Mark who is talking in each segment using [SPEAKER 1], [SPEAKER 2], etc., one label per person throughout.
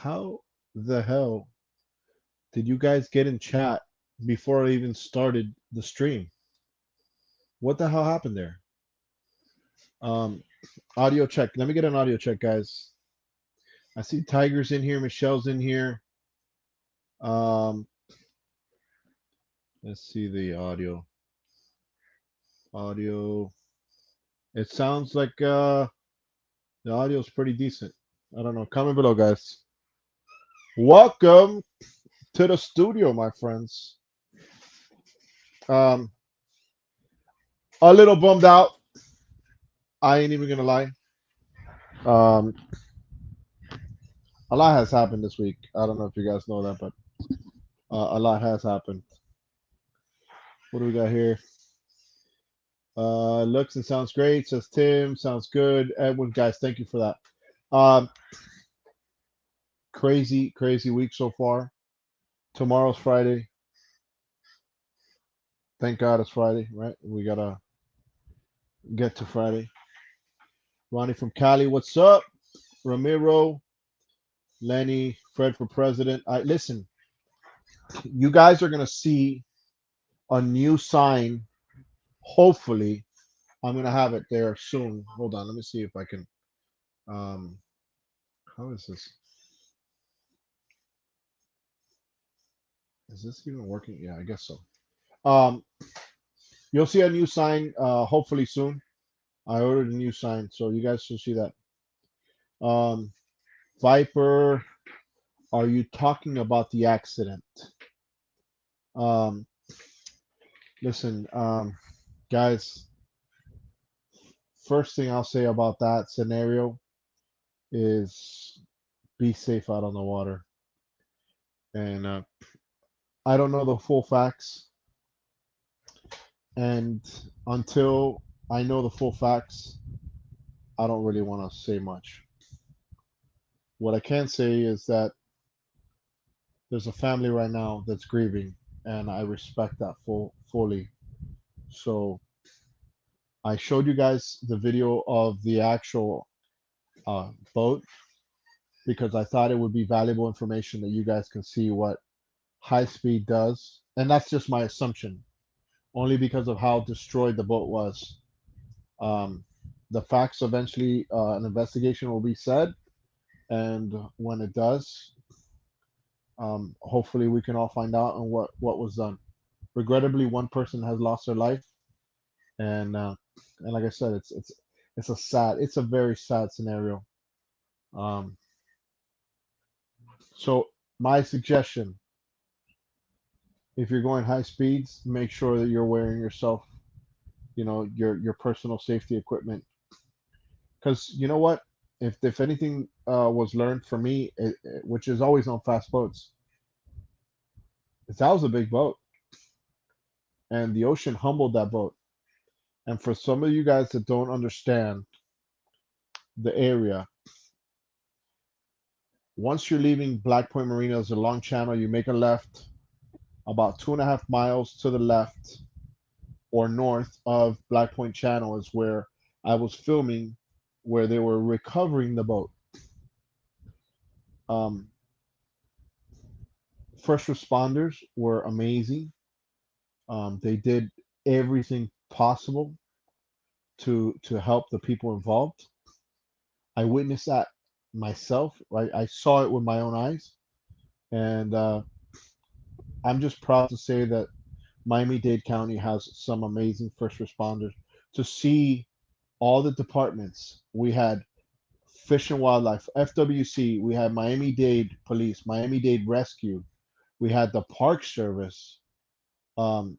[SPEAKER 1] How the hell did you guys get in chat before I even started the stream? What the hell happened there? Um, Audio check. Let me get an audio check, guys. I see Tiger's in here, Michelle's in here. Um, let's see the audio. Audio. It sounds like the audio's pretty decent. I don't know. Comment below, guys. Welcome to the studio, my friends. Um, a little bummed out. I ain't even gonna lie. Um, a lot has happened this week. I don't know if you guys know that, but a lot has happened. What do we got here? Looks and sounds great, says Tim. Sounds good. Edwin, guys, thank you for that. Um, crazy week so far. Tomorrow's Friday. Thank God it's Friday, right? We gotta get to Friday. Ronnie from Cali, what's up? Ramiro, Lenny, Fred for president. I listen. You guys are gonna see a new sign. Hopefully, I'm gonna have it there soon. Hold on, let me see if I can. Um, how is this? Is this even working? Yeah, I guess so. Um, you'll see a new sign hopefully soon. I ordered a new sign, so you guys should see that. Um, Viper, are you talking about the accident? Um, listen, guys, first thing I'll say about that scenario is be safe out on the water. And I don't know the full facts. And until I know the full facts, I don't really want to say much. What I can say is that there's a family right now that's grieving, and I respect that fully. So I showed you guys the video of the actual boat because I thought it would be valuable information that you guys can see what high speed does, and that's just my assumption, only because of how destroyed the boat was. Um, the facts eventually, an investigation will be said, and when it does, hopefully we can all find out on what was done. Regrettably, one person has lost their life, and like I said, it's a very sad scenario. Um, so my suggestion, if you're going high speeds, make sure that you're wearing yourself, your personal safety equipment. Because you know what, if anything was learned for me, which is always on fast boats, is that was a big boat, and the ocean humbled that boat. And for some of you guys that don't understand the area, once you're leaving Black Point Marina, there's a long channel. You make a left about 2.5 miles to the left or north of Black Point Channel is where I was filming, where they were recovering the boat. Um, First responders were amazing. They did everything possible to help the people involved. I witnessed that myself. Right, I saw it with my own eyes, and I'm just proud to say that Miami-Dade County has some amazing first responders. To see all the departments, we had Fish and Wildlife, FWC, we had Miami-Dade Police, Miami-Dade Rescue, we had the Park Service. Um,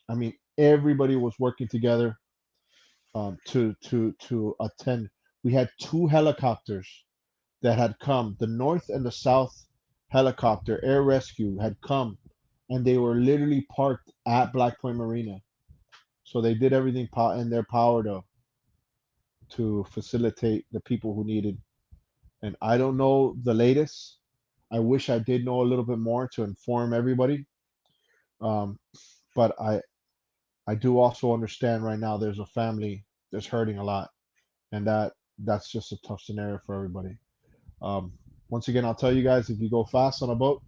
[SPEAKER 1] I mean, everybody was working together to attend. We had two helicopters that had come. The North and the South helicopter air rescue had come, and they were literally parked at Black Point Marina. So they did everything in their power to facilitate the people who needed. And I don't know the latest. I wish I did know a little bit more to inform everybody. Um, but I do also understand right now there's a family that's hurting a lot, and that's just a tough scenario for everybody. Um, Once again, I'll tell you guys, if you go fast on a boat,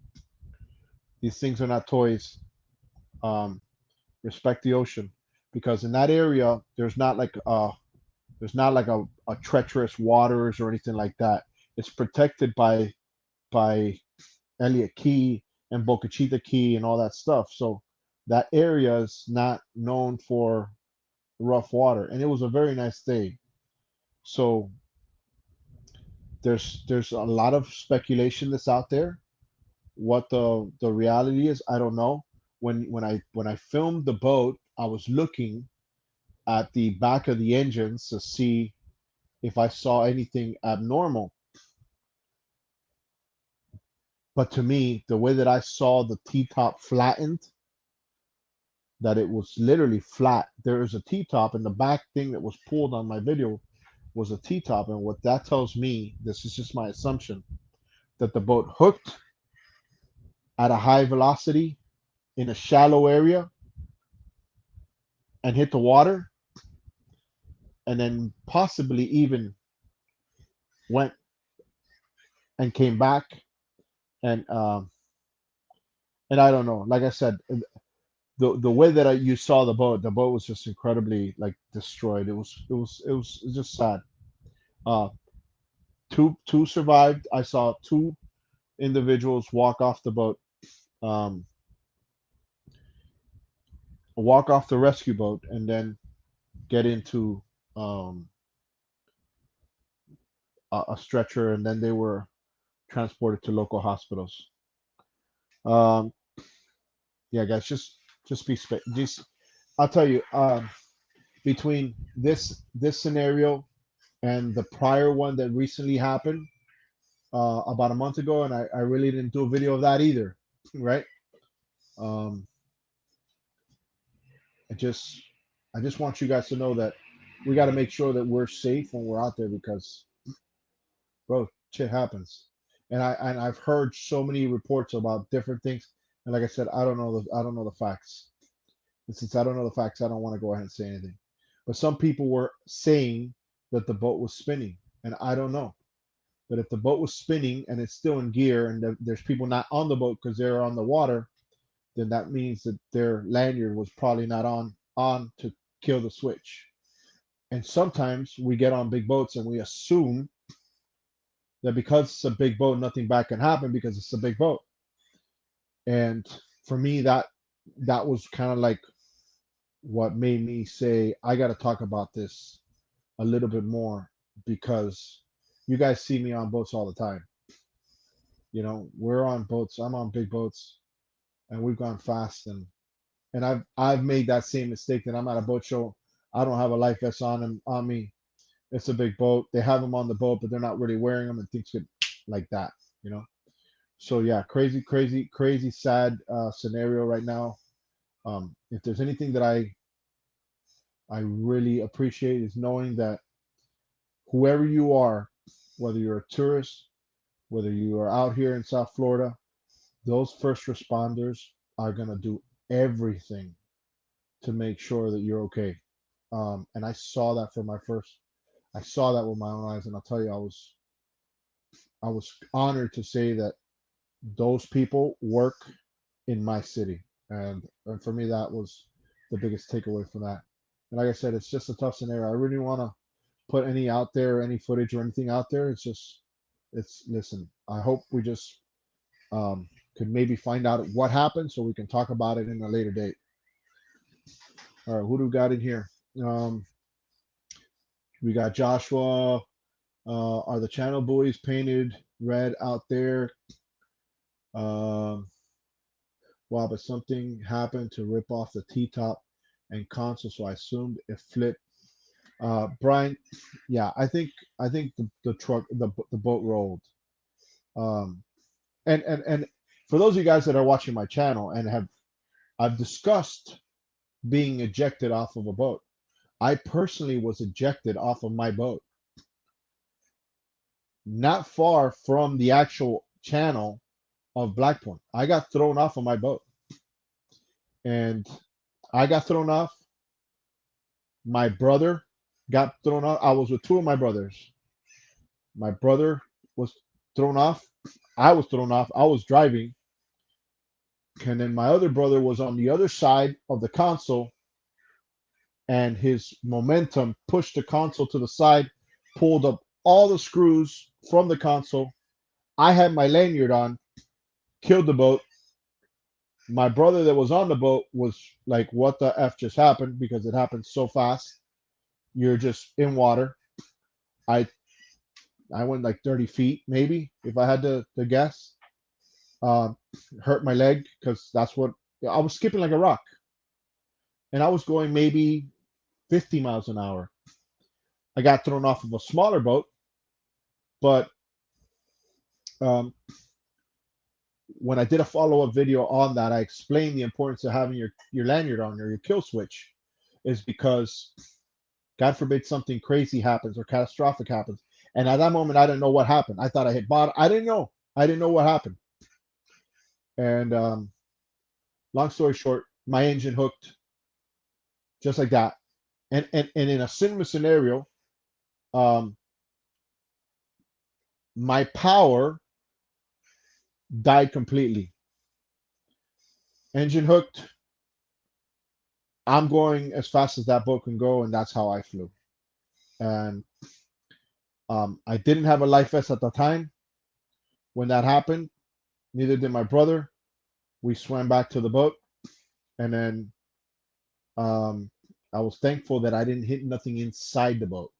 [SPEAKER 1] these things are not toys. Um, respect the ocean, because in that area there's not like a treacherous waters or anything like that. It's protected by Elliott Key and Boca Chica Key and all that stuff. So that area is not known for rough water, and it was a very nice day. So there's a lot of speculation that's out there. What the reality is, I don't know. When I filmed the boat, I was looking at the back of the engines to see if I saw anything abnormal. But to me, the way that I saw the T-top flattened, that it was literally flat. There is a T-top, and the back thing that was pulled on my video was a T-top. And what that tells me, this is just my assumption, that the boat hooked at a high velocity in a shallow area and hit the water, and then possibly even went and came back, and I don't know. Like I said, the way that you saw the boat was just incredibly like destroyed. It was just sad. Uh, two survived. I saw two individuals walk off the boat, um, walk off the rescue boat, and then get into um, a stretcher, and then they were transported to local hospitals. Um, yeah, guys, just be just. I'll tell you, between this scenario and the prior one that recently happened about a month ago, and I really didn't do a video of that either, right? Um, I just I just want you guys to know that we got to make sure that we're safe when we're out there, because bro, shit happens. And I've heard so many reports about different things, and like I said, I don't know the facts. And since I don't know the facts, I don't want to go ahead and say anything. But some people were saying that the boat was spinning, and I don't know. But if the boat was spinning and it's still in gear, and there's people not on the boat because they're on the water, then that means that their lanyard was probably not on to kill the switch. And sometimes we get on big boats and we assume that because it's a big boat, nothing bad can happen because it's a big boat. And for me, that was kind of like what made me say I got to talk about this a little bit more, because you guys see me on boats all the time. We're on boats. I'm on big boats, and we've gone fast, and I've made that same mistake, that I'm at a boat show. I don't have a life vest on me. It's a big boat. They have them on the boat, but they're not really wearing them, and things get like that, you know. So yeah, crazy, crazy, crazy, sad scenario right now. If there's anything that I really appreciate, is knowing that whoever you are, whether you're a tourist, whether you are out here in South Florida, those first responders are gonna do everything to make sure that you're okay. And I saw that with my own eyes, and I'll tell you, I was honored to say that those people work in my city, and for me, that was the biggest takeaway from that. And like I said, it's just a tough scenario. I really want to put any out there, any footage or anything out there. Listen. I hope we just could maybe find out what happened so we can talk about it in a later date. All right, who do we got in here? Um, we got Joshua. Are the channel buoys painted red out there? Um, wow, but something happened to rip off the T-top and console, so I assumed it flipped. Brian, yeah, I think the truck the boat rolled. Um, and for those of you guys that are watching my channel and I've discussed being ejected off of a boat. I personally was ejected off of my boat, not far from the actual channel of Black Point. I got thrown off of my boat, and I got thrown off. My brother got thrown off. I was with two of my brothers. My brother was thrown off. I was thrown off. I was driving, and then my other brother was on the other side of the console, and his momentum pushed the console to the side, pulled up all the screws from the console. I had my lanyard on, killed the boat. My brother that was on the boat was like, "What the f just happened?" Because it happened so fast. You're just in water. I I went like 30 feet, maybe, if I had to guess. Um, Hurt my leg because that's what I was skipping like a rock, and I was going maybe 50 miles an hour. I got thrown off of a smaller boat, but um, when I did a follow-up video on that, I explained the importance of having your lanyard on or your kill switch, is because God forbid something crazy happens or catastrophic happens. And at that moment, I didn't know what happened. I thought I hit bottom. I didn't know. I didn't know what happened. And long story short, my engine hooked just like that. And in a cinema scenario, um, my power died completely. Engine hooked. I'm going as fast as that boat can go, and that's how I flew. And I didn't have a life vest at the time when that happened. Neither did my brother. We swam back to the boat, and then um, I was thankful that I didn't hit nothing inside the boat,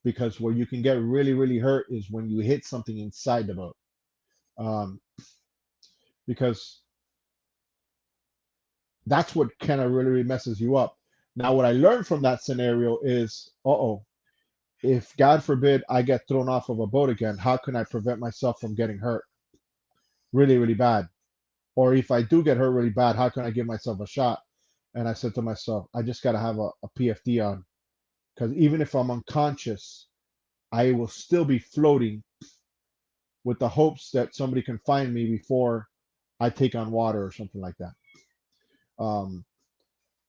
[SPEAKER 1] because where you can get really, really hurt is when you hit something inside the boat. Um, because that's what kind of really, really messes you up. Now, what I learned from that scenario is, if God forbid I get thrown off of a boat again, how can I prevent myself from getting hurt really, really bad? Or if I do get hurt really bad, how can I give myself a shot? And I said to myself, I just got to have a PFD on, because even if I'm unconscious, I will still be floating with the hopes that somebody can find me before I take on water or something like that. Um,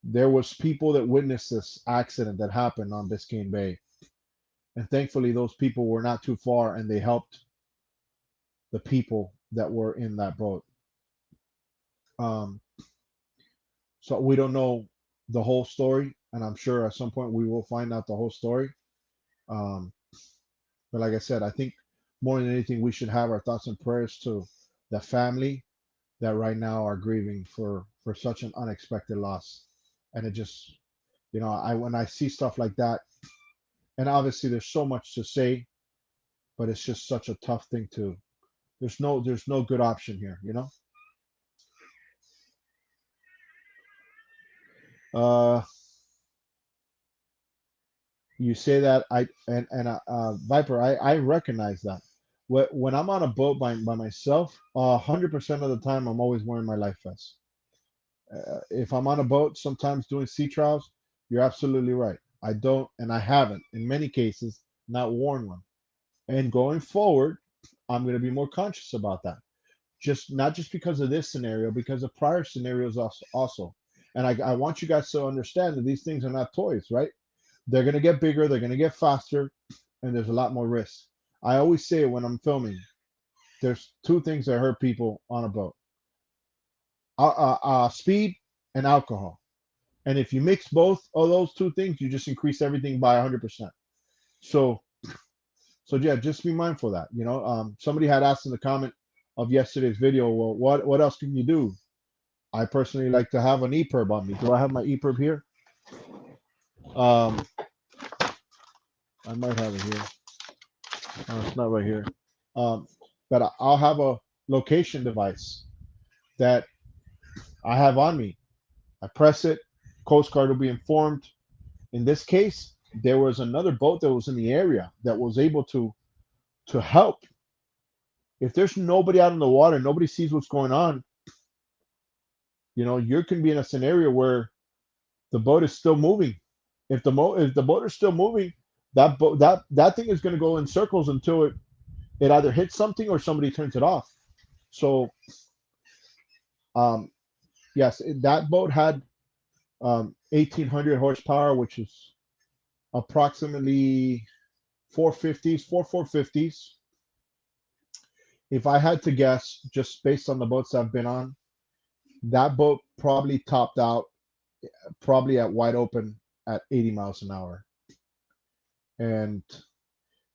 [SPEAKER 1] there was people that witnessed this accident that happened on Biscayne Bay, and thankfully those people were not too far, and they helped the people that were in that boat. Um, so we don't know the whole story, and I'm sure at some point we will find out the whole story. Um, but like I said, I think more than anything, we should have our thoughts and prayers to the family that right now are grieving for such an unexpected loss. And it just, I when I see stuff like that, and obviously there's so much to say, but it's just such a tough thing to. There's no good option here. Uh, you say that Viper, I recognize that. When I'm on a boat by myself, 100% of the time I'm always wearing my life vest. If I'm on a boat, sometimes doing sea trials, you're absolutely right. I don't, and I haven't, in many cases, not worn one. And going forward, I'm going to be more conscious about that. Just not just because of this scenario, because of prior scenarios also. And I want you guys to understand that these things are not toys, right? They're going to get bigger, they're going to get faster, and there's a lot more risk. I always say it when I'm filming. There's two things that hurt people on a boat: speed and alcohol. And if you mix both of those two things, you just increase everything by 100%. So, so yeah, just be mindful of that. Somebody had asked in the comment of yesterday's video, well, what else can you do? I personally like to have an EPIRB on me. Do I have my EPIRB here? I might have it here. It's not right here. Um, but I'll have a location device that I have on me. I press it, Coast Guard will be informed. In this case, there was another boat that was in the area that was able to help. If there's nobody out in the water, nobody sees what's going on, you can be in a scenario where the boat is still moving. If the boat is still moving, that thing is going to go in circles until it either hits something or somebody turns it off. So um, yes, that boat had 1,800 horsepower, which is approximately 450s. if I had to guess, just based on the boats I've been on, that boat probably topped out probably at wide open at 80 miles an hour. And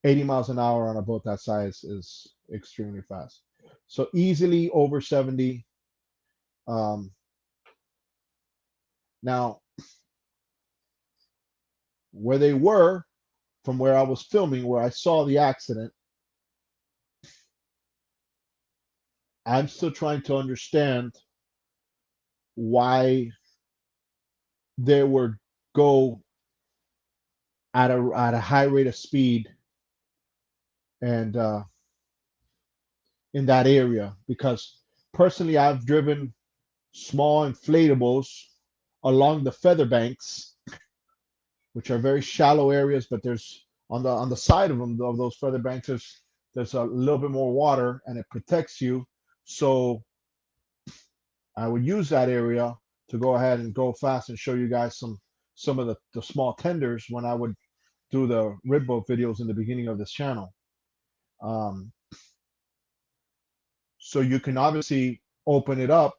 [SPEAKER 1] 80 miles an hour on a boat that size is extremely fast. So easily over 70. Um, Now, where they were from where I was filming, where I saw the accident, I'm still trying to understand why they would go at a high rate of speed and in that area. Because personally, I've driven small inflatables along the feather banks, which are very shallow areas, but there's on the side of them of those feather banks there's a little bit more water and it protects you. So I would use that area to go ahead and go fast and show you guys some of the small tenders when I would do the rib boat videos in the beginning of this channel. Um, so you can obviously open it up,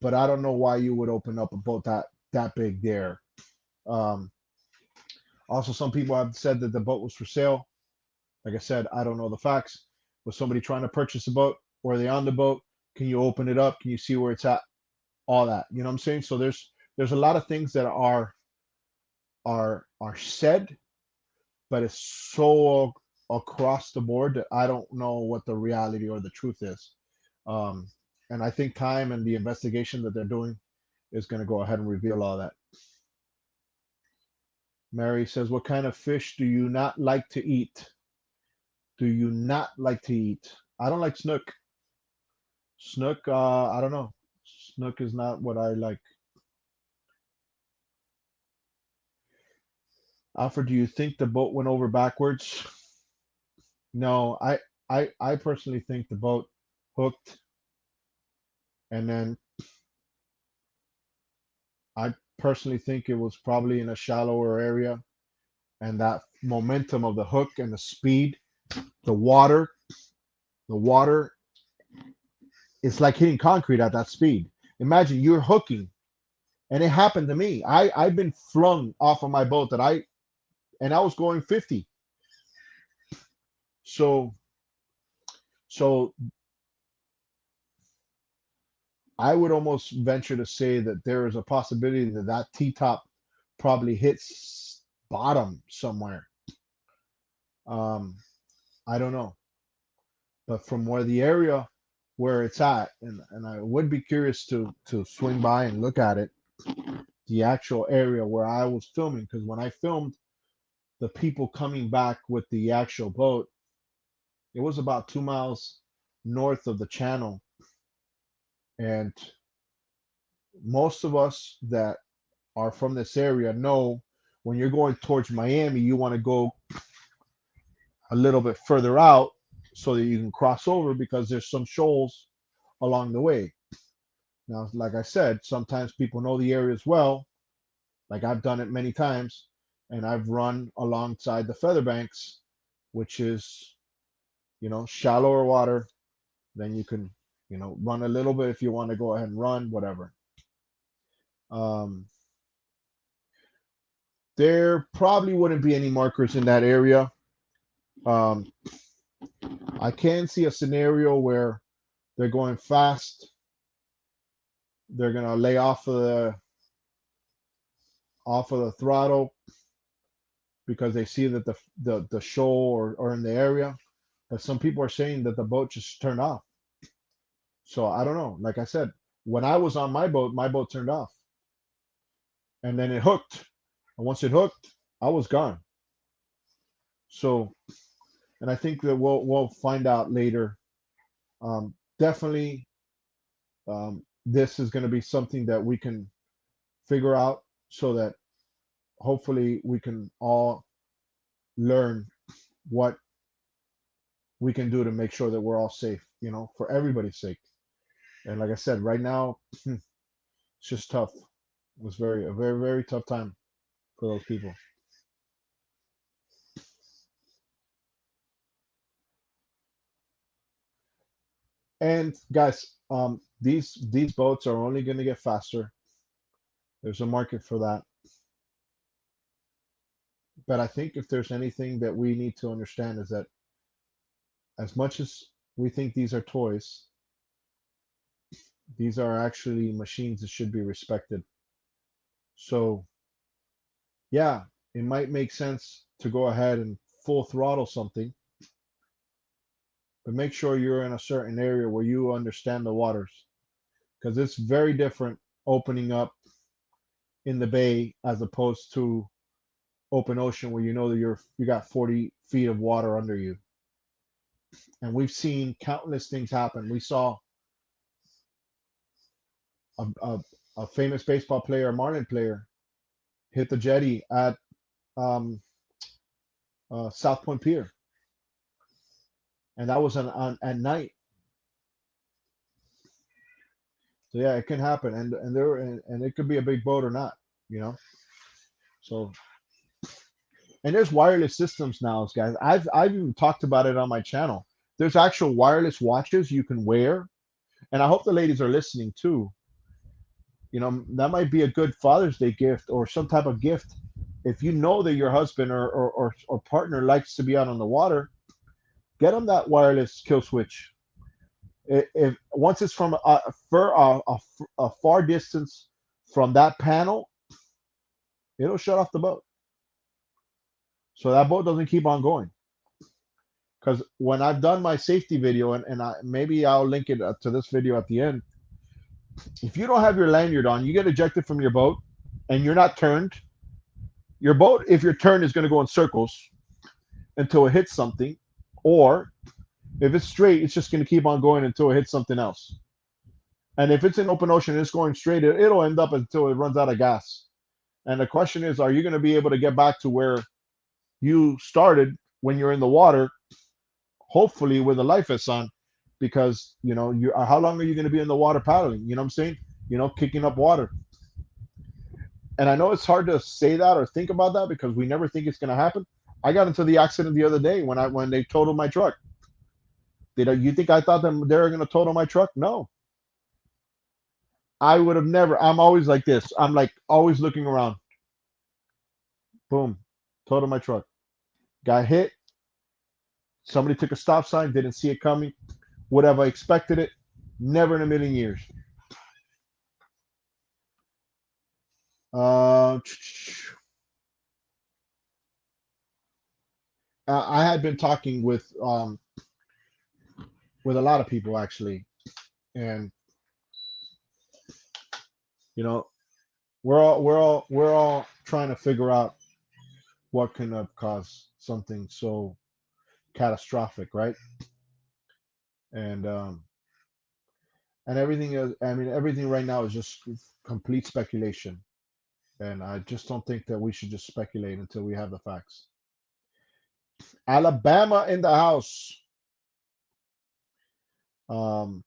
[SPEAKER 1] but I don't know why you would open up a boat that big there. Um, Also, some people have said that the boat was for sale. Like I said, I don't know the facts. Was somebody trying to purchase a boat? Or are they on the boat? Can you open it up? Can you see where it's at? All that. You know what I'm saying? So there's a lot of things that are said, but it's so across the board that I don't know what the reality or the truth is. Um, and I think time and the investigation that they're doing is going to go ahead and reveal all that. Mary says, "What kind of fish do you not like to eat?" Do you not like to eat? I don't like snook. Snook, I don't know. Snook is not what I like. Alfred, do you think the boat went over backwards? No, I personally think the boat hooked, and then I personally think it was probably in a shallower area, and that momentum of the hook and the speed, the water, the water, it's like hitting concrete at that speed. Imagine you're hooking, and it happened to me. I've been flung off of my boat and I was going 50. So so I would almost venture to say that there is a possibility that that T-top probably hits bottom somewhere. Um, I don't know, but from where the area where it's at, and I would be curious to swing by and look at it, the actual area where I was filming, because when I filmed the people coming back with the actual boat, it was about 2 miles north of the channel, and most of us that are from this area know when you're going towards Miami, you want to go a little bit further out so that you can cross over because there's some shoals along the way. Now, like I said, sometimes people know the area as well. Like I've done it many times, and I've run alongside the feather banks, which is, shallower water. Then you can, run a little bit if you want to go ahead and run, whatever. Um, there probably wouldn't be any markers in that area. Um, I can see a scenario where they're going fast. They're gonna lay off of the throttle because they see that the shoal or in the area. But some people are saying that the boat just turned off. So I don't know. Like I said, when I was on my boat turned off, and then it hooked. And once it hooked, I was gone. So, and I think that we'll find out later. Definitely, this is going to be something that we can figure out so that hopefully we can all learn what we can do to make sure that we're all safe, for everybody's sake. And like I said, right now, it's just tough. It was a very, very tough time for those people. And guys, these boats are only going to get faster. There's a market for that. But I think if there's anything that we need to understand is that as much as we think these are toys, these are actually machines that should be respected. So yeah, it might make sense to go ahead and full throttle something, but make sure you're in a certain area where you understand the waters, because it's very different opening up in the bay as opposed to open ocean where you know that you got 40 feet of water under you. And we've seen countless things happen. We saw a, a, a famous baseball player, a Marlin player, hit the jetty at um, South Point Pier, and that was at night. So yeah, it can happen, and it could be a big boat or not, you know. So and there's wireless systems now, guys. I've even talked about it on my channel. There's actual wireless watches you can wear, and I hope the ladies are listening too. You know, that might be a good Father's Day gift or some type of gift. If you know that your husband or partner likes to be out on the water, get them that wireless kill switch. If once it's from a far distance from that panel, it'll shut off the boat, so that boat doesn't keep on going. Because when I've done my safety video, and maybe I'll link it to this video at the end, if you don't have your lanyard on, you get ejected from your boat, and you're not turned. Your boat, if you're turned, is going to go in circles until it hits something, or if it's straight, it's just going to keep on going until it hits something else. And if it's in open ocean and it's going straight, it'll end up until it runs out of gas. And the question is, are you going to be able to get back to where you started when you're in the water, hopefully with a life vest on? Because you know, you how long are you going to be in the water paddling? You know what I'm saying? You know, kicking up water. And I know it's hard to say that or think about that because we never think it's going to happen. I got into the accident the other day when they totaled my truck. Did you think I thought that they were going to total my truck? No, I would have never. I'm always like this. I'm like always looking around. Boom, totaled my truck. Got hit. Somebody took a stop sign, didn't see it coming. Would have I expected it? Never in a million years. Uh, I had been talking with a lot of people actually, and you know, we're all trying to figure out what can have caused something so catastrophic, right? And and everything is, I mean, everything right now is just complete speculation, and I just don't think that we should just speculate until we have the facts. Alabama in the house. Um,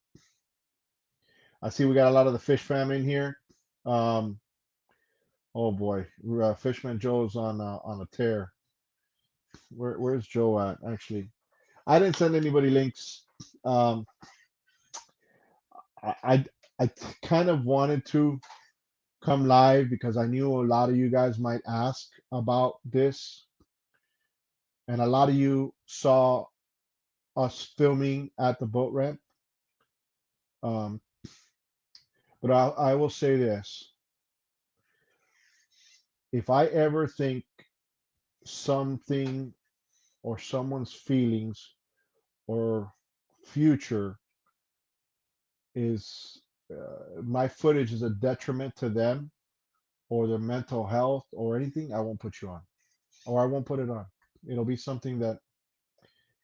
[SPEAKER 1] I see we got a lot of the fish family in here. Um, oh boy, Fishman Joe's on a tear. Where's Joe at? Actually, I didn't send anybody links. Um, I kind of wanted to come live because I knew a lot of you guys might ask about this, and a lot of you saw us filming at the boat ramp. Um, but I will say this: if I ever think something or someone's feelings or future is my footage is a detriment to them or their mental health or anything, I won't put you on, or I won't put it on. It'll be something that,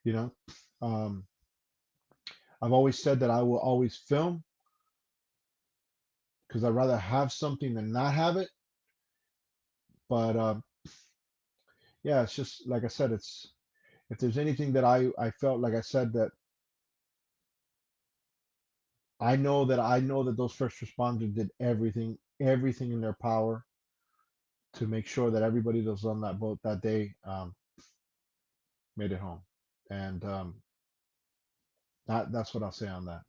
[SPEAKER 1] you know, um, I've always said that I will always film because I'd rather have something than not have it. But yeah, it's just like I said, it's if there's anything that I felt like I said that I know that those first responders did everything in their power to make sure that everybody that was on that boat that day made it home. And that's what I'll say on that.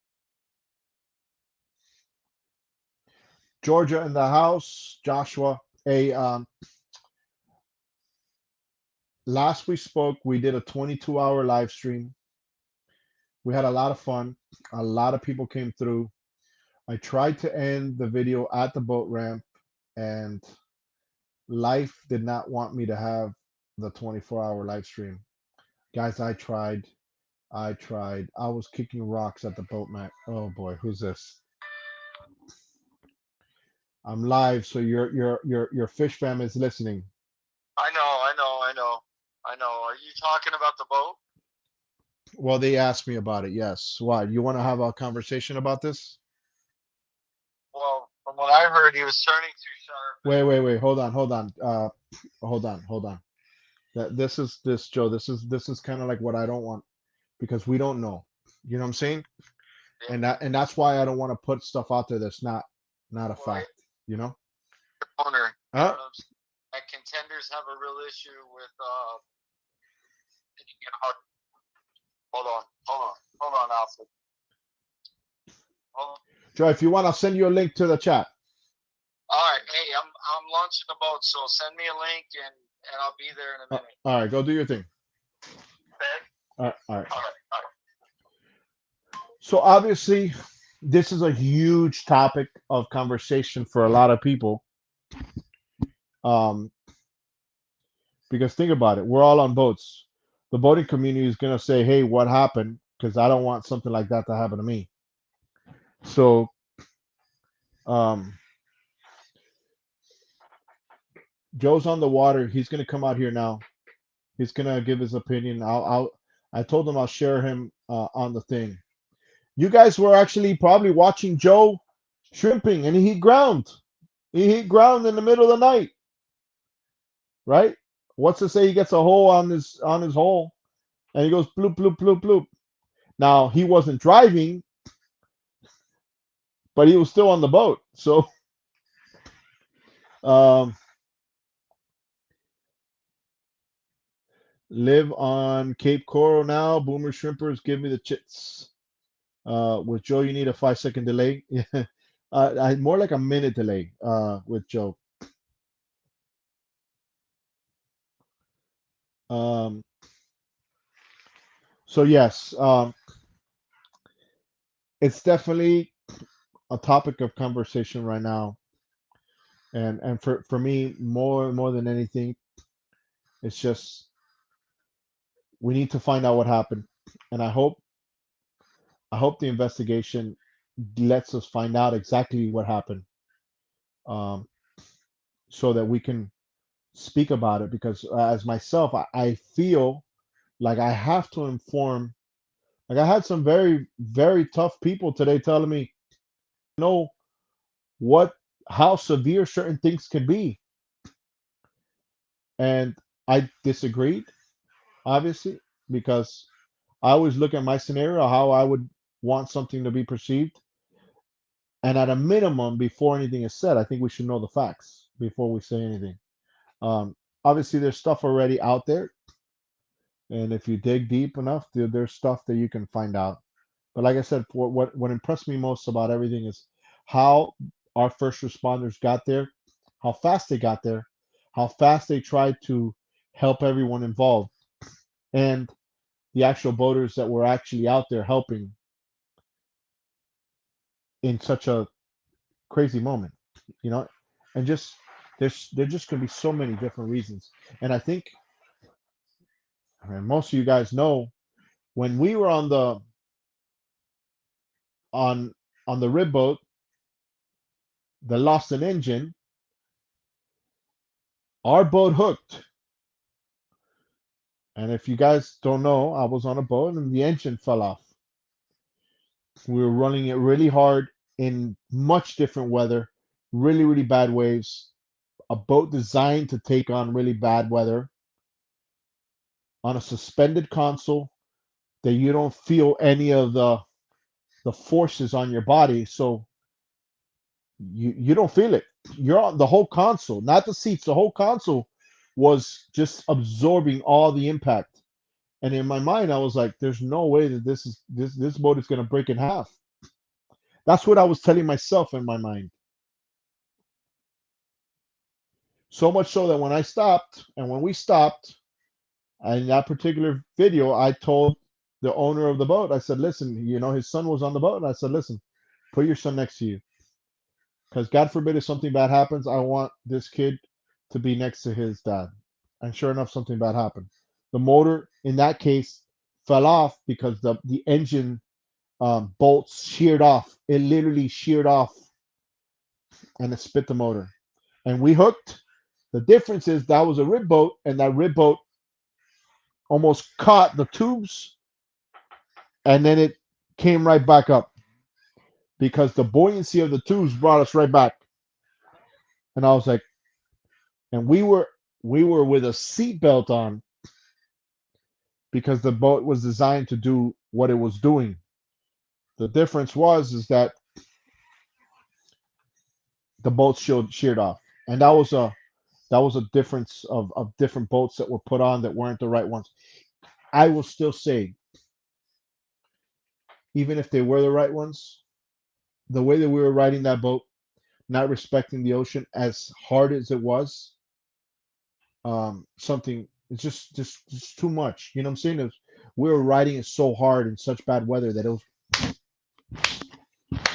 [SPEAKER 1] Georgia in the house. Joshua. Hey, last we spoke, we did a 22-hour live stream. We had a lot of fun. A lot of people came through. I tried to end the video at the boat ramp, and life did not want me to have the 24-hour live stream. Guys, I tried. I tried. I was kicking rocks at the boat mat. Oh boy, who's this? I'm live, so your fish fam is listening.
[SPEAKER 2] I know, I know, I know, I know. Are you talking about the boat?
[SPEAKER 1] Well, they asked me about it. Yes. Why? You want to have a conversation about this?
[SPEAKER 2] Well, from what I heard, he was turning too sharp.
[SPEAKER 1] Wait. Hold on. Hold on. That this Joe. This is kind of like what I don't want because we don't know. You know what I'm saying?
[SPEAKER 2] Yeah.
[SPEAKER 1] And that's why I don't want to put stuff out there that's not a
[SPEAKER 2] Well,
[SPEAKER 1] fact. You know?
[SPEAKER 2] owner, you know
[SPEAKER 1] Huh?
[SPEAKER 2] what I'm saying? That contenders have a real issue with hold on, Alfred. Hold on.
[SPEAKER 1] Joe, if you want, I'll send you a link to the chat.
[SPEAKER 2] All right, hey, I'm launching the boat, so send me a link and I'll be there in a minute.
[SPEAKER 1] All right, go do your thing.
[SPEAKER 2] Okay.
[SPEAKER 1] All right, all right.
[SPEAKER 2] All right. All right.
[SPEAKER 1] So obviously, this is a huge topic of conversation for a lot of people. Um, because think about it, we're all on boats. The boating community is gonna say, "Hey, what happened?" Because I don't want something like that to happen to me. So, um, Joe's on the water. He's gonna come out here now. He's gonna give his opinion. I told him I'll share him on the thing. You guys were actually probably watching Joe shrimping, and he hit ground. He hit ground in the middle of the night, right? What's to say he gets a hole on his hole, and he goes bloop bloop bloop bloop. Now he wasn't driving, but he was still on the boat. So um, live on Cape Coral now. Boomer shrimpers, give me the chits. With Joe, you need a 5 second delay. More like a minute delay with Joe. Um, so yes, it's definitely a topic of conversation right now, and for me, more than anything, it's just we need to find out what happened, and I hope the investigation lets us find out exactly what happened, um, so that we can speak about it. Because as myself, I feel like I have to inform. Like I had some very very tough people today telling me know what how severe certain things can be, and I disagreed obviously because I always look at my scenario how I would want something to be perceived, and at a minimum, before anything is said, I think we should know the facts before we say anything. Obviously, there's stuff already out there, and if you dig deep enough, there's stuff that you can find out. But like I said, what impressed me most about everything is how our first responders got there, how fast they got there, how fast they tried to help everyone involved, and the actual boaters that were actually out there helping in such a crazy moment, you know, and just there just can be so many different reasons. And I think, I mean, most of you guys know when we were on on the rib boat that lost an engine, our boat hooked. And if you guys don't know, I was on a boat and the engine fell off. We were running it really hard in much different weather, really, really bad waves, a boat designed to take on really bad weather on a suspended console that you don't feel any of the forces on your body, so you don't feel it. You're on the whole console, not the seats. The whole console was just absorbing all the impact. And in my mind, I was like, "There's no way that this boat is gonna break in half." That's what I was telling myself in my mind. So much so that when I stopped and when we stopped in that particular video, I told the owner of the boat, I said, listen, his son was on the boat. And I said, listen, put your son next to you. Because God forbid if something bad happens, I want this kid to be next to his dad. And sure enough, something bad happened. The motor, in that case, fell off because the engine bolts sheared off. It literally sheared off and it spit the motor. And we hooked. The difference is that was a rib boat, and that rib boat almost caught the tubes, and then it came right back up because the buoyancy of the tubes brought us right back. And I was like, and we were with a seatbelt on because the boat was designed to do what it was doing. The difference was is that the boat sheared off, and that was a difference of different boats that were put on that weren't the right ones. I will still say, even if they were the right ones, the way that we were riding that boat, not respecting the ocean as hard as it was, something it's just too much. You know what I'm saying? We were riding it so hard in such bad weather that it was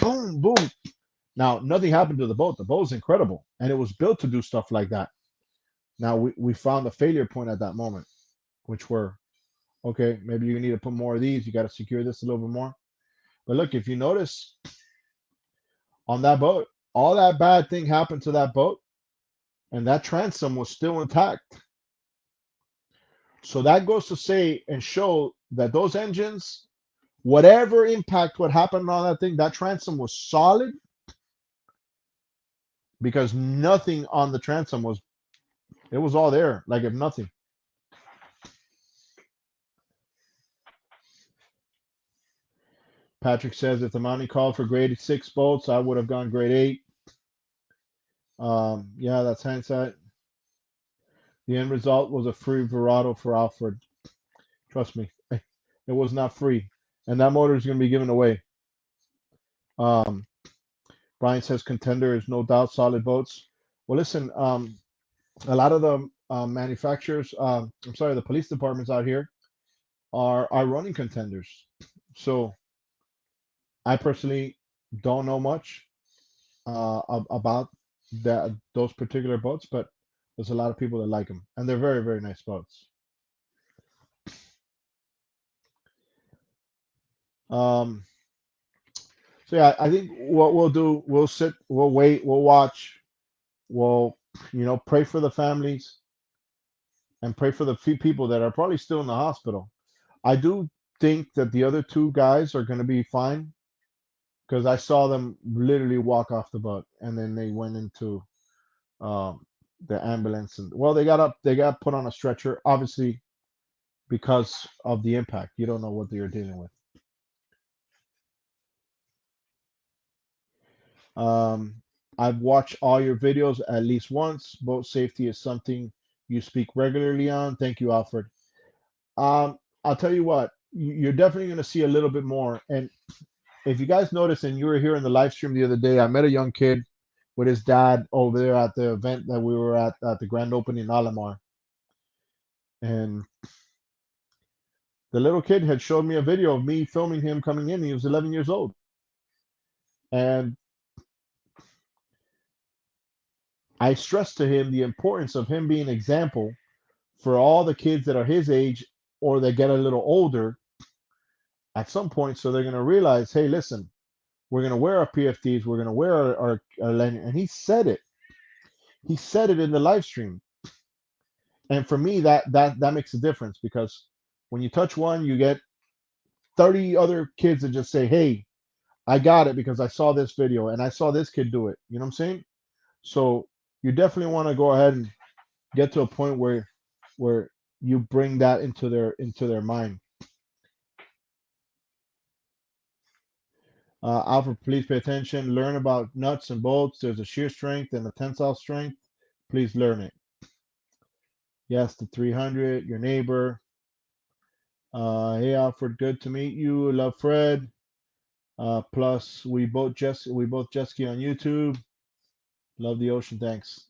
[SPEAKER 1] boom, boom. Now nothing happened to the boat. The boat was incredible, and it was built to do stuff like that. Now we found the failure point at that moment, which were okay. Maybe you need to put more of these. You got to secure this a little bit more. But look, if you notice on that boat, all that bad thing happened to that boat, and that transom was still intact. So that goes to say and show that those engines, whatever impact what happened on that thing, that transom was solid because nothing on the transom was it was all there, like if nothing. Patrick says if the Mountie called for grade 6 boats, I would have gone grade 8. Yeah, that's hindsight. The end result was a free Verado for Alfred. Trust me, it was not free, and that motor is going to be given away. Um, Brian says contender is no doubt solid boats. Well, listen, a lot of the manufacturers, I'm sorry, the police departments out here are running contenders. So I personally don't know much about those particular boats, but there's a lot of people that like them, and they're very very nice boats. Um, so yeah, I think what we'll do, we'll sit, we'll wait, we'll watch, we'll pray for the families and pray for the few people that are probably still in the hospital. I do think that the other two guys are going to be fine because I saw them literally walk off the boat and then they went into um, the ambulance and well, they got put on a stretcher, obviously because of the impact. You don't know what they are dealing with. Um, I've watched all your videos at least once. Boat safety is something you speak regularly on. Thank you, Alfred. I'll tell you what, you're definitely going to see a little bit more. And if you guys notice, and you were here in the live stream the other day, I met a young kid with his dad over there at the event that we were at the grand opening in Alamar. And the little kid had showed me a video of me filming him coming in. He was 11 years old. And I stressed to him the importance of him being an example for all the kids that are his age or that get a little older at some point. So they're going to realize, hey, listen, we're going to wear our PFDs, we're going to wear our lanyard. And he said it. He said it in the live stream. And for me, that makes a difference because when you touch one, you get 30 other kids that just say, hey, I got it because I saw this video and I saw this kid do it. You know what I'm saying? So you definitely want to go ahead and get to a point where you bring that into their mind. Alpha, please pay attention. Learn about nuts and bolts. There's a shear strength and a tensile strength. Please learn it. Yes, the 300, your neighbor. Hey Alfred, good to meet you. Love Fred. Plus, we both jet ski on YouTube. Love the ocean. Thanks.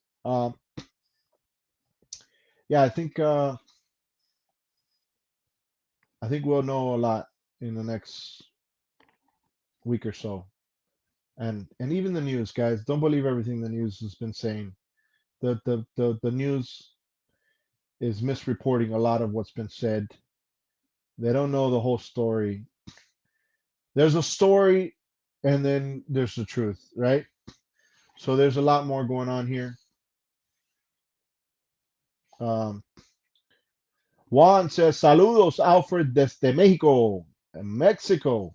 [SPEAKER 1] yeah, I think we'll know a lot in the next week or so. And even the news, guys, don't believe everything the news has been saying. The news is misreporting a lot of what's been said. They don't know the whole story. There's a story and then there's the truth, right? So there's a lot more going on here. Um, Juan says, Saludos, Alfred, desde Mexico. En Mexico.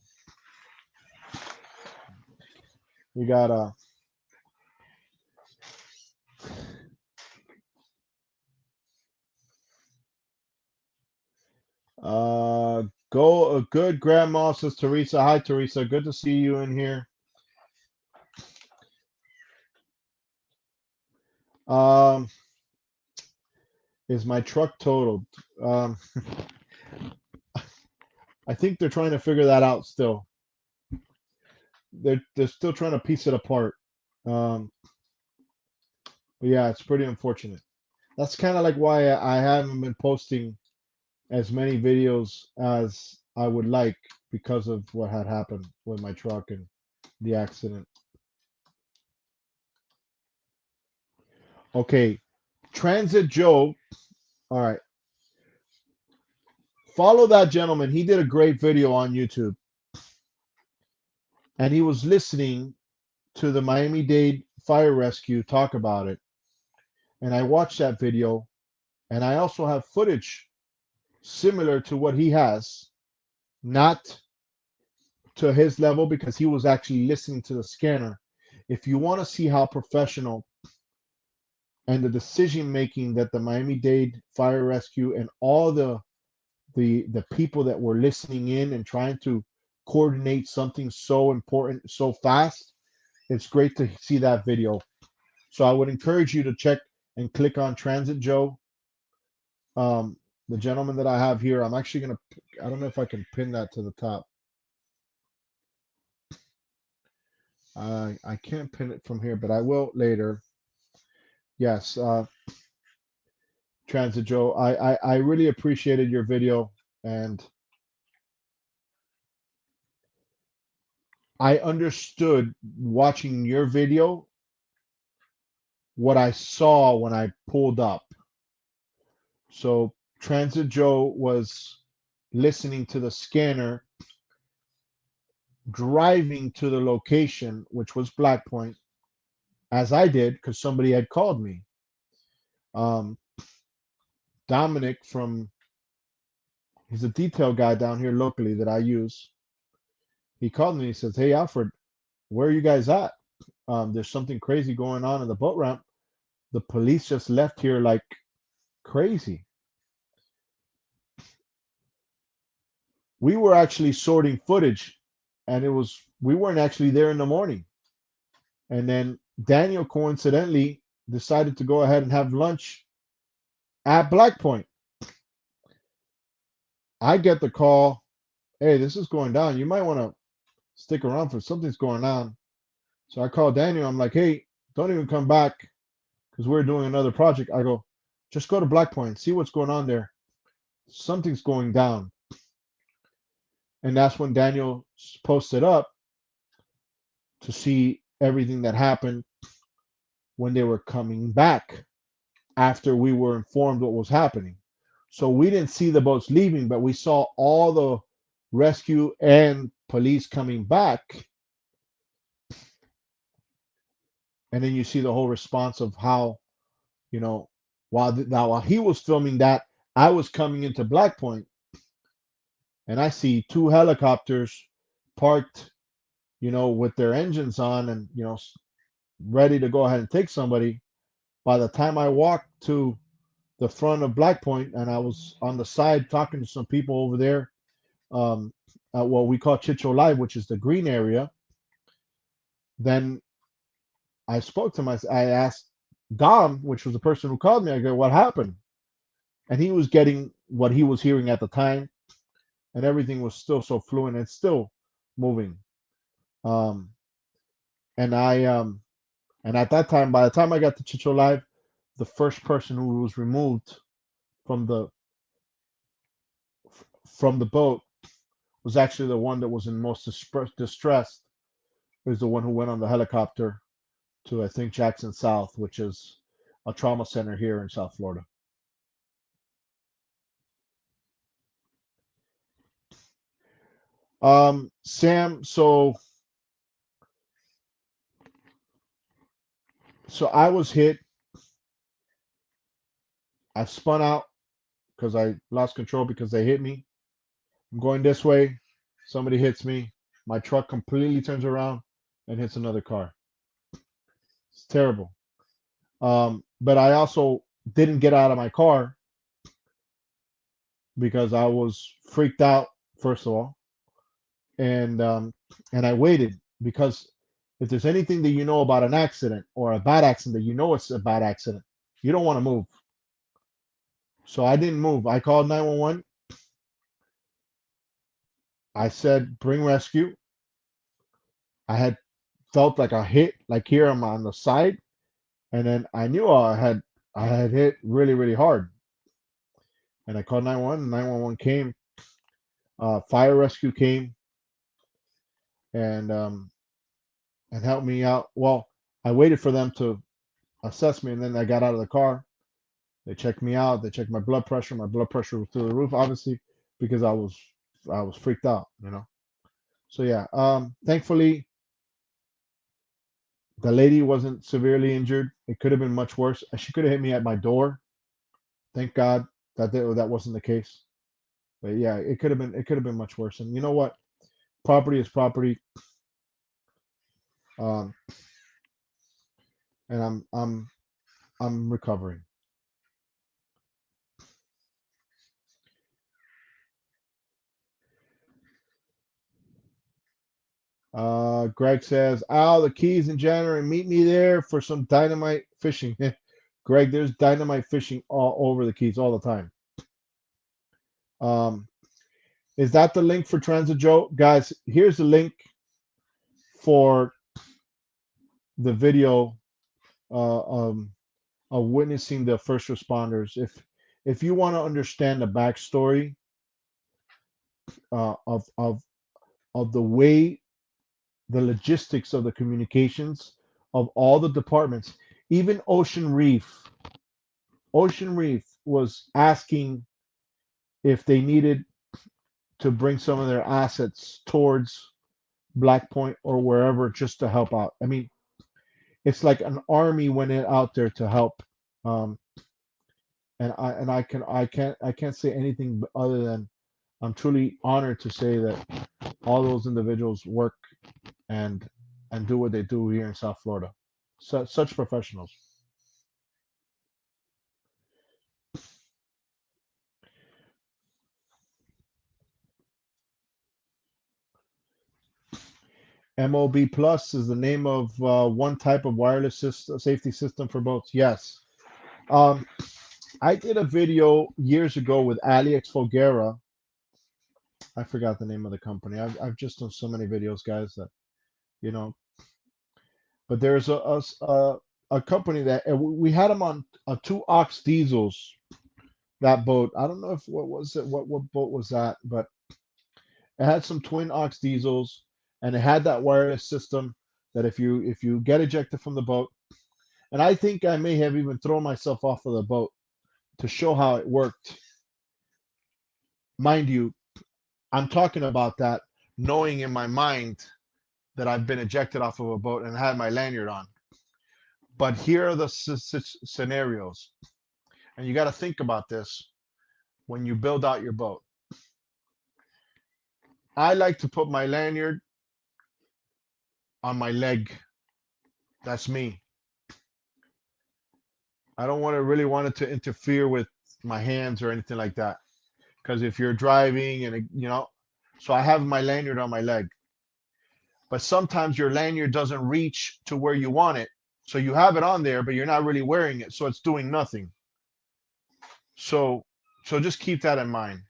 [SPEAKER 1] We got go a good grandma, says Teresa. Hi, Teresa. Good to see you in here. Um, is my truck totaled? Um, I think they're trying to figure that out still. They're still trying to piece it apart. Um, but yeah, it's pretty unfortunate. That's kind of like why I haven't been posting as many videos as I would like because of what had happened with my truck and the accident. Okay, Transit Joe. All right, follow that gentleman. He did a great video on YouTube, and he was listening to the Miami-Dade Fire Rescue talk about it. And I watched that video, and I also have footage similar to what he has, not to his level because he was actually listening to the scanner. If you want to see how professional and the decision making that the Miami-Dade Fire Rescue and all the people that were listening in and trying to coordinate something so important so fast, it's great to see that video. So I would encourage you to check and click on Transit Joe. The gentleman that I have here, I'm actually gonna. I don't know if I can pin that to the top. I can't pin it from here, but I will later. Yes, Transit Joe. I really appreciated your video, and I understood watching your video what I saw when I pulled up. So Transit Joe was listening to the scanner, driving to the location, which was Black Point, as I did because somebody had called me. Um, Dominic from he's a detail guy down here locally that I use. He called me. He says, "Hey Alfred, where are you guys at? There's something crazy going on in the boat ramp. The police just left here like crazy." We were actually sorting footage, and it was we weren't actually there in the morning. And then Daniel coincidentally decided to go ahead and have lunch at Black Point. I get the call, "Hey, this is going down. You might want to stick around for something's going on." So I called Daniel. I'm like, "Hey, don't even come back because we're doing another project." I go, "Just go to Black Point, see what's going on there. Something's going down." And that's when Daniel posted up to see everything that happened when they were coming back after we were informed what was happening. So we didn't see the boats leaving, but we saw all the rescue and police coming back. And then you see the whole response of how, you know, while he was filming that, I was coming into Black Point and I see two helicopters parked, with their engines on and, ready to go ahead and take somebody. By the time I walked to the front of Black Point and I was on the side talking to some people over there, um, at what we call Chicho Live, which is the green area, then I spoke to him. I asked Dom, which was the person who called me, I go, "What happened?" And he was getting what he was hearing at the time, and everything was still so fluent and still moving. Um, and and at that time, by the time I got to Chicho Live, the first person who was removed from the boat was actually the one that was in most distress. Is the one who went on the helicopter to, I think, Jackson South, which is a trauma center here in South Florida. Sam, so I was hit. I spun out because I lost control because they hit me. I'm going this way. Somebody hits me. My truck completely turns around and hits another car. It's terrible. But I also didn't get out of my car because I was freaked out, first of all, and I waited because if there's anything that you know about an accident or a bad accident, that you know it's a bad accident, you don't want to move. So I didn't move. I called 911. I said, bring rescue. I had felt like a hit, like here on the side, and then I knew I had hit really really hard, and I called 911. 911 came, fire rescue came, and and helped me out. Well, I waited for them to assess me, and then I got out of the car. They checked me out. They checked my blood pressure. My blood pressure was through the roof, obviously, because I was freaked out. So yeah, thankfully the lady wasn't severely injured. It could have been much worse. She could have hit me at my door. Thank God that wasn't the case. But yeah, it could have been much worse. And you know what? Property is property. Um, and I'm recovering. Greg says, "Al, the Keys in January. Meet me there for some dynamite fishing." Greg, there's dynamite fishing all over the Keys all the time. Um, is that the link for Transit Joe? Guys, here's the link for the video uh, um, of witnessing the first responders. If you want to understand the backstory of the way the logistics of the communications of all the departments, even Ocean Reef was asking if they needed to bring some of their assets towards Black Point or wherever just to help out. I mean, it's like an army went out there to help. Um, and I can't say anything other than I'm truly honored to say that all those individuals work and and do what they do here in South Florida. Such professionals. MOB Plus is the name of one type of wireless safety system for boats. Yes. Um, I did a video years ago with Alex Folguera. I forgot the name of the company. I've just done so many videos, guys, that you know. But there's a company that we had them on two ox diesels. That boat. I don't know if what was it. What boat was that? But it had some twin ox diesels, and it had that wireless system that if you get ejected from the boat, and I think I may have even thrown myself off of the boat to show how it worked. Mind you, I'm talking about that knowing in my mind that I've been ejected off of a boat and had my lanyard on. But here are the scenarios, and you got to think about this when you build out your boat. I like to put my lanyard on my leg. That's me. I don't really want it to interfere with my hands or anything like that. Because if you're driving so I have my lanyard on my leg. But sometimes your lanyard doesn't reach to where you want it. So you have it on there, but you're not really wearing it. So it's doing nothing. So just keep that in mind.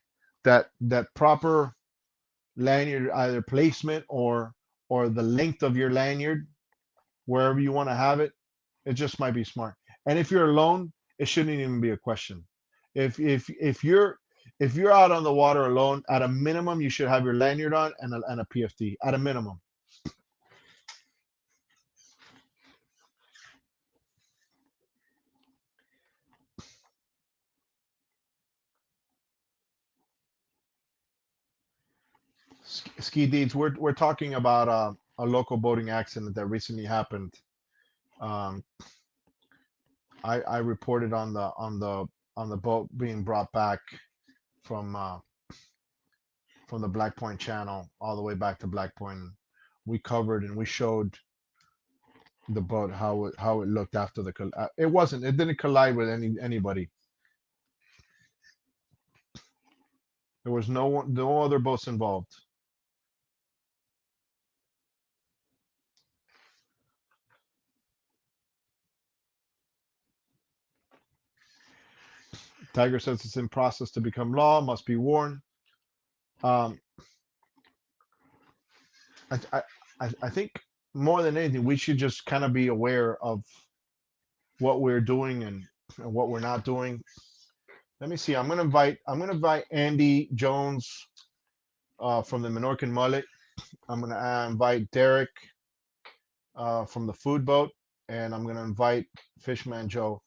[SPEAKER 1] That proper lanyard, either placement or the length of your lanyard, wherever you want to have it, it just might be smart. And if you're alone, it shouldn't even be a question. If you're out on the water alone, at a minimum, you should have your lanyard on and a PFD at a minimum. Ski deeds. We're talking about a local boating accident that recently happened. Um, I reported on the boat being brought back from uh, from the Black Point Channel all the way back to Black Point. We covered and we showed the boat how it looked after it didn't collide with anybody. There was no other boats involved. Tiger says it's in process to become law, must be warned. Um, I, I I think more than anything, we should just kind of be aware of what we're doing and what we're not doing. Let me see. I'm gonna invite Andy Jones from the Menorcan Mullet. I'm gonna invite Derek from the Food Boat, and I'm gonna invite Fishman Joe.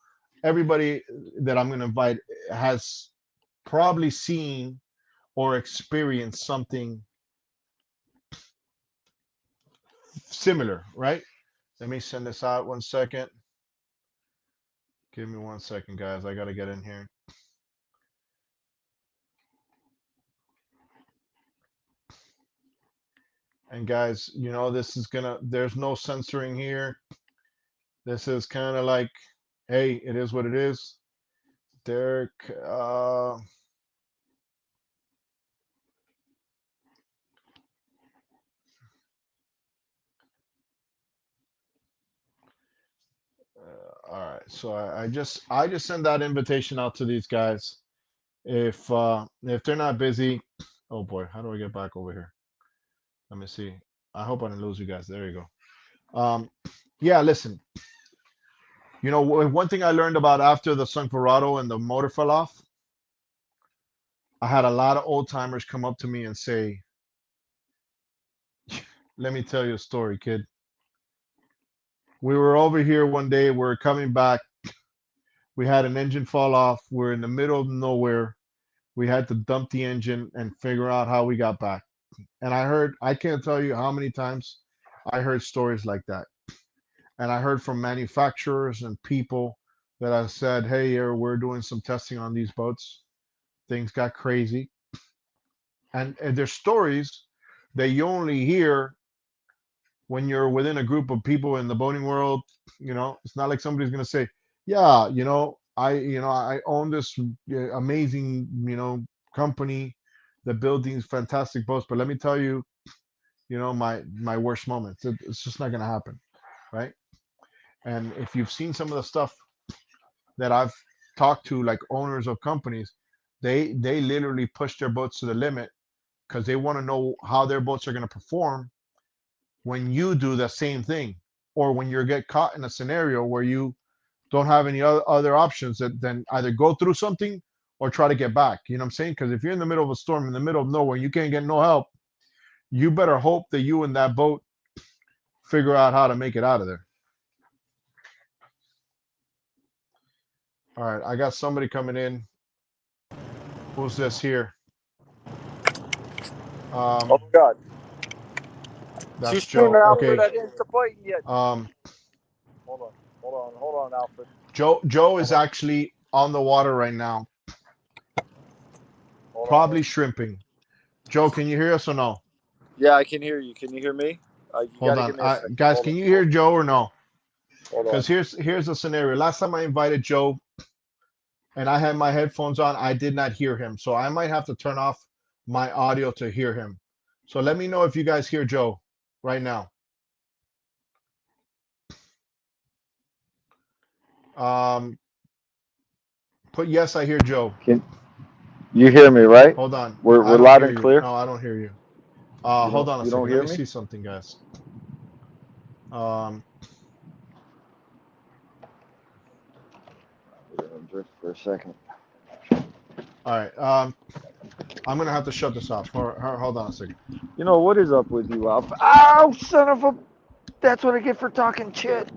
[SPEAKER 1] Everybody that I'm gonna invite has probably seen or experienced something similar, right? Let me send this out 1 second. Give me 1 second, guys. I gotta get in here. And guys, this is there's no censoring here. This is kind of like, hey, it is what it is. Derek, all right. So I just send that invitation out to these guys. If they're not busy, oh boy, how do I get back over here? Let me see. I hope I didn't lose you guys. There you go. Yeah, listen. One thing I learned about after the Sun Corrado and the motor fell off, I had a lot of old timers come up to me and say, "Let me tell you a story, kid. We were over here one day. We're coming back. We had an engine fall off. We're in the middle of nowhere. We had to dump the engine and figure out how we got back." And I can't tell you how many times I heard stories like that. And I heard from manufacturers and people that have said, "Hey, we're doing some testing on these boats. Things got crazy." And there's stories that you only hear when you're within a group of people in the boating world. It's not like somebody's going to say, "Yeah, I own this amazing, company that build these fantastic boats, but let me tell you, my worst moments." It's just not going to happen, right? And if you've seen some of the stuff that I've talked to, like owners of companies, they literally push their boats to the limit because they want to know how their boats are going to perform when you do the same thing, or when you get caught in a scenario where you don't have any other options than either go through something or try to get back. You know what I'm saying? Because if you're in the middle of a storm in the middle of nowhere, you can't get no help, you better hope that you and that boat figure out how to make it out of there. All right, I got somebody coming in. Who's this here?
[SPEAKER 3] Oh
[SPEAKER 1] Um,
[SPEAKER 3] my God! Too
[SPEAKER 1] that's
[SPEAKER 3] soon,
[SPEAKER 1] Joe.
[SPEAKER 3] Alfred.
[SPEAKER 1] Okay.
[SPEAKER 3] I didn't start yet.
[SPEAKER 1] Um,
[SPEAKER 3] Hold on, hold on, Alfred.
[SPEAKER 1] Joe is
[SPEAKER 3] Hold on,
[SPEAKER 1] actually on the water right now,
[SPEAKER 3] hold on.
[SPEAKER 1] probably shrimping. Joe, can you hear us or no?
[SPEAKER 3] Yeah, I can hear you. Can you hear me? You got
[SPEAKER 1] Hold
[SPEAKER 3] to
[SPEAKER 1] on,
[SPEAKER 3] give me a second.
[SPEAKER 1] guys. Can you hear Joe or no?
[SPEAKER 3] Hold on.
[SPEAKER 1] Because here's the scenario. Last time I invited Joe and I had my headphones on, I did not hear him, so I might have to turn off my audio to hear him. So let me know if you guys hear Joe right now. Um, put yes, I hear Joe.
[SPEAKER 3] Can you hear me? Right?
[SPEAKER 1] Hold on, I
[SPEAKER 3] We're
[SPEAKER 1] don't
[SPEAKER 3] loud
[SPEAKER 1] hear
[SPEAKER 3] and
[SPEAKER 1] you.
[SPEAKER 3] clear.
[SPEAKER 1] No, I don't hear you. Hold on a
[SPEAKER 3] You don't
[SPEAKER 1] second. Let
[SPEAKER 3] hear
[SPEAKER 1] me
[SPEAKER 3] me?
[SPEAKER 1] see something, guys. Um,
[SPEAKER 3] Just for a second.
[SPEAKER 1] All right. I'm gonna have to shut this off. Hold on a second.
[SPEAKER 3] You know what is up with you, Alf? Ow, son of a! That's what I get for talking shit.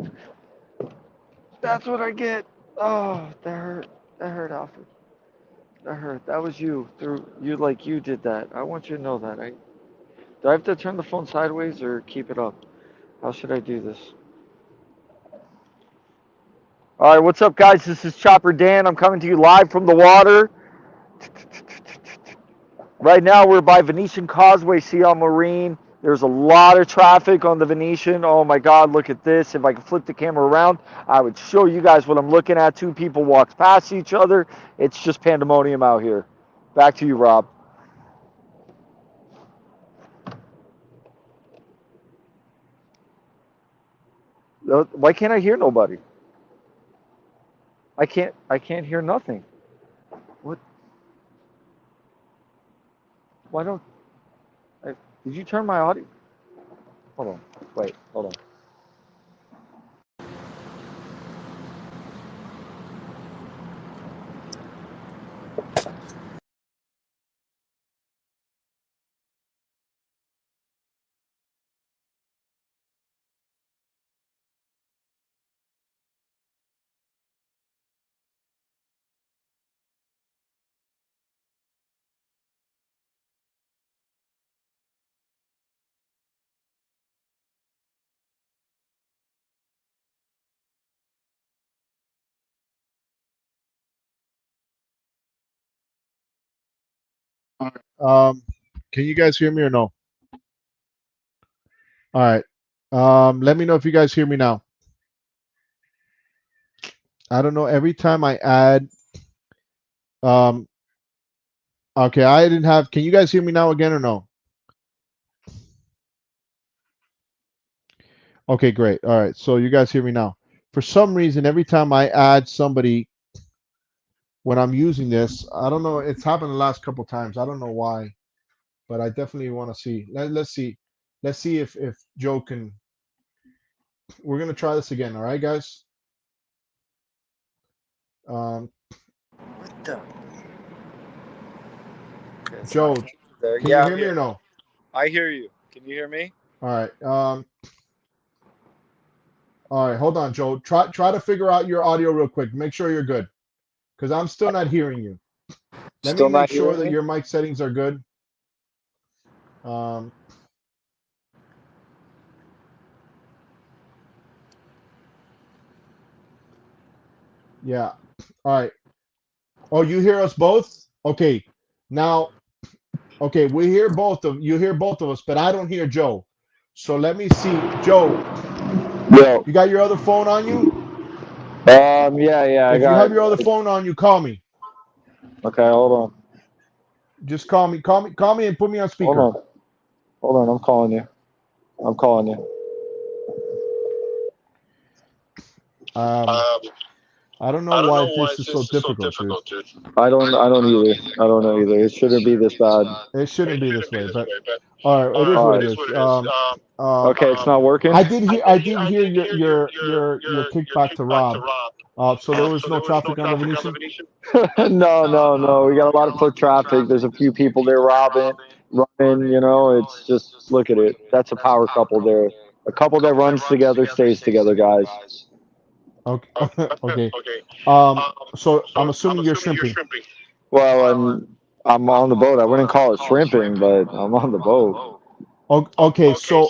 [SPEAKER 3] That's what I get. Oh, that hurt. That hurt, Alfred. That hurt. That was you. You did that. I want you to know that. Do I have to turn the phone sideways or keep it up? How should I do this? All right, what's up, guys? This is Chopper Dan. I'm coming to you live from the water. Right now, we're by Venetian Causeway, Sea Marine. There's a lot of traffic on the Venetian. Oh my God, look at this. If I could flip the camera around, I would show you guys what I'm looking at. Two people walked past each other. It's just pandemonium out here. Back to you, Rob. Why can't I hear nobody? I can't hear nothing. What? Why don't did you turn my audio? Hold on. Wait, hold on.
[SPEAKER 1] All right. Can you guys hear me or no? All right. Let me know if you guys hear me now. I don't know. Every time I add, um, okay, I didn't have. Can you guys hear me now again or no? Okay, great. All right. So you guys hear me now. For some reason, every time I add somebody when I'm using this, I don't know. It's happened the last couple times. I don't know why, but I definitely want to see. Let's see. Let's see if Joe can. We're gonna try this again. All right, guys. Um,
[SPEAKER 3] What the?
[SPEAKER 1] Joe, can you
[SPEAKER 3] Yeah,
[SPEAKER 1] hear me or no?
[SPEAKER 3] I hear you. Can you hear me?
[SPEAKER 1] All right. All right. Hold on, Joe. Try to figure out your audio real quick. Make sure you're good, because I'm still not hearing you. Let me
[SPEAKER 3] Still
[SPEAKER 1] make
[SPEAKER 3] not
[SPEAKER 1] sure
[SPEAKER 3] hearing
[SPEAKER 1] that
[SPEAKER 3] me?
[SPEAKER 1] your mic settings are good. Um, yeah. All right. Oh, you hear us both? Okay. Now, okay, we hear both of you hear both of us, but I don't hear Joe. So let me see. Joe,
[SPEAKER 3] Yo.
[SPEAKER 1] you got your other phone on you?
[SPEAKER 3] Yeah, I
[SPEAKER 1] If you
[SPEAKER 3] got
[SPEAKER 1] have your other phone on you, call me.
[SPEAKER 3] Okay, hold on.
[SPEAKER 1] Just call me. Call me and put me on
[SPEAKER 3] Hold
[SPEAKER 1] speaker.
[SPEAKER 3] on. Hold on, I'm calling you. I'm calling you.
[SPEAKER 1] Um, I don't know why this is so difficult, dude.
[SPEAKER 3] I don't either. I don't know either. It shouldn't be this bad.
[SPEAKER 1] It shouldn't be this way, but all right, it is
[SPEAKER 3] All
[SPEAKER 1] what it
[SPEAKER 3] right.
[SPEAKER 1] is.
[SPEAKER 3] Okay, it's not working?
[SPEAKER 1] I did hear your kickback to Rob. So there was no traffic on the Venetian.
[SPEAKER 3] No. We got a lot of foot traffic. There's a few people there running, it's just look at it. That's a power couple there. A couple that runs together stays together, guys.
[SPEAKER 1] Okay, okay. So I'm assuming you're shrimping.
[SPEAKER 3] Well, I'm on the boat. I wouldn't call it shrimping, but I'm on the boat.
[SPEAKER 1] Okay, so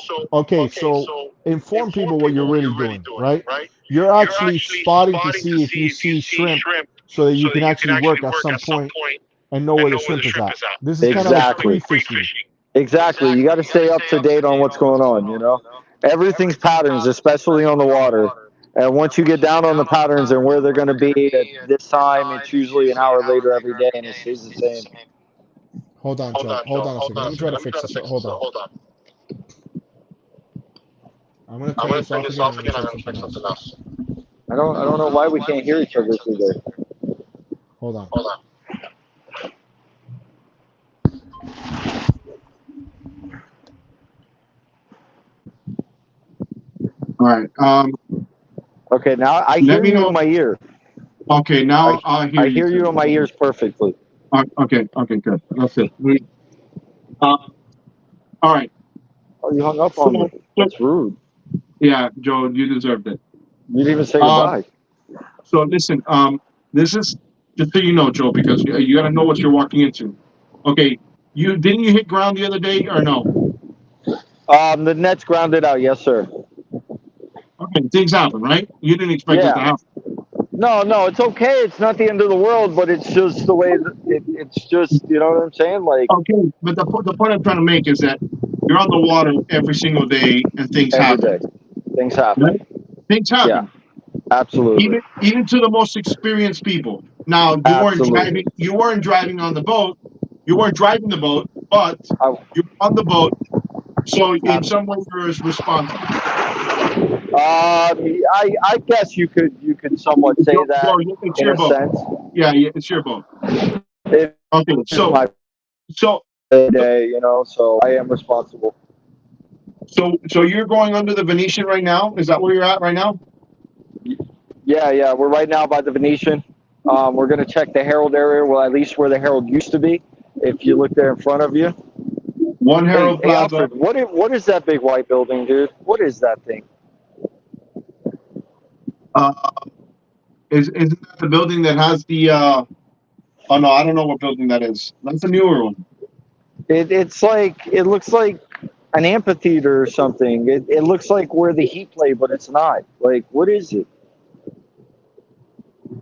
[SPEAKER 1] inform people what you're really doing, right? You're actually spotting to see if you see shrimp, so that you can actually work at some point and know where the shrimp is at. This is kind of like
[SPEAKER 3] Exactly.
[SPEAKER 1] pre-fishing.
[SPEAKER 3] Exactly. You got to stay up to date on what's going on. Everything's patterns, especially on the water. And once you get down on the patterns and where they're going to be at this time, it's usually an hour later every day, and it stays the same.
[SPEAKER 1] Hold on, Joe. Hold on a second. Let me try to fix this. Hold on. I'm gonna turn this off again. I'm gonna try something else.
[SPEAKER 3] I don't know why we can't hear each other through there.
[SPEAKER 1] Hold on. All right.
[SPEAKER 3] Okay, now I hear you in my ear.
[SPEAKER 1] Okay, now I hear
[SPEAKER 3] I
[SPEAKER 1] you
[SPEAKER 3] hear you
[SPEAKER 1] too.
[SPEAKER 3] in my ears perfectly.
[SPEAKER 4] Okay, okay, good. That's it. Uh, all right.
[SPEAKER 3] Oh, you hung up
[SPEAKER 4] So,
[SPEAKER 3] on me.
[SPEAKER 4] so
[SPEAKER 3] That's rude.
[SPEAKER 4] yeah, Joe, you deserved it.
[SPEAKER 3] You didn't even say
[SPEAKER 4] Um,
[SPEAKER 3] goodbye.
[SPEAKER 4] so listen, this is just so you know, Joe, because you got to know what you're walking into. Okay, you hit ground the other day or no?
[SPEAKER 3] The net's grounded out. Yes, sir.
[SPEAKER 4] Okay, things happen, right? You didn't expect this to
[SPEAKER 3] Yeah.
[SPEAKER 4] happen.
[SPEAKER 3] No, no, it's okay. It's not the end of the world, but it's just the way that it's just, you know what I'm saying? Like
[SPEAKER 4] Okay, but the point I'm trying to make is that you're on the water every single day and things
[SPEAKER 3] every day,
[SPEAKER 4] happen,
[SPEAKER 3] things happen.
[SPEAKER 4] right? Things
[SPEAKER 3] Yeah,
[SPEAKER 4] happen,
[SPEAKER 3] absolutely,
[SPEAKER 4] even to the most experienced people. Now
[SPEAKER 3] absolutely.
[SPEAKER 4] you weren't driving on the boat, you weren't driving the boat, but
[SPEAKER 3] I,
[SPEAKER 4] you're on the boat, so in
[SPEAKER 3] abs-
[SPEAKER 4] some way you're responsible.
[SPEAKER 3] I guess you could somewhat say that
[SPEAKER 4] It's
[SPEAKER 3] in
[SPEAKER 4] your
[SPEAKER 3] a
[SPEAKER 4] boat.
[SPEAKER 3] sense.
[SPEAKER 4] Yeah, yeah, it's your boat.
[SPEAKER 3] It
[SPEAKER 4] Okay,
[SPEAKER 3] is my
[SPEAKER 4] so
[SPEAKER 3] day, you know, so I am responsible.
[SPEAKER 4] so you're going under the Venetian right now? Is that where you're at right now?
[SPEAKER 3] Yeah, yeah. We're right now by the Venetian. We're gonna check the Herald area, well, at least where the Herald used to be. If you look there in front of you.
[SPEAKER 4] One
[SPEAKER 3] Hey,
[SPEAKER 4] Herald
[SPEAKER 3] hey,
[SPEAKER 4] Plaza.
[SPEAKER 3] Alfred, what is that big white building, dude? What is that thing?
[SPEAKER 4] Uh, isn't that the building that has the? Oh no, I don't know what building that is. That's a newer one.
[SPEAKER 3] It's like it looks like an amphitheater or something. It looks like where the Heat play, but it's not. Like, what is it?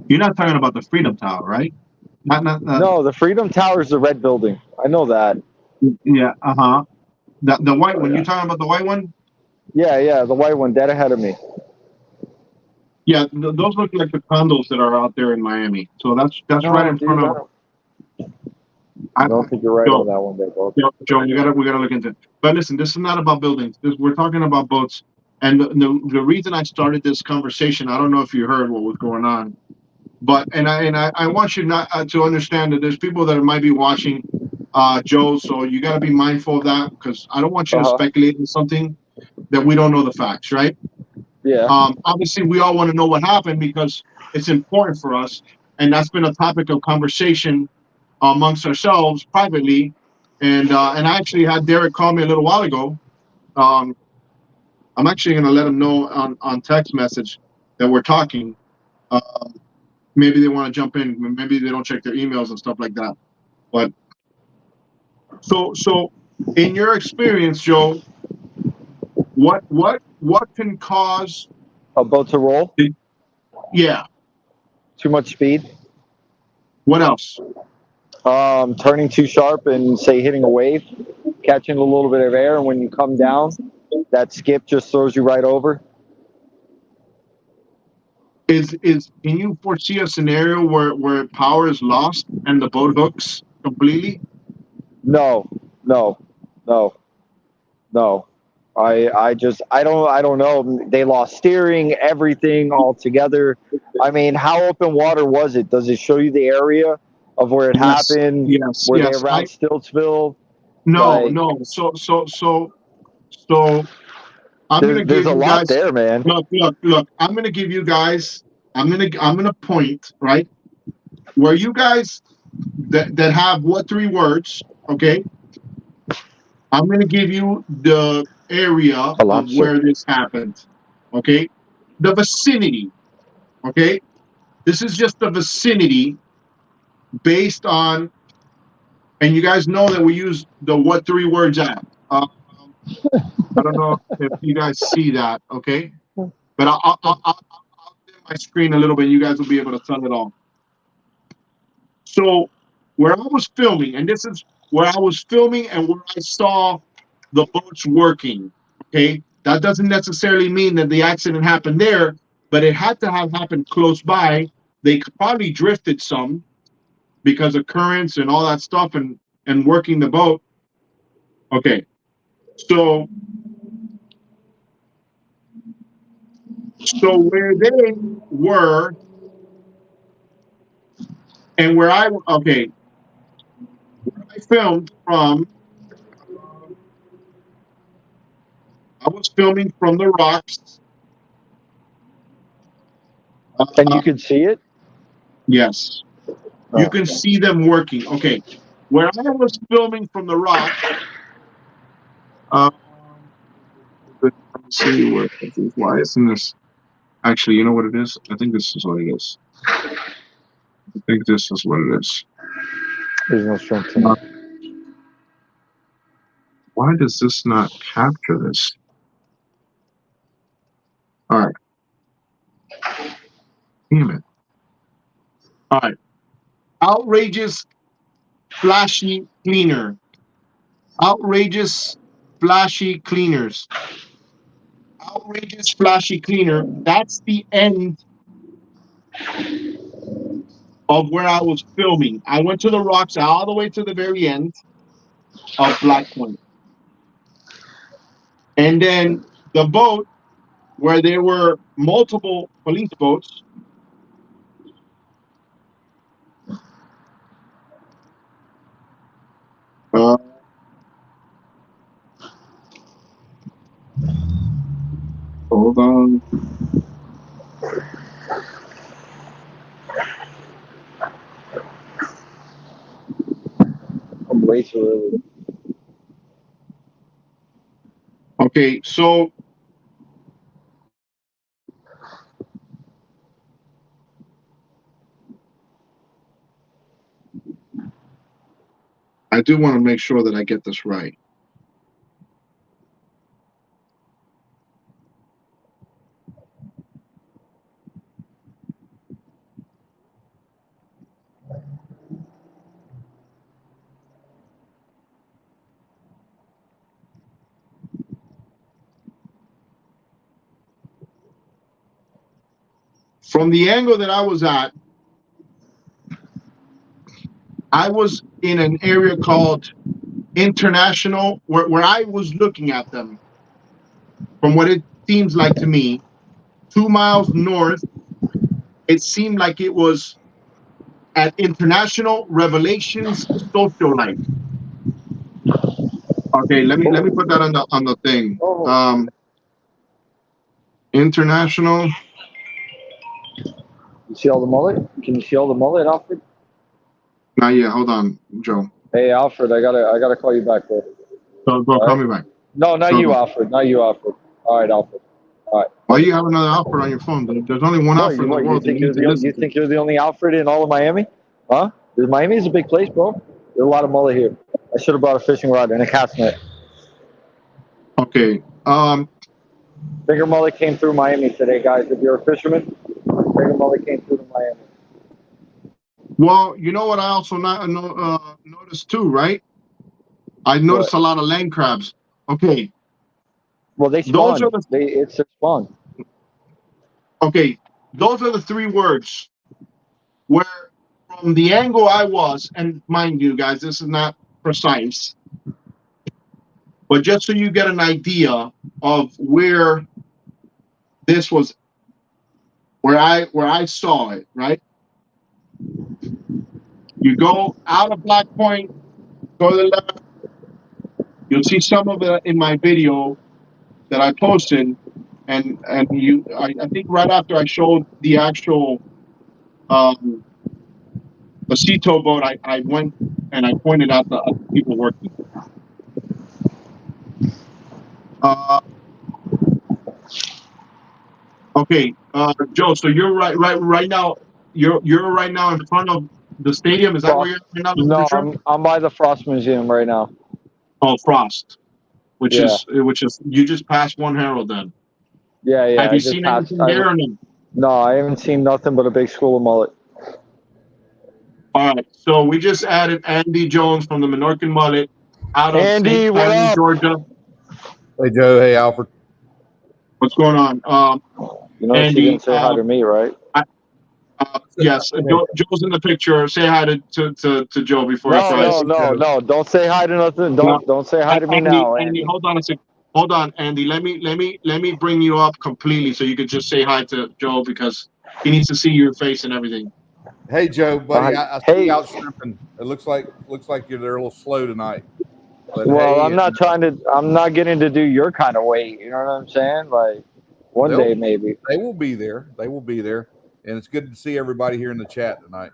[SPEAKER 4] You're not talking about the Freedom Tower, right? Not.
[SPEAKER 3] No, the Freedom Tower is the red building. I know that.
[SPEAKER 4] Yeah. Uh-huh. The white
[SPEAKER 3] Oh
[SPEAKER 4] one. You
[SPEAKER 3] yeah,
[SPEAKER 4] talking about the white one?
[SPEAKER 3] yeah, yeah. The white one, dead ahead of me.
[SPEAKER 4] Yeah. Those look like the condos that are out there in Miami. So that's right
[SPEAKER 3] No,
[SPEAKER 4] in front
[SPEAKER 3] dude,
[SPEAKER 4] of.
[SPEAKER 3] I don't think you're right
[SPEAKER 4] Joe,
[SPEAKER 3] on that one, there, bro.
[SPEAKER 4] Joe, we gotta look into it. But listen, this is not about buildings. We're talking about boats. And the reason I started this conversation, I don't know if you heard what was going on, but I want you not to understand that there's people that might be watching, Joe. So you got to be mindful of that because I don't want you
[SPEAKER 3] Uh
[SPEAKER 4] to
[SPEAKER 3] huh.
[SPEAKER 4] speculate on something that we don't know the facts, right?
[SPEAKER 3] Yeah.
[SPEAKER 4] Obviously, we all want to know what happened because it's important for us, and that's been a topic of conversation amongst ourselves privately. And I actually had Derek call me a little while ago. Um, I'm actually going to let him know on text message that we're talking. Um, maybe they want to jump in. Maybe they don't check their emails and stuff like that. But so in your experience, Joe, what can cause?
[SPEAKER 3] A boat to roll.
[SPEAKER 4] Yeah.
[SPEAKER 3] Too much speed.
[SPEAKER 4] What else?
[SPEAKER 3] Turning too sharp and say hitting a wave, catching a little bit of air, and when you come down, that skip just throws you right over.
[SPEAKER 4] Is can you foresee a scenario where power is lost and the boat hooks completely?
[SPEAKER 3] No, no, no, no. I don't know. They lost steering, everything altogether. I mean, how open water was it? Does it show you the area of where it
[SPEAKER 4] Yes,
[SPEAKER 3] happened?
[SPEAKER 4] yes,
[SPEAKER 3] Were they
[SPEAKER 4] yes.
[SPEAKER 3] around
[SPEAKER 4] I
[SPEAKER 3] Stiltsville?
[SPEAKER 4] no
[SPEAKER 3] Like,
[SPEAKER 4] no. So I'm gonna
[SPEAKER 3] there's
[SPEAKER 4] give
[SPEAKER 3] a
[SPEAKER 4] you
[SPEAKER 3] lot
[SPEAKER 4] guys.
[SPEAKER 3] there, man.
[SPEAKER 4] Look. I'm gonna give you guys. I'm gonna point right where you guys that have what three words. Okay. I'm gonna give you the area
[SPEAKER 3] A
[SPEAKER 4] of
[SPEAKER 3] lobster.
[SPEAKER 4] where this happened. Okay. The vicinity. Okay. This is just the vicinity based on, and you guys know that we use the what three words at. I don't know if you guys see that, okay? But I'll dim my screen a little bit. You guys will be able to tell it all. So where I was filming, and this is where I was filming and where I saw the boats working, okay? That doesn't necessarily mean that the accident happened there, but it had to have happened close by. They probably drifted some because of currents and all that stuff and working the boat. Okay, so where they were and where I filmed from, I was filming from the rocks.
[SPEAKER 3] And you
[SPEAKER 4] Uh,
[SPEAKER 3] could see it?
[SPEAKER 4] yes, you can see them working. Okay, where I was filming from the rock. Let me see where. Why isn't this? Actually, you know what it is? I think this is what it is. I think this is what it is.
[SPEAKER 3] There's no strength in it.
[SPEAKER 4] Why does this not capture this? All right. Damn it. All right. Outrageous, flashy cleaner. Outrageous, flashy cleaners. Outrageous, flashy cleaner. That's the end of where I was filming. I went to the rocks all the way to the very end of Black Point. And then the boat where there were multiple police boats. Hold on.
[SPEAKER 3] I'm way too early.
[SPEAKER 4] Okay, so I do want to make sure that I get this right. From the angle that I was at, I was in an area called International, where I was looking at them. From what it seems like to me, 2 miles north, it seemed like it was at International Revelations Social Life. Okay, let me put that on the thing. International.
[SPEAKER 3] You see all the mullet? Can you see all the mullet, Alfred?
[SPEAKER 4] Not yet. Hold on, Joe.
[SPEAKER 3] Hey, Alfred, I gotta call you back, bro.
[SPEAKER 4] So go, call me back.
[SPEAKER 3] No, not
[SPEAKER 4] So-
[SPEAKER 3] you, Alfred. Not you, Alfred. All right, Alfred. All right.
[SPEAKER 4] Why you have another Alfred on your phone? There's only one Alfred in the world.
[SPEAKER 3] You think you're the only Alfred in all of Miami? Huh? Miami is a big place, bro. There's a lot of mullet here. I should have brought a fishing rod and a cast net.
[SPEAKER 4] Okay.
[SPEAKER 3] Bigger mullet came through Miami today, guys. If you're a fisherman, bigger mullet came through Miami.
[SPEAKER 4] Well, you know what I also noticed too, right? I noticed a lot of land crabs. Okay.
[SPEAKER 3] Well, they spawn. It's their spawn.
[SPEAKER 4] Okay, those are the 3 words where, from the angle I was, and mind you, guys, this is not precise, but just so you get an idea of where this was, where I saw it, right? You go out of Black Point, go to the left. You'll see some of it in my video that I posted, and I think right after I showed the actual the Cito boat, I went and I pointed out the other people working. Okay, Joe. So you're right now. You're right now in front of the stadium. Is that where you're right now?
[SPEAKER 3] No, I'm by the Frost Museum right now.
[SPEAKER 4] Oh, Frost, which is you just passed One Herald then.
[SPEAKER 3] Yeah.
[SPEAKER 4] Have you seen anything there or no?
[SPEAKER 3] No, I haven't seen nothing but a big school of mullet.
[SPEAKER 4] All right, so we just added Andy Jones from the Menorcan Mullet out of
[SPEAKER 3] Andy,
[SPEAKER 4] St.
[SPEAKER 3] what
[SPEAKER 4] Annie,
[SPEAKER 3] up?
[SPEAKER 4] Georgia.
[SPEAKER 5] Hey, Joe. Hey, Alfred.
[SPEAKER 4] What's going on?
[SPEAKER 3] You know,
[SPEAKER 4] Andy,
[SPEAKER 3] she didn't say hi to me, right?
[SPEAKER 4] Yes, Joe's in the picture. Say hi to Joe before I cry.
[SPEAKER 3] No. Don't say hi to nothing. Don't say hi to me now, Andy.
[SPEAKER 4] Hold on a second. Hold on, Andy. Let me bring you up completely so you could just say hi to Joe, because he needs to see your face and everything.
[SPEAKER 5] Hey, Joe, buddy. I see you out shrimping. It looks like you're there a little slow tonight. But
[SPEAKER 3] well, I'm not getting to do your kind of weight. You know what I'm saying? Like one day maybe.
[SPEAKER 5] They will be there. They will be there. And it's good to see everybody here in the chat tonight.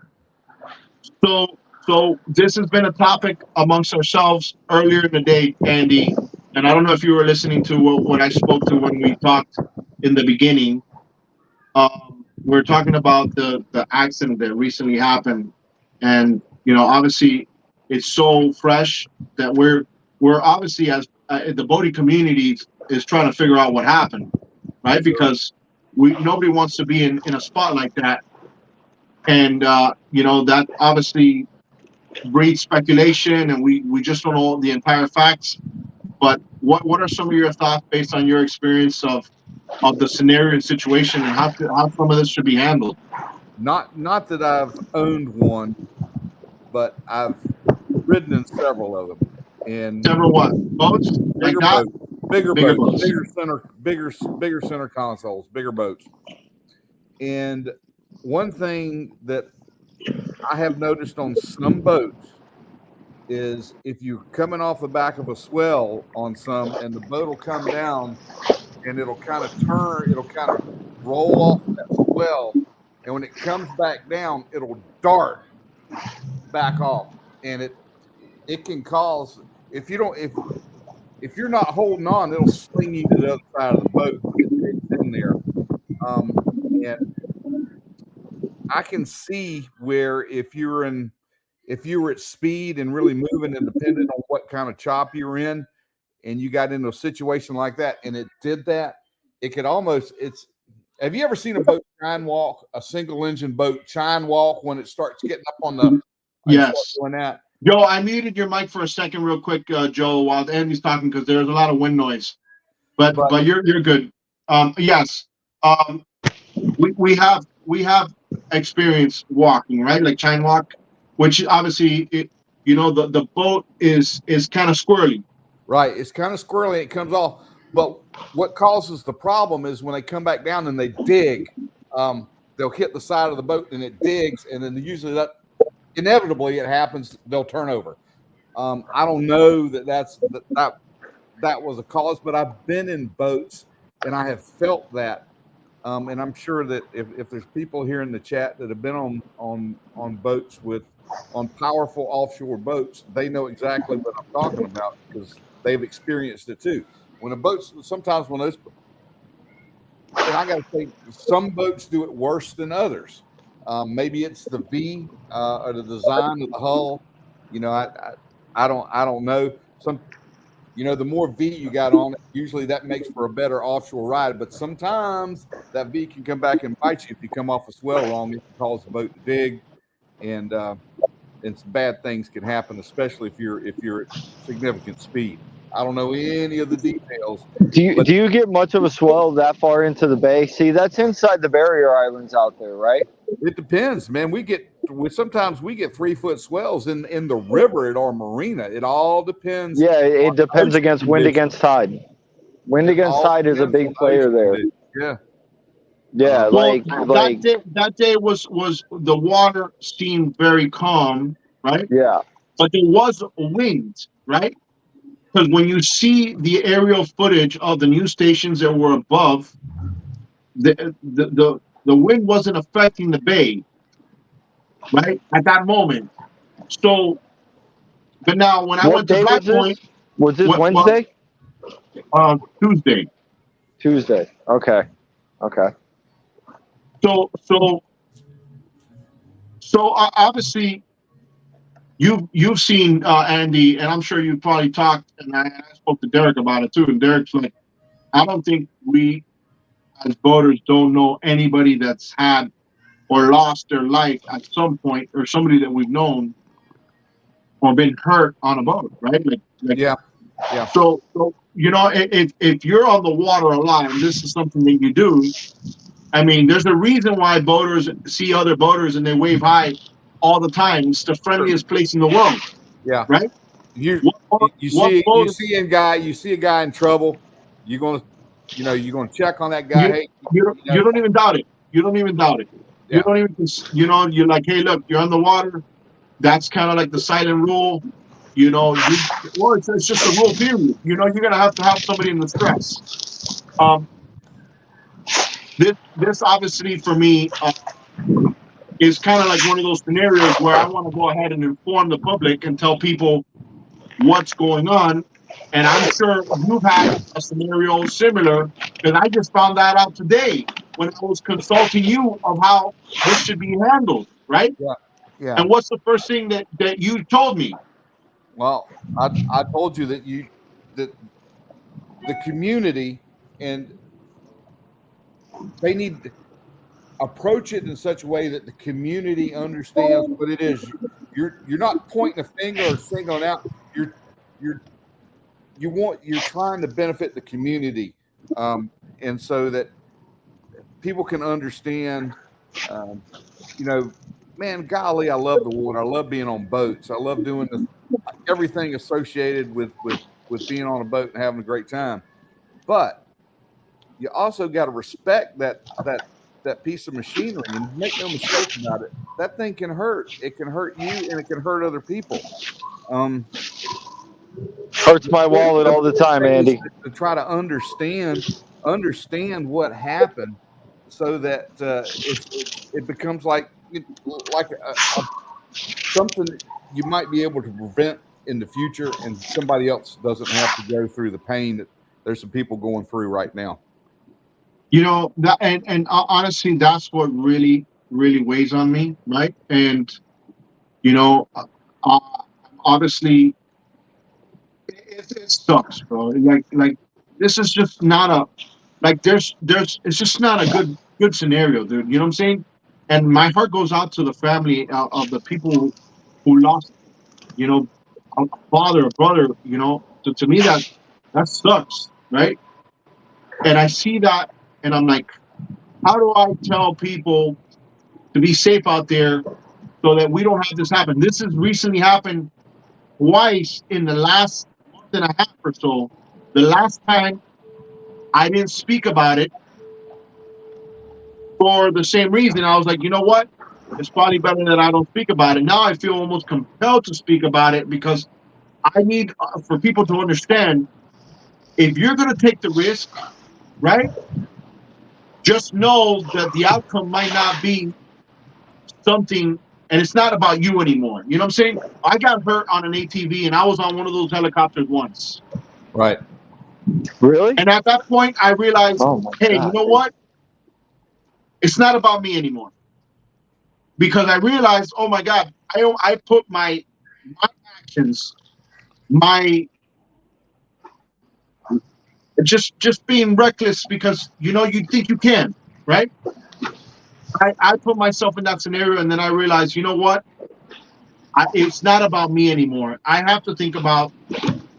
[SPEAKER 4] So this has been a topic amongst ourselves earlier in the day, Andy, and I don't know if you were listening to what I spoke to when we talked in the beginning. We're talking about the accident that recently happened, and obviously it's so fresh that we're obviously, as the boating community is trying to figure out what happened, right?
[SPEAKER 5] Sure.
[SPEAKER 4] Because nobody wants to be in a spot like that, and that obviously breeds speculation, and we just don't know the entire facts. But what are some of your thoughts based on your experience of the scenario and situation, and how some of this should be handled?
[SPEAKER 5] Not that I've owned one, but I've ridden in several of them. And
[SPEAKER 4] Several what? Boats? Like
[SPEAKER 5] bigger
[SPEAKER 4] that?
[SPEAKER 5] boats, bigger
[SPEAKER 4] Bigger
[SPEAKER 5] boats,
[SPEAKER 4] boats.
[SPEAKER 5] bigger center consoles, bigger boats. And one thing that I have noticed on some boats is if you're coming off the back of a swell on some, and the boat will come down and it'll kind of turn, it'll kind of roll off that swell, and when it comes back down, it'll dart back off, and it can cause, if you're not holding on, it'll sling you to the other side of the boat when it digs in there. And I can see where if you were at speed and really moving, and depending on what kind of chop you're in, and you got into a situation like that, and it did that, it could almost, have you ever seen a boat chine walk, a single engine boat chine walk when it starts getting up on the,
[SPEAKER 4] Yes.
[SPEAKER 5] doing that?
[SPEAKER 4] Joe, I muted your mic for a second real quick, Joe, while Andy's talking, because there's a lot of wind noise. But you're good. Yes. We have experience walking, right? Like chine walk, which obviously the boat is kind of squirrely.
[SPEAKER 5] Right. It's kind of squirrely. It comes off. But what causes the problem is when they come back down and they dig, they'll hit the side of the boat and it digs. And then usually inevitably it happens, they'll turn over. I don't know that was a cause, but I've been in boats and I have felt that. And I'm sure that if there's people here in the chat that have been on boats on powerful offshore boats, they know exactly what I'm talking about because they've experienced it too. When a boat's, sometimes when those, and I got to say, some boats do it worse than others. Maybe it's the V or the design of the hull. I don't know. The more V you got on it, usually that makes for a better offshore ride. But sometimes that V can come back and bite you if you come off a swell wrong. It can cause the boat to dig, and some bad things can happen, especially if you're at significant speed. I don't know any of the details.
[SPEAKER 3] Do you get much of a swell that far into the bay? See, that's inside the barrier islands out there, right?
[SPEAKER 5] It depends, man. Sometimes we get 3-foot swells in the river at our marina. It all depends.
[SPEAKER 3] Yeah, it depends against wind against tide. Wind against tide is a big player there.
[SPEAKER 5] Yeah.
[SPEAKER 3] Yeah,
[SPEAKER 4] that day was the water seemed very calm, right?
[SPEAKER 3] Yeah.
[SPEAKER 4] But there was a wind, right? Because when you see the aerial footage of the news stations that were above, the wind wasn't affecting the bay, right, at that moment. So, but now when I went to Black Point,
[SPEAKER 3] was this Wednesday?
[SPEAKER 4] Tuesday.
[SPEAKER 3] Tuesday. Okay.
[SPEAKER 4] So obviously you've seen Andy, and I'm sure you've probably talked, and I spoke to Derek about it too. And Derek's like, I don't think we as boaters don't know anybody that's had or lost their life at some point, or somebody that we've known or been hurt on a boat, right? Like
[SPEAKER 5] yeah.
[SPEAKER 4] So if you're on the water a lot, and this is something that you do, I mean, there's a reason why boaters see other boaters and they wave hi all the time. It's the friendliest place in the world.
[SPEAKER 5] Yeah.
[SPEAKER 4] Right.
[SPEAKER 5] You see a guy in trouble. You're gonna check on that guy.
[SPEAKER 4] You don't even doubt it. You don't even doubt it. Yeah. You don't even, you're like, hey, look, you're on the water. That's kind of like the silent rule. It's just a rule period. You're gonna have to have somebody in the stress. This obviously for me, is kind of like one of those scenarios where I want to go ahead and inform the public and tell people what's going on. And I'm sure you've had a scenario similar, because I just found that out today when I was consulting you of how this should be handled, right?
[SPEAKER 5] Yeah. Yeah.
[SPEAKER 4] And what's the first thing that you told me?
[SPEAKER 5] Well, I told you that the community, and they need to approach it in such a way that the community understands what it is. You're not pointing a finger or singling out. You're trying to benefit the community, and so that people can understand. You know, man, golly, I love the water. I love being on boats. I love doing everything associated with being on a boat and having a great time. But you also got to respect that piece of machinery, and make no mistake about it. That thing can hurt. It can hurt you, and it can hurt other people.
[SPEAKER 3] Hurts my wallet all the time, Andy.
[SPEAKER 5] To try to understand what happened, so that it becomes like something you might be able to prevent in the future, and somebody else doesn't have to go through the pain that there's some people going through right now.
[SPEAKER 4] You know, that, and honestly, that's what really, really weighs on me, right? And you know, obviously, it sucks, bro. Like this is just not a it's just not a good scenario, dude. You know what I'm saying? And my heart goes out to the family of the people who lost, you know, a father, a brother. You know, to me that sucks, right? And I see that, and I'm like, how do I tell people to be safe out there so that we don't have this happen? This has recently happened twice in the last month and a half or so. The last time I didn't speak about it for the same reason. I was like, you know what? It's probably better that I don't speak about it. Now I feel almost compelled to speak about it, because I need for people to understand, if you're going to take the risk, right? Just know that the outcome might not be something, and it's not about you anymore. You know what I'm saying? I got hurt on an ATV, and I was on one of those helicopters once.
[SPEAKER 5] Right.
[SPEAKER 3] Really?
[SPEAKER 4] And at that point, I realized, hey,
[SPEAKER 3] God.
[SPEAKER 4] you know what? It's not about me anymore. Because I realized, oh my God, I put my actions, my just being reckless because you know you think you can, right? I put myself in that scenario, and then I realized, you know what? It's not about me anymore. I have to think about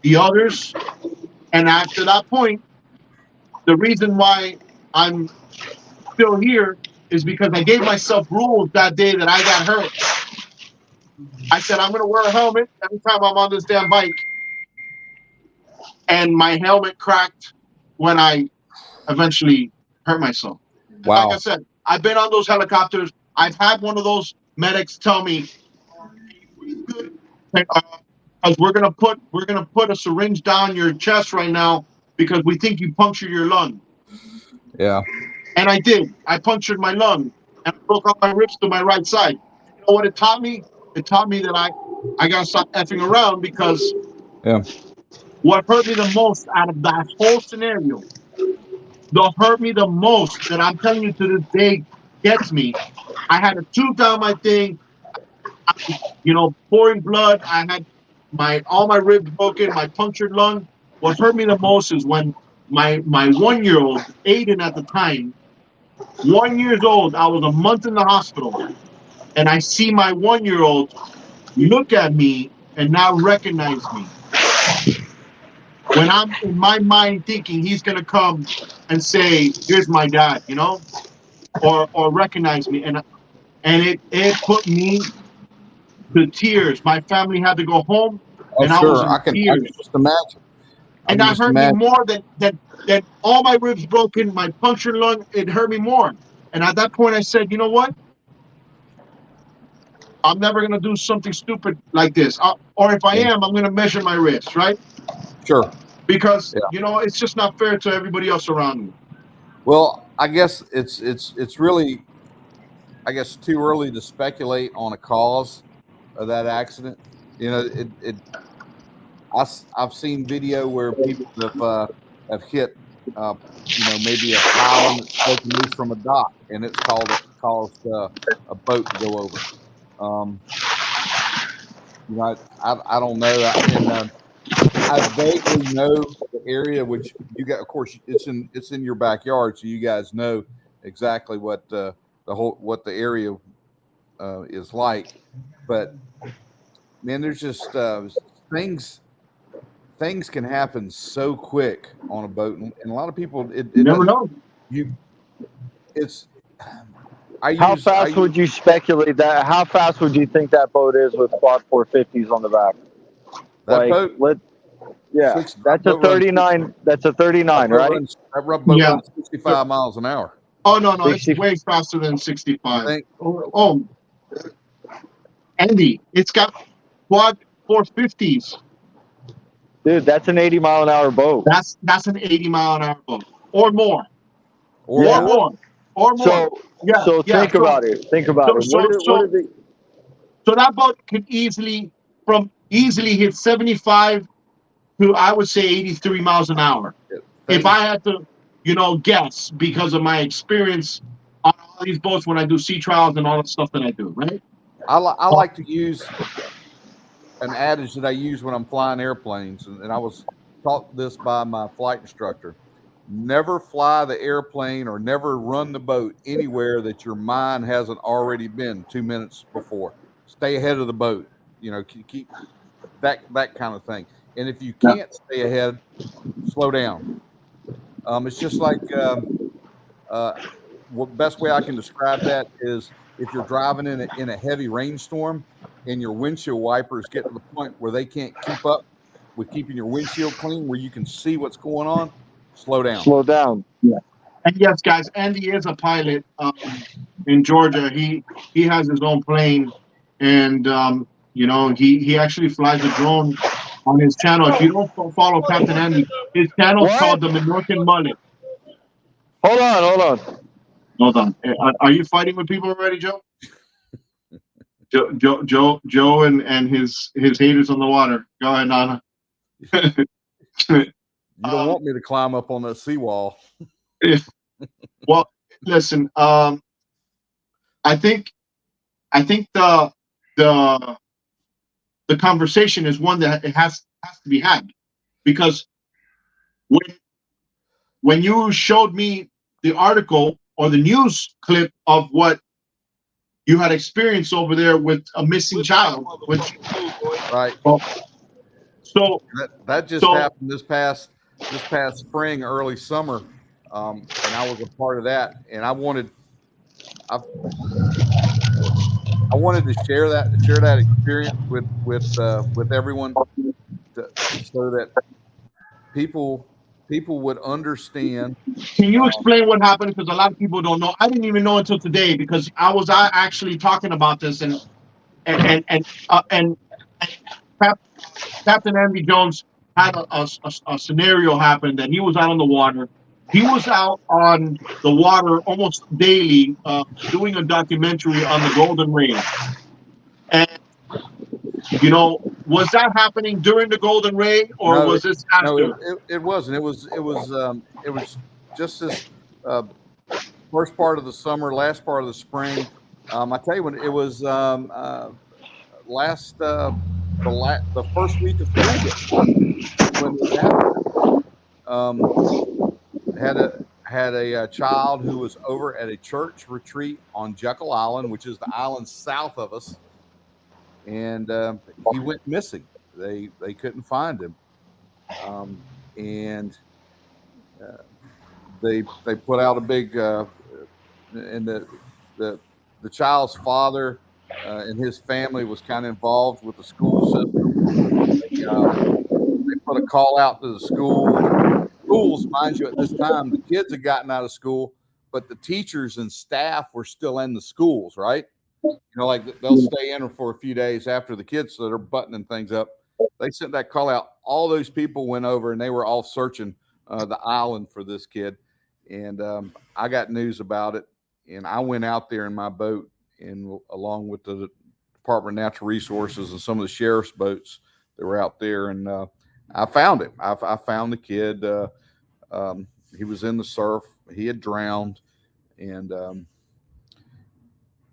[SPEAKER 4] the others. And after that point, the reason why I'm still here is because I gave myself rules that day that I got hurt. I said, I'm going to wear a helmet every time I'm on this damn bike. And my helmet cracked when I eventually hurt myself.
[SPEAKER 5] Wow.
[SPEAKER 4] Like I said, I've been on those helicopters. I've had one of those medics tell me, because we're gonna put a syringe down your chest right now because we think you punctured your lung.
[SPEAKER 5] Yeah.
[SPEAKER 4] And I did. I punctured my lung and I broke out my ribs to my right side. You know what it taught me? It taught me that I gotta stop effing around, because what hurt me the most out of that whole scenario, the hurt me the most that I'm telling you to this day gets me. I had a tube down my thing, you know, pouring blood. I had all my ribs broken, my punctured lung. What hurt me the most is when my 1-year-old, Aiden at the time, 1 year old, I was a month in the hospital, and I see my 1-year-old look at me and now recognize me. When I'm in my mind thinking he's gonna come and say, "Here's my dad," you know, or recognize me, and it put me to tears. My family had to go home, and I was in tears.
[SPEAKER 5] I can just imagine.
[SPEAKER 4] And that hurt me more than all my ribs broken, my punctured lung. It hurt me more. And at that point, I said, you know what? I'm never gonna do something stupid like this. Or if I am, I'm gonna measure my wrist, right?
[SPEAKER 5] Sure.
[SPEAKER 4] Because you know it's just not fair to everybody else around me.
[SPEAKER 5] Well, I guess it's really I guess, too early to speculate on a cause of that accident. You know, I've seen video where people have hit, you know, maybe a piling that's broken loose from a dock, and it's caused a boat to go over. You know, I don't know, I vaguely know the area, which you got. Of course, it's in your backyard, so you guys know exactly what what the area is like. But man, there's just things things can happen so quick on a boat, and a lot of people
[SPEAKER 4] You
[SPEAKER 5] it
[SPEAKER 4] never
[SPEAKER 5] doesn't
[SPEAKER 4] know.
[SPEAKER 5] you it's I
[SPEAKER 3] How
[SPEAKER 5] use
[SPEAKER 3] fast would you speculate that? How fast would you think that boat is with quad 450s on the back?
[SPEAKER 5] that
[SPEAKER 3] Like,
[SPEAKER 5] boat
[SPEAKER 3] yeah,
[SPEAKER 5] that
[SPEAKER 3] that's a
[SPEAKER 5] boat runs
[SPEAKER 3] 39. That's a 39, right?
[SPEAKER 5] that boat
[SPEAKER 4] Yeah.
[SPEAKER 5] runs 65 miles an hour.
[SPEAKER 4] Oh no, it's
[SPEAKER 3] 60.
[SPEAKER 4] way faster than
[SPEAKER 5] You
[SPEAKER 4] 65.
[SPEAKER 5] think?
[SPEAKER 4] Oh, Andy, it's got quad 450s.
[SPEAKER 3] Dude, that's an 80-mile-an-hour boat.
[SPEAKER 4] That's an 80-mile-an-hour boat or more,
[SPEAKER 5] Or
[SPEAKER 3] Yeah.
[SPEAKER 5] more?
[SPEAKER 4] or more.
[SPEAKER 3] So,
[SPEAKER 4] Yeah,
[SPEAKER 3] so
[SPEAKER 4] yeah.
[SPEAKER 3] think about it. Think about it. What are the
[SPEAKER 4] So that boat could easily hit 75 to, I would say, 83 miles an hour. If I
[SPEAKER 5] Things
[SPEAKER 4] had to, guess, because of my experience on all these boats when I do sea trials and all the stuff that I do, right?
[SPEAKER 5] I like to use an adage that I use when I'm flying airplanes, and I was taught this by my flight instructor. Never fly the airplane or never run the boat anywhere that your mind hasn't already been 2 minutes before. Stay ahead of the boat. You know, keep that kind of thing. And if you
[SPEAKER 4] Yeah.
[SPEAKER 5] can't stay ahead, slow down. It's just like uh, what best way I can describe that is if you're driving in a heavy rainstorm and your windshield wipers get to the point where they can't keep up with keeping your windshield clean, where you can see what's going on, slow down.
[SPEAKER 3] slow down?
[SPEAKER 4] Yeah. And yes, guys, Andy is a pilot in Georgia. He has his own plane, and he actually flies a drone on his channel. If you don't follow Captain Andy, his channel is
[SPEAKER 3] What?
[SPEAKER 4] called the Menorcan Mullet.
[SPEAKER 3] Hold on.
[SPEAKER 4] Hold on. Are you fighting with people already, Joe? Joe, and his haters on the water. Go ahead, Nana.
[SPEAKER 5] You don't want me to climb up on that seawall.
[SPEAKER 4] Well, listen. I think the conversation is one that it has to be had, because when you showed me the article or the news clip of what you had experienced over there with a missing child, which
[SPEAKER 5] Right.
[SPEAKER 4] so
[SPEAKER 5] That just happened this past spring, early summer, and I was a part of that. And I wanted to share that experience with everyone, so that people would understand.
[SPEAKER 4] can you explain what happened? Because a lot of people don't know. I didn't even know until today, because I was actually talking about this, and Captain Andy Jones had a scenario happen that he was out on the water. He was out on the water almost daily, doing a documentary on the Golden Ray. And was that happening during the Golden Ray, or
[SPEAKER 5] No,
[SPEAKER 4] was this after?
[SPEAKER 5] no, it wasn't. It was just this first part of the summer, last part of the spring. I tell you, when it was last the first week of school when it happened. Had a child who was over at a church retreat on Jekyll Island, which is the island south of us, and he went missing. They couldn't find him, and they put out a big and the child's father and his family was kind of involved with the school system. They put a call out to the schools, mind you, at this time the kids had gotten out of school, but the teachers and staff were still in the schools, right? Like they'll stay in for a few days after the kids, so they're buttoning things up. They sent that call out. All those people went over and they were all searching the island for this kid. And I got news about it. I went out there in my boat, and along with the Department of Natural Resources and some of the sheriff's boats that were out there, and I found him. I found the kid. He was in the surf. He had drowned, and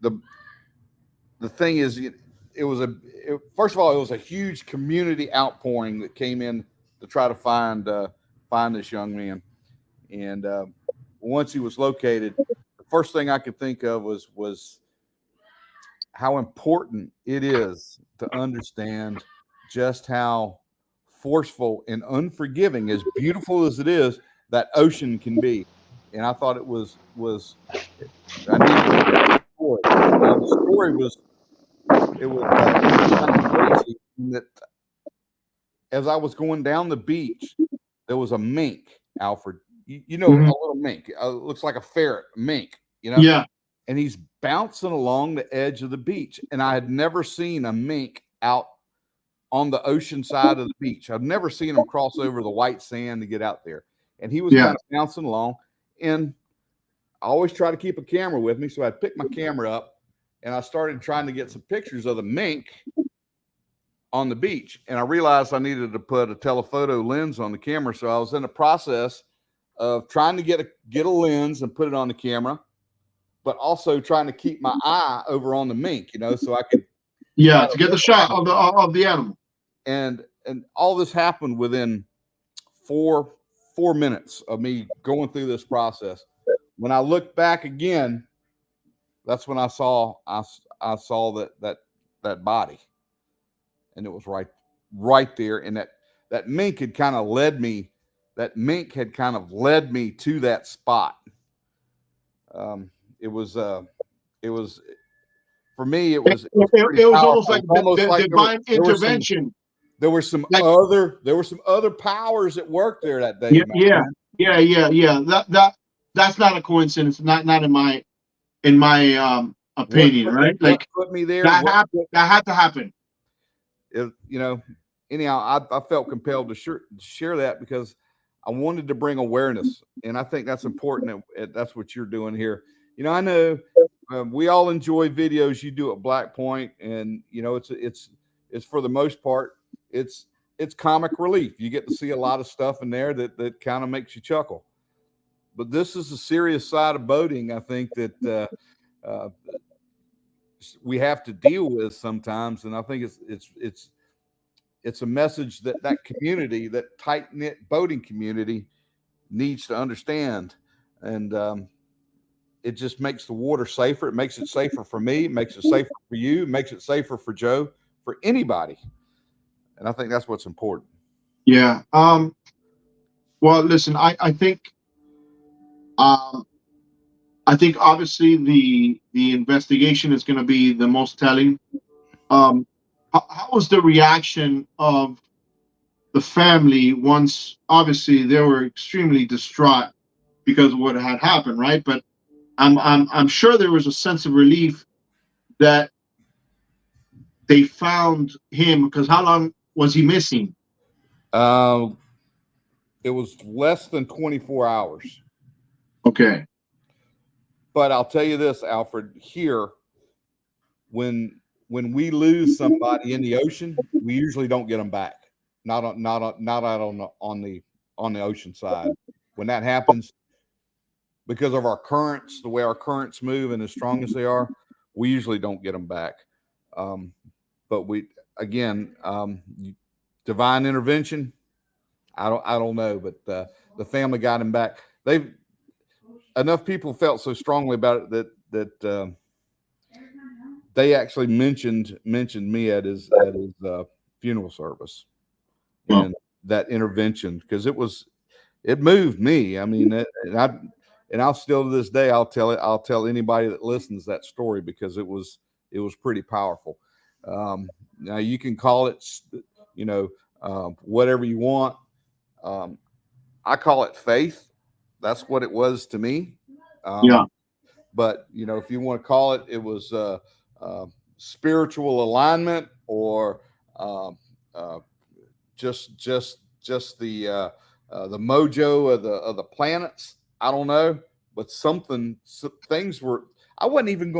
[SPEAKER 5] the thing is, first of all, it was a huge community outpouring that came in to try to find this young man. And once he was located, the first thing I could think of was how important it is to understand just how forceful and unforgiving, as beautiful as it is, that ocean can be. And I thought it was I needed story. Now, the story was kind of crazy in that as I was going down the beach, there was a mink, Alfred. You know,
[SPEAKER 4] Mhm.
[SPEAKER 5] a little mink. Looks like a ferret, mink, you know?
[SPEAKER 4] Yeah.
[SPEAKER 5] And he's bouncing along the edge of the beach. And I had never seen a mink out on the ocean side of the beach. I've never seen him cross over the white sand to get out there. And he was
[SPEAKER 4] Yeah.
[SPEAKER 5] kind of bouncing along. And I always try to keep a camera with me. So I picked my camera up and I started trying to get some pictures of the mink on the beach. And I realized I needed to put a telephoto lens on the camera. So I was in the process of trying to get a lens and put it on the camera, but also trying to keep my eye over on the mink, you know, so I could
[SPEAKER 4] to get the shot of the animal.
[SPEAKER 5] And all this happened within four minutes of me going through this process. When I looked back again, that's when I saw that body, and it was right there. And that mink had kind of led me. That mink had kind of led me to that spot. It was for me. It was
[SPEAKER 4] almost like divine intervention.
[SPEAKER 5] There were some other powers at work there that day.
[SPEAKER 4] Yeah. That's not a coincidence. Not in my opinion, right? Like,
[SPEAKER 5] what put me there.
[SPEAKER 4] That had to happen.
[SPEAKER 5] Anyhow, I felt compelled to share that because I wanted to bring awareness, and I think that's important. That's what you're doing here. You know, I know we all enjoy videos you do at Black Point, and you know, it's for the most part, it's comic relief. You get to see a lot of stuff in there that kind of makes you chuckle. But this is a serious side of boating, I think, that we have to deal with sometimes, and I think it's a message that community, that tight knit boating community, needs to understand, and it just makes the water safer. It makes it safer for me. It makes it safer for you. It makes it safer for Joe, for anybody. And I think that's what's important.
[SPEAKER 4] Yeah. Well, listen, I think obviously the investigation is going to be the most telling. How was the reaction of the family once? Obviously, they were extremely distraught because of what had happened, right? But I'm sure there was a sense of relief that they found him, because how long was he missing?
[SPEAKER 5] It was less than 24 hours.
[SPEAKER 4] Okay.
[SPEAKER 5] But I'll tell you this, Alfred, here, when we lose somebody in the ocean, we usually don't get them back. Not out on the ocean side. When that happens, because of our currents, the way our currents move and as strong as they are, we usually don't get them back. But divine intervention, I don't know, but the family got him back. Enough people felt so strongly about it that they actually mentioned me at his funeral service, and that intervention, because it moved me. I mean, and I'll still to this day I'll tell anybody that listens that story, because it was pretty powerful. Now you can call it, whatever you want. I call it faith. That's what it was to me. But if you want to call it, it was spiritual alignment, or just the mojo of the planets. I don't know, but things were. I wasn't even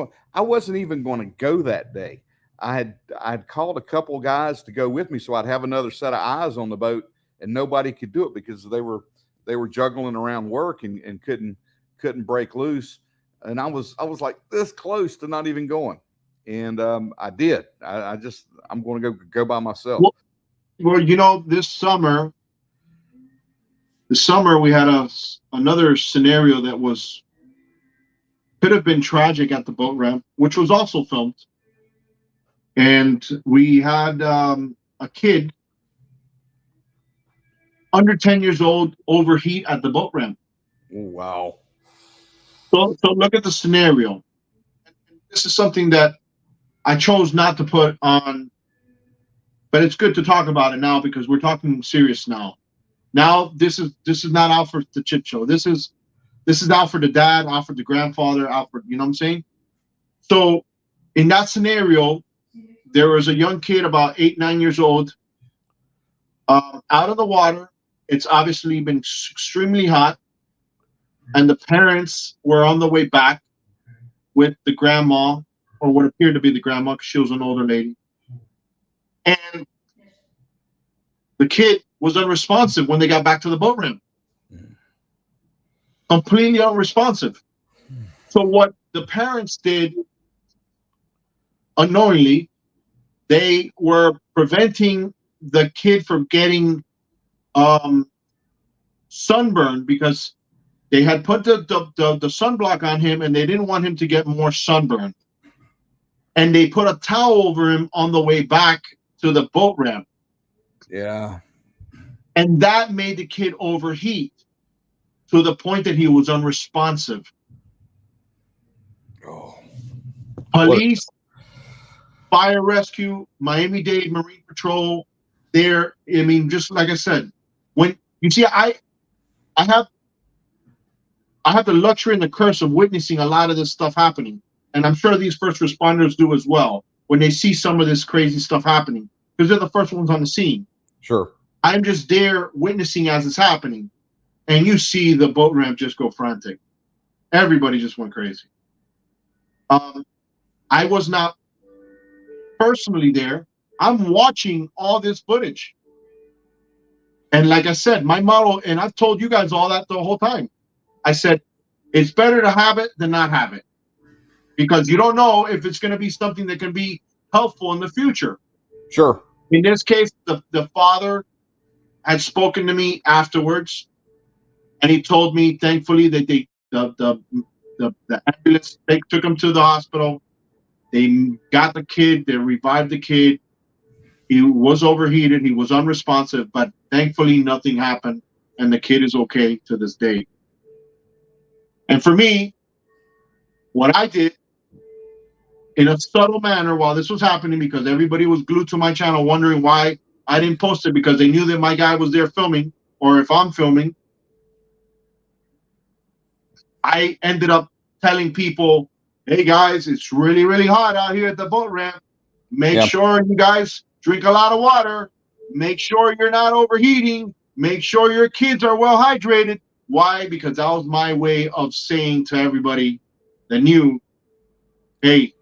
[SPEAKER 5] going to go that day. I'd called a couple of guys to go with me, so I'd have another set of eyes on the boat, and nobody could do it because they were juggling around work and couldn't break loose. And I was like this close to not even going, and I did. I'm going to go by myself.
[SPEAKER 4] Well, this summer we had another scenario that could have been tragic at the boat ramp, which was also filmed. And we had a kid under 10 years old overheat at the boat ramp.
[SPEAKER 5] Wow.
[SPEAKER 4] So look at the scenario. This is something that I chose not to put on, but it's good to talk about it now because we're talking serious now. Now this is not Alfred the chit show. This is Alfred the dad, Alfred the grandfather, Alfred. You know what I'm saying? So in that scenario, there was a young kid about 8-9 years old, out of the water. It's obviously been extremely hot, and the parents were on the way back with the grandma, or what appeared to be the grandma, because she was an older lady. And the kid was unresponsive when they got back to the boat ramp. Completely unresponsive. So what the parents did, unknowingly, they were preventing the kid from getting sunburn because they had put the sunblock on him and they didn't want him to get more sunburn. And they put a towel over him on the way back to the boat ramp.
[SPEAKER 5] Yeah.
[SPEAKER 4] And that made the kid overheat to the point that he was unresponsive.
[SPEAKER 5] Oh.
[SPEAKER 4] Police, fire rescue, Miami-Dade Marine Patrol, just like I said, when you see, I have the luxury and the curse of witnessing a lot of this stuff happening. And I'm sure these first responders do as well when they see some of this crazy stuff happening because they're the first ones on the scene.
[SPEAKER 5] Sure. I'm
[SPEAKER 4] just there witnessing as it's happening. And you see the boat ramp just go frantic. Everybody just went crazy. I was not personally there. I'm watching all this footage. And like I said, my model, and I've told you guys all that the whole time. I said, it's better to have it than not have it. Because you don't know if it's going to be something that can be helpful in the future.
[SPEAKER 5] Sure.
[SPEAKER 4] In this case, the father had spoken to me afterwards, and he told me, thankfully, that the ambulance, they took him to the hospital. They got the kid. They revived the kid. He was overheated. He was unresponsive, but thankfully nothing happened, and the kid is okay to this day. And for me, what I did in a subtle manner while this was happening, because everybody was glued to my channel wondering why I didn't post it, because they knew that my guy was there filming, or if I'm filming, I ended up telling people, hey guys, it's really, really hot out here at the boat ramp. Make sure you guys drink a lot of water. Make sure you're not overheating. Make sure your kids are well hydrated. Why? Because that was my way of saying to everybody that knew, hey,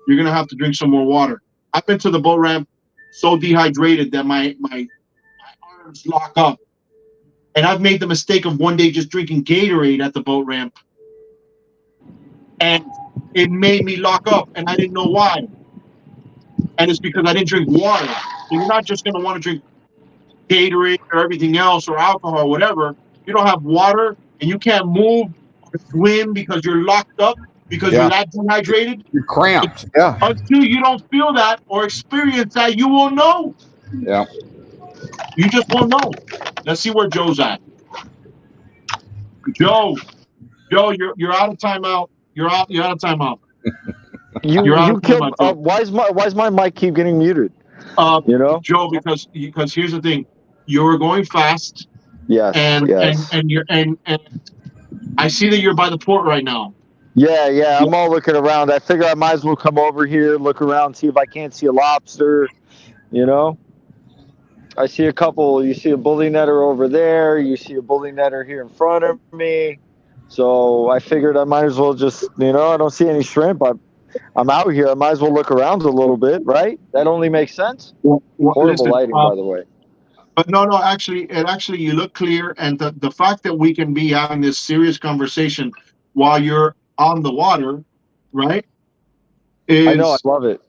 [SPEAKER 4] you're going to have to drink some more water. I've been to the boat ramp so dehydrated that my arms lock up. And I've made the mistake of one day just drinking Gatorade at the boat ramp. And it made me lock up, and I didn't know why. And it's because I didn't drink water. So you're not just going to want to drink Gatorade or everything else or alcohol or whatever. You don't have water, and you can't move or swim because you're locked up, because you're that dehydrated.
[SPEAKER 5] You're cramped. Yeah.
[SPEAKER 4] Until you don't feel that or experience that, you won't know.
[SPEAKER 5] Yeah.
[SPEAKER 4] You just won't know. Let's see where Joe's at. Joe, you're out of timeout. You're out of timeout.
[SPEAKER 3] You kept. Why's my mic keep getting muted?
[SPEAKER 4] Joe, because here's the thing, you were going fast.
[SPEAKER 3] Yes.
[SPEAKER 4] And I see that you're by the port right now.
[SPEAKER 3] Yeah. I'm all looking around. I figure I might as well come over here, look around, see if I can't see a lobster. I see a couple. You see a bully netter over there. You see a bully netter here in front of me. So I figured I might as well just, I don't see any shrimp. I'm out here. I might as well look around a little bit, right? That only makes sense. Horrible
[SPEAKER 4] Listen,
[SPEAKER 3] lighting, by the way.
[SPEAKER 4] but no, actually, you look clear, and the fact that we can be having this serious conversation while you're on the water, right,
[SPEAKER 3] I know. I
[SPEAKER 4] is
[SPEAKER 3] love it.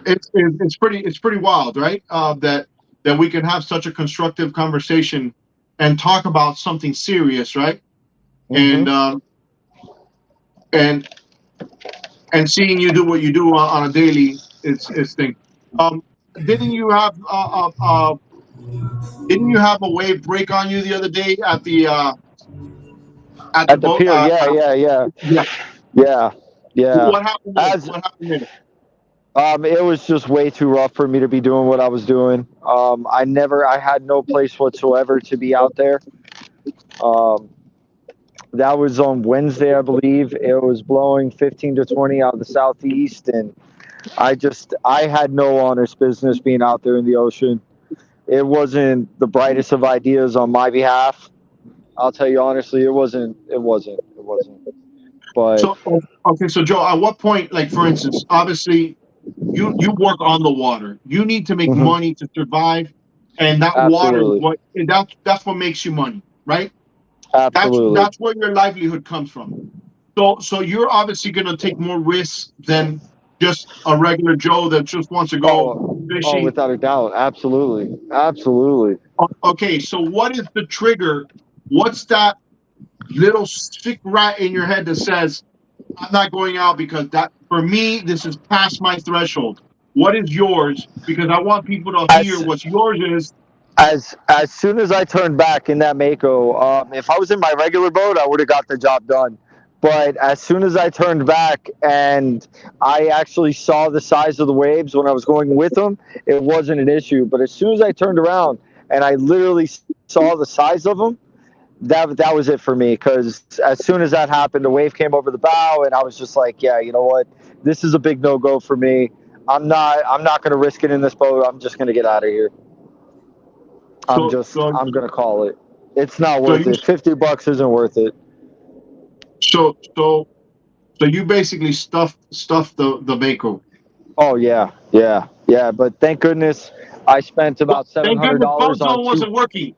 [SPEAKER 4] it's pretty wild, right? That we can have such a constructive conversation and talk about something serious, right? And
[SPEAKER 3] Mm-hmm.
[SPEAKER 4] and and seeing you do what you do on a daily is thing. Um, didn't you have didn't you have a wave break on you the other day at the
[SPEAKER 3] At the
[SPEAKER 4] boat?
[SPEAKER 3] pier, yeah.
[SPEAKER 4] Yeah.
[SPEAKER 3] Yeah, yeah.
[SPEAKER 4] What happened there?
[SPEAKER 3] As
[SPEAKER 4] What happened there?
[SPEAKER 3] it was just way too rough for me to be doing what I was doing. I had no place whatsoever to be out there. Um, that was on Wednesday, I believe. It was blowing 15 to 20 out of the southeast, and I had no honest business being out there in the ocean. It wasn't the brightest of ideas on my behalf. I'll tell you honestly, it wasn't. It wasn't. It wasn't. But
[SPEAKER 4] So okay, so Joe, at what point, like for instance, obviously you work on the water. You need to make
[SPEAKER 3] mhm,
[SPEAKER 4] money to survive, and that water is
[SPEAKER 3] absolutely,
[SPEAKER 4] what that's what makes you money, right?
[SPEAKER 3] absolutely.
[SPEAKER 4] That's where your livelihood comes from. So you're obviously going to take more risks than just a regular Joe that just wants to go
[SPEAKER 3] Oh,
[SPEAKER 4] fishing.
[SPEAKER 3] without a doubt, absolutely, absolutely.
[SPEAKER 4] Okay, so what is the trigger? What's that little sick rat in your head that says, I'm not going out because that for me this is past my threshold. What is yours? Because I want people to hear
[SPEAKER 3] As
[SPEAKER 4] what yours is.
[SPEAKER 3] as soon as I turned back in that Mako, if I was in my regular boat, I would have got the job done. But as soon as I turned back and I actually saw the size of the waves when I was going with them, it wasn't an issue. But as soon as I turned around and I literally saw the size of them, that was it for me. Because as soon as that happened, the wave came over the bow, and I was just like, yeah, you know what, this is a big no go for me. I'm not going to risk it in this boat. I'm just going to get out of here.
[SPEAKER 4] So so
[SPEAKER 3] I'm gonna call it. It's not
[SPEAKER 4] so
[SPEAKER 3] worth
[SPEAKER 4] you
[SPEAKER 3] it. $50 isn't worth it.
[SPEAKER 4] so so so you basically stuffed the Mako.
[SPEAKER 3] Oh yeah. But thank goodness I spent
[SPEAKER 4] Well,
[SPEAKER 3] about seven
[SPEAKER 4] thank
[SPEAKER 3] hundred
[SPEAKER 4] goodness
[SPEAKER 3] dollars
[SPEAKER 4] Buzz
[SPEAKER 3] on
[SPEAKER 4] Zone
[SPEAKER 3] two.
[SPEAKER 4] wasn't working.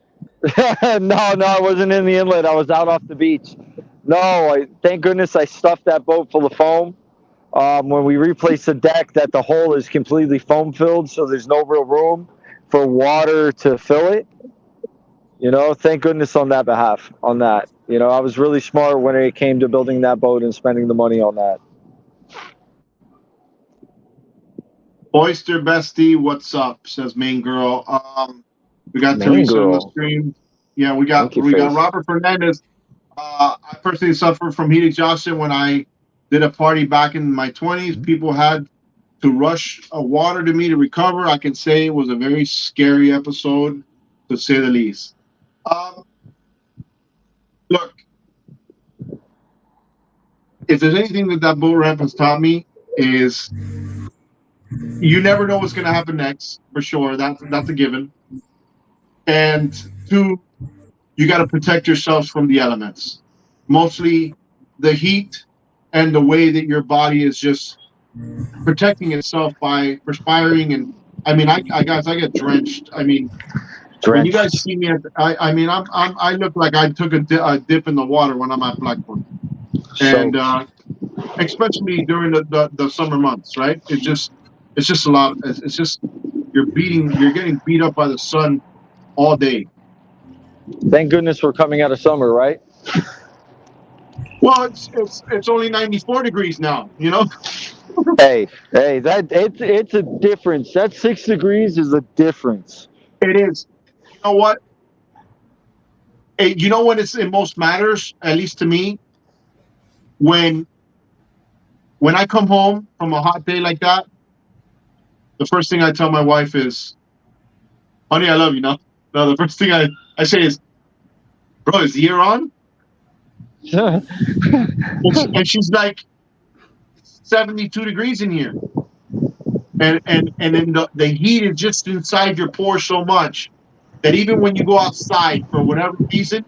[SPEAKER 3] No, I wasn't in the inlet. I was out off the beach. No, thank goodness I stuffed that boat full of foam. When we replaced the deck, that the hole is completely foam filled, so there's no real room for water to fill it. Thank goodness on that behalf. On that, I was really smart when it came to building that boat and spending the money on that.
[SPEAKER 4] Oyster Bestie, what's up? Says main girl. We got
[SPEAKER 3] Main
[SPEAKER 4] Teresa on the
[SPEAKER 3] girl,
[SPEAKER 4] stream. Yeah, we got
[SPEAKER 3] monkey
[SPEAKER 4] we got
[SPEAKER 3] face.
[SPEAKER 4] Robert Fernandez. I personally suffered from heat exhaustion when I did a party back in my 20s. People had to rush water to me to recover. I can say it was a very scary episode, to say the least. Um, look, if there's anything that boat ramp has taught me is you never know what's going to happen next, for sure. That's a given. And two, you got to protect yourselves from the elements, mostly the heat and the way that your body is just protecting itself by perspiring. And I mean, I guys, I get drenched. I mean, when you guys
[SPEAKER 3] Drenched.
[SPEAKER 4] see me, I mean, I look like I took a dip in the water when I'm at Blackboard, and
[SPEAKER 3] Soaked.
[SPEAKER 4] especially during the summer months, right? It's just a lot. It's just you're getting beat up by the sun all day.
[SPEAKER 3] Thank goodness we're coming out of summer, right?
[SPEAKER 4] Well, it's only 94 degrees now. You know,
[SPEAKER 3] Hey, that it's a difference. That 6 degrees is a difference.
[SPEAKER 4] it is. You know what? You know when it most matters, at least to me, when when I come home from a hot day like that, the first thing I tell my wife is, "Honey, I love you." No, the first thing I say is, "Bro, is the air on?" And she's like, 72 degrees in here, and then the heat is just inside your pores so much that even when you go outside for whatever reason,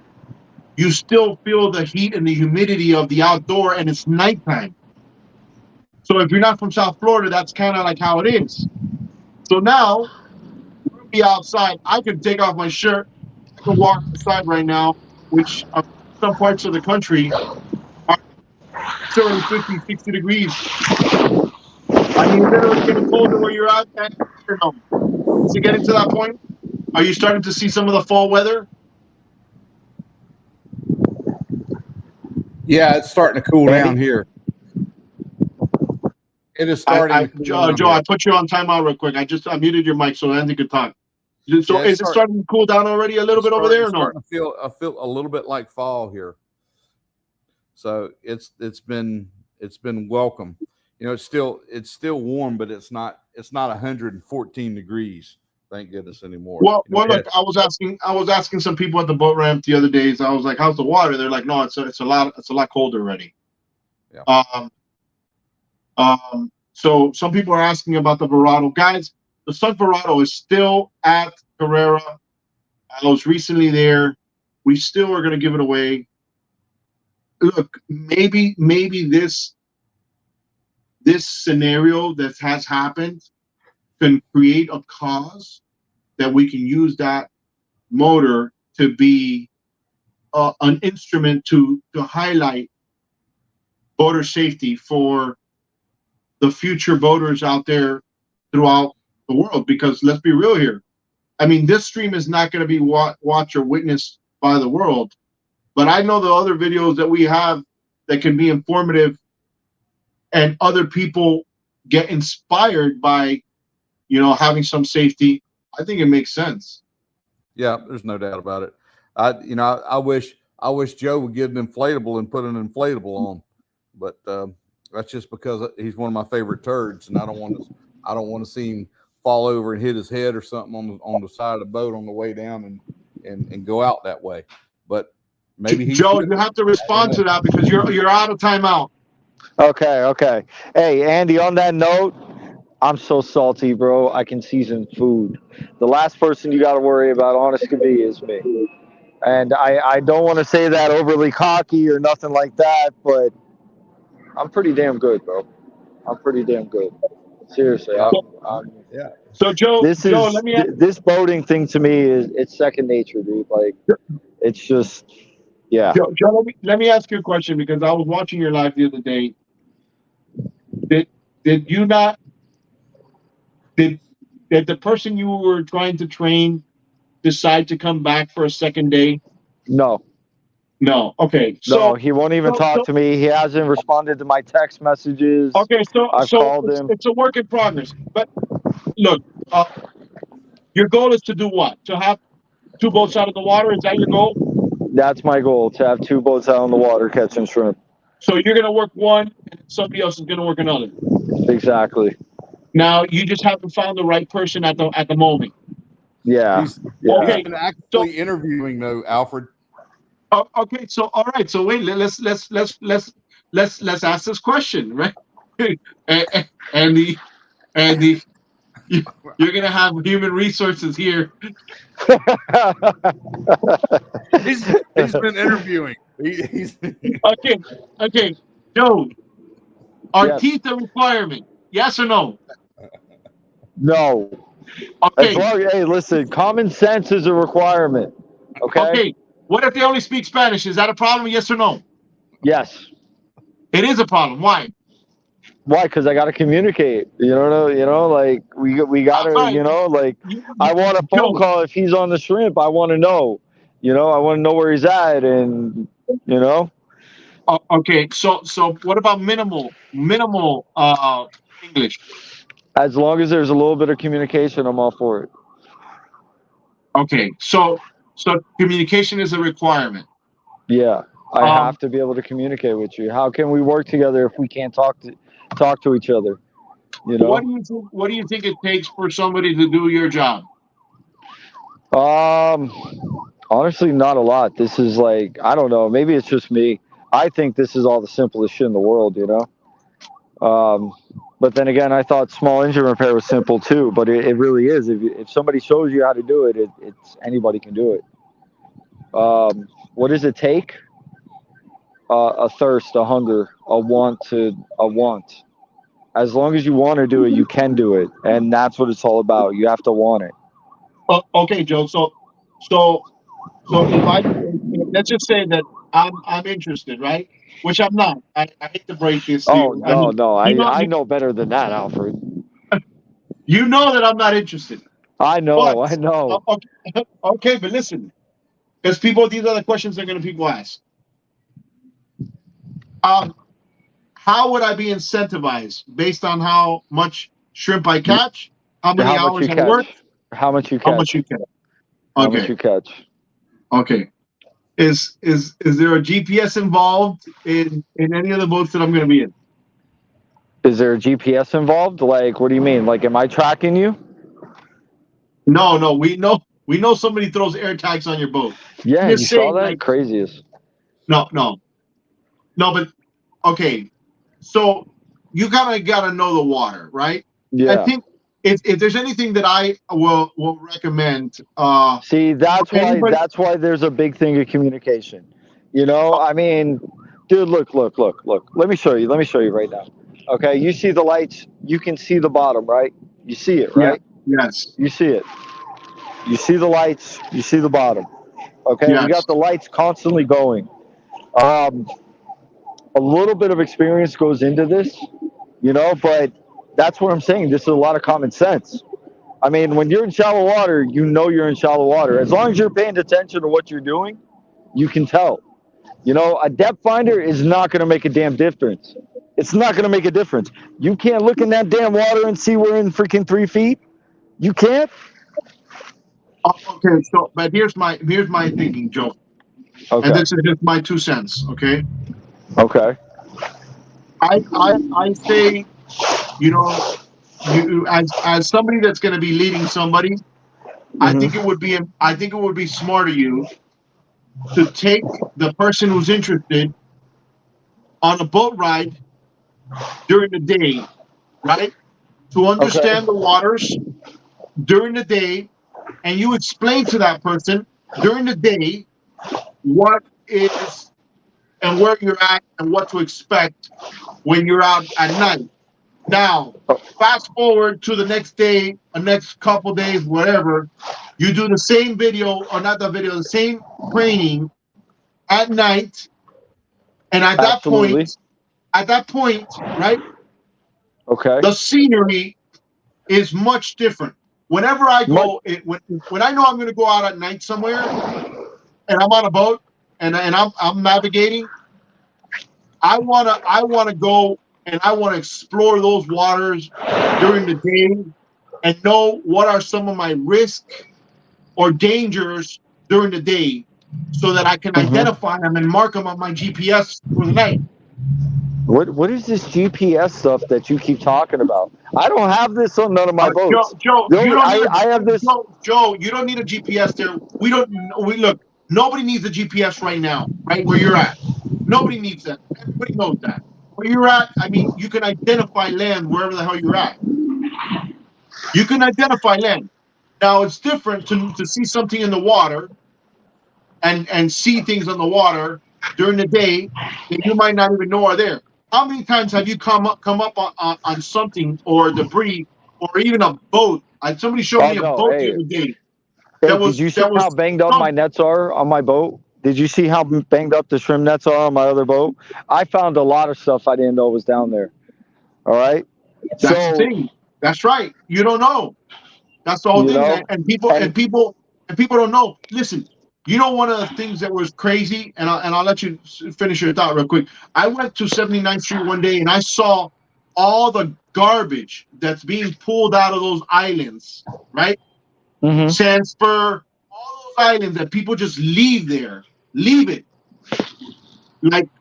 [SPEAKER 4] you still feel the heat and the humidity of the outdoor, and it's nighttime. So if you're not from South Florida, that's kind of like how it is. So now we'll be outside. I can take off my shirt. I can walk outside right now, which some parts of the country are still 50, 60 degrees. Are you literally getting colder where you're at? Or no? Is it getting to that point? Are you starting to see some of the fall weather?
[SPEAKER 5] Yeah, it's starting to cool
[SPEAKER 3] Andy?
[SPEAKER 5] down here. It is starting to cool down
[SPEAKER 4] Joe,
[SPEAKER 5] here.
[SPEAKER 4] I put you on timeout real quick. I muted your mic so Andy could talk. So
[SPEAKER 5] Yeah,
[SPEAKER 4] is it starting to cool down already a little bit over there or no?
[SPEAKER 5] I feel a little bit like fall here. So it's been welcome. You know, it's still warm, but it's not 114 degrees. Thank goodness anymore.
[SPEAKER 4] Well,
[SPEAKER 5] you know,
[SPEAKER 4] look, I was asking some people at the boat ramp the other days. I was like, "How's the water?" They're like, "No, it's a lot colder already."
[SPEAKER 5] Yeah.
[SPEAKER 4] So some people are asking about the Verado. Guys, the Sun Verado is still at Carrera. I was recently there. We still are going to give it away. Look, maybe this scenario that has happened can create a cause that we can use that motor to be an instrument to highlight boater safety for the future boaters out there throughout the world. Because let's be real here. I mean, this stream is not going to be watched or witnessed by the world, but I know the other videos that we have that can be informative and other people get inspired by, having some safety. I think it makes sense.
[SPEAKER 5] Yeah, there's no doubt about it. I wish Joe would get an inflatable and put an inflatable on, but that's just because he's one of my favorite turds, and I don't want to see him fall over and hit his head or something on the side of the boat on the way down and go out that way. But maybe
[SPEAKER 4] Joe, you have to respond to that because you're out of timeout.
[SPEAKER 3] Okay. Hey, Andy, on that note, I'm so salty, bro. I can season food. The last person you got to worry about, honest to be, is me. And I don't want to say that overly cocky or nothing like that, but I'm pretty damn good, bro. I'm pretty damn good. Seriously.
[SPEAKER 5] Yeah.
[SPEAKER 4] So Joe, let me ask.
[SPEAKER 3] This boating thing to me it's second nature, dude. Like, it's just, yeah.
[SPEAKER 4] Joe, let me ask you a question because I was watching your live the other day. Did you not? Did the person you were trying to train decide to come back for a second day?
[SPEAKER 3] No.
[SPEAKER 4] No. Okay.
[SPEAKER 3] No, he won't even talk to me. He hasn't responded to my text messages.
[SPEAKER 4] Okay.
[SPEAKER 3] I've called him.
[SPEAKER 4] It's a work in progress. But look, your goal is to do what? To have 2 boats out of the water? Is that your goal?
[SPEAKER 3] That's my goal, to have 2 boats out on the water catching shrimp.
[SPEAKER 4] So you're going to work one, and somebody else is going to work another.
[SPEAKER 3] Exactly.
[SPEAKER 4] Now you just haven't found the right person at the moment.
[SPEAKER 3] Yeah.
[SPEAKER 5] He's
[SPEAKER 4] Okay.
[SPEAKER 5] been actively interviewing though, Alfred.
[SPEAKER 4] Okay. So all right. So wait. Let's ask this question, right? Andy, you're gonna have human resources here.
[SPEAKER 5] He's been interviewing.
[SPEAKER 4] Okay. Joe, are
[SPEAKER 3] Yes.
[SPEAKER 4] teeth a requirement? Yes or no?
[SPEAKER 3] No.
[SPEAKER 4] Okay.
[SPEAKER 3] Hey, listen, common sense is a requirement. Okay?
[SPEAKER 4] What if they only speak Spanish? Is that a problem? Yes or no?
[SPEAKER 3] Yes.
[SPEAKER 4] It is a problem. Why?
[SPEAKER 3] Why? Because I got to communicate. Like we got to,
[SPEAKER 4] Right.
[SPEAKER 3] I want a phone call if he's on the shrimp. I want to know. I want to know where he's at, and
[SPEAKER 4] Okay. So what about minimal English?
[SPEAKER 3] as long as there's a little bit of communication, I'm all for it.
[SPEAKER 4] Okay. So communication is a requirement.
[SPEAKER 3] Yeah, I have to be able to communicate with you. How can we work together if we can't talk to each other?
[SPEAKER 4] What do you think it takes for somebody to do your job?
[SPEAKER 3] Honestly, not a lot. This is like, I don't know. Maybe it's just me. I think this is all the simplest shit in the world, But then again, I thought small engine repair was simple too. But it really is. If somebody shows you how to do it, it's anybody can do it. what does it take? A thirst, a hunger, a want. As long as you want to do it, you can do it, and that's what it's all about. You have to want it.
[SPEAKER 4] Okay, Joe. So if let's just say that I'm interested, right? Which I'm not. I hate to break this to
[SPEAKER 3] Oh
[SPEAKER 4] you. I
[SPEAKER 3] no,
[SPEAKER 4] mean,
[SPEAKER 3] no,
[SPEAKER 4] you know,
[SPEAKER 3] I know better than that, Alfred.
[SPEAKER 4] you know that I'm not interested.
[SPEAKER 3] I
[SPEAKER 4] But
[SPEAKER 3] know, I know.
[SPEAKER 4] okay, okay, but listen, because these are the questions they're going to people ask. Um, how would I be incentivized based on how much shrimp I catch, how many
[SPEAKER 3] How much
[SPEAKER 4] hours
[SPEAKER 3] you
[SPEAKER 4] I work,
[SPEAKER 3] catch? How much you
[SPEAKER 4] how much you
[SPEAKER 3] catch?
[SPEAKER 4] catch?
[SPEAKER 3] How much
[SPEAKER 4] Okay,
[SPEAKER 3] you catch?
[SPEAKER 4] okay. Is there a GPS involved in any of the boats that I'm going to be in?
[SPEAKER 3] Is there a GPS involved? Like, what do you mean? Like, am I tracking you?
[SPEAKER 4] No, no. We know somebody throws air tags on your boat. I'm
[SPEAKER 3] Yeah, you
[SPEAKER 4] just
[SPEAKER 3] saw
[SPEAKER 4] saying,
[SPEAKER 3] that?
[SPEAKER 4] like,
[SPEAKER 3] Craziest.
[SPEAKER 4] no, no, no. But okay, so you kind of got to know the water, right? I
[SPEAKER 3] Yeah.
[SPEAKER 4] think if there's anything that I will recommend,
[SPEAKER 3] See,
[SPEAKER 4] for anybody.
[SPEAKER 3] that's why there's a big thing of communication. You know, I mean, dude, look. Let me show you. Let me show you right now. Okay, you see the lights. You can see the bottom, right? You see it,
[SPEAKER 4] Yeah.
[SPEAKER 3] right?
[SPEAKER 4] Yes.
[SPEAKER 3] You see it. You see the lights. You see the bottom. Okay, we
[SPEAKER 4] Yes.
[SPEAKER 3] got the lights constantly going. Um, a little bit of experience goes into this, you know, but that's what I'm saying. This is a lot of common sense. I mean, when you're in shallow water, you know you're in shallow water. As long as you're paying attention to what you're doing, you can tell. You know, a depth finder is not going to make a damn difference. It's not going to make a difference. You can't look in that damn water and see we're in freaking 3 feet. You can't.
[SPEAKER 4] Okay. So, but here's my thinking, Joe, and
[SPEAKER 3] Okay.
[SPEAKER 4] this is just my 2 cents. Okay.
[SPEAKER 3] Okay.
[SPEAKER 4] I say, you know, you as somebody that's going to be leading somebody,
[SPEAKER 3] Mm-hmm.
[SPEAKER 4] I think it would be smart of you to take the person who's interested on a boat ride during the day, right? To
[SPEAKER 3] Okay.
[SPEAKER 4] understand the waters during the day, and you explain to that person during the day what is and where you're at and what to expect when you're out at night. Now, fast forward to the next day, the next couple days, whatever, you do the same video, or not the video, the same training at night, and
[SPEAKER 3] Absolutely.
[SPEAKER 4] at that point, right,
[SPEAKER 3] Okay.
[SPEAKER 4] the scenery is much different. Whenever I
[SPEAKER 3] Much.
[SPEAKER 4] go, when I know I'm going to go out at night somewhere, and I'm on a boat, and I'm navigating, I wanna go and I want to explore those waters during the day and know what are some of my risks or dangers during the day, so that I can
[SPEAKER 3] Mm-hmm.
[SPEAKER 4] identify them and mark them on my GPS for the night.
[SPEAKER 3] What is this GPS stuff that you keep talking about? I don't have this on none of my boats.
[SPEAKER 4] Joe,
[SPEAKER 3] The
[SPEAKER 4] you
[SPEAKER 3] only
[SPEAKER 4] don't need a
[SPEAKER 3] I have this.
[SPEAKER 4] Joe. You don't need a GPS there. We don't. We look. Nobody needs a GPS right now, right where you're at. Nobody needs that. Everybody knows that. Where you're at, I mean, you can identify land wherever the hell you're at. You can identify land. Now it's different to see something in the water and see things on the water during the day that you might not even know are there. How many times have you come up on something or debris or even a boat? Somebody showed
[SPEAKER 3] Oh
[SPEAKER 4] me a
[SPEAKER 3] no!
[SPEAKER 4] boat the
[SPEAKER 3] Hey,
[SPEAKER 4] other day
[SPEAKER 3] hey!
[SPEAKER 4] that
[SPEAKER 3] Did
[SPEAKER 4] was
[SPEAKER 3] you see
[SPEAKER 4] that
[SPEAKER 3] how
[SPEAKER 4] was
[SPEAKER 3] banged up my
[SPEAKER 4] sunk.
[SPEAKER 3] nets are on my boat? Did you see how banged up the shrimp nets are on my other boat? I found a lot of stuff I didn't know was down there. All right.
[SPEAKER 4] That's the
[SPEAKER 3] So
[SPEAKER 4] thing. That's right. You don't know. That's the whole
[SPEAKER 3] you
[SPEAKER 4] thing.
[SPEAKER 3] know,
[SPEAKER 4] And people
[SPEAKER 3] and
[SPEAKER 4] and people and people don't know. Listen, you know one of the things that was crazy, and I'll let you finish your thought real quick. I went to 79th Street one day and I saw all the garbage that's being pulled out of those islands, right?
[SPEAKER 3] mm-hmm.
[SPEAKER 4] Sandspur, all those islands that people just leave there, leave it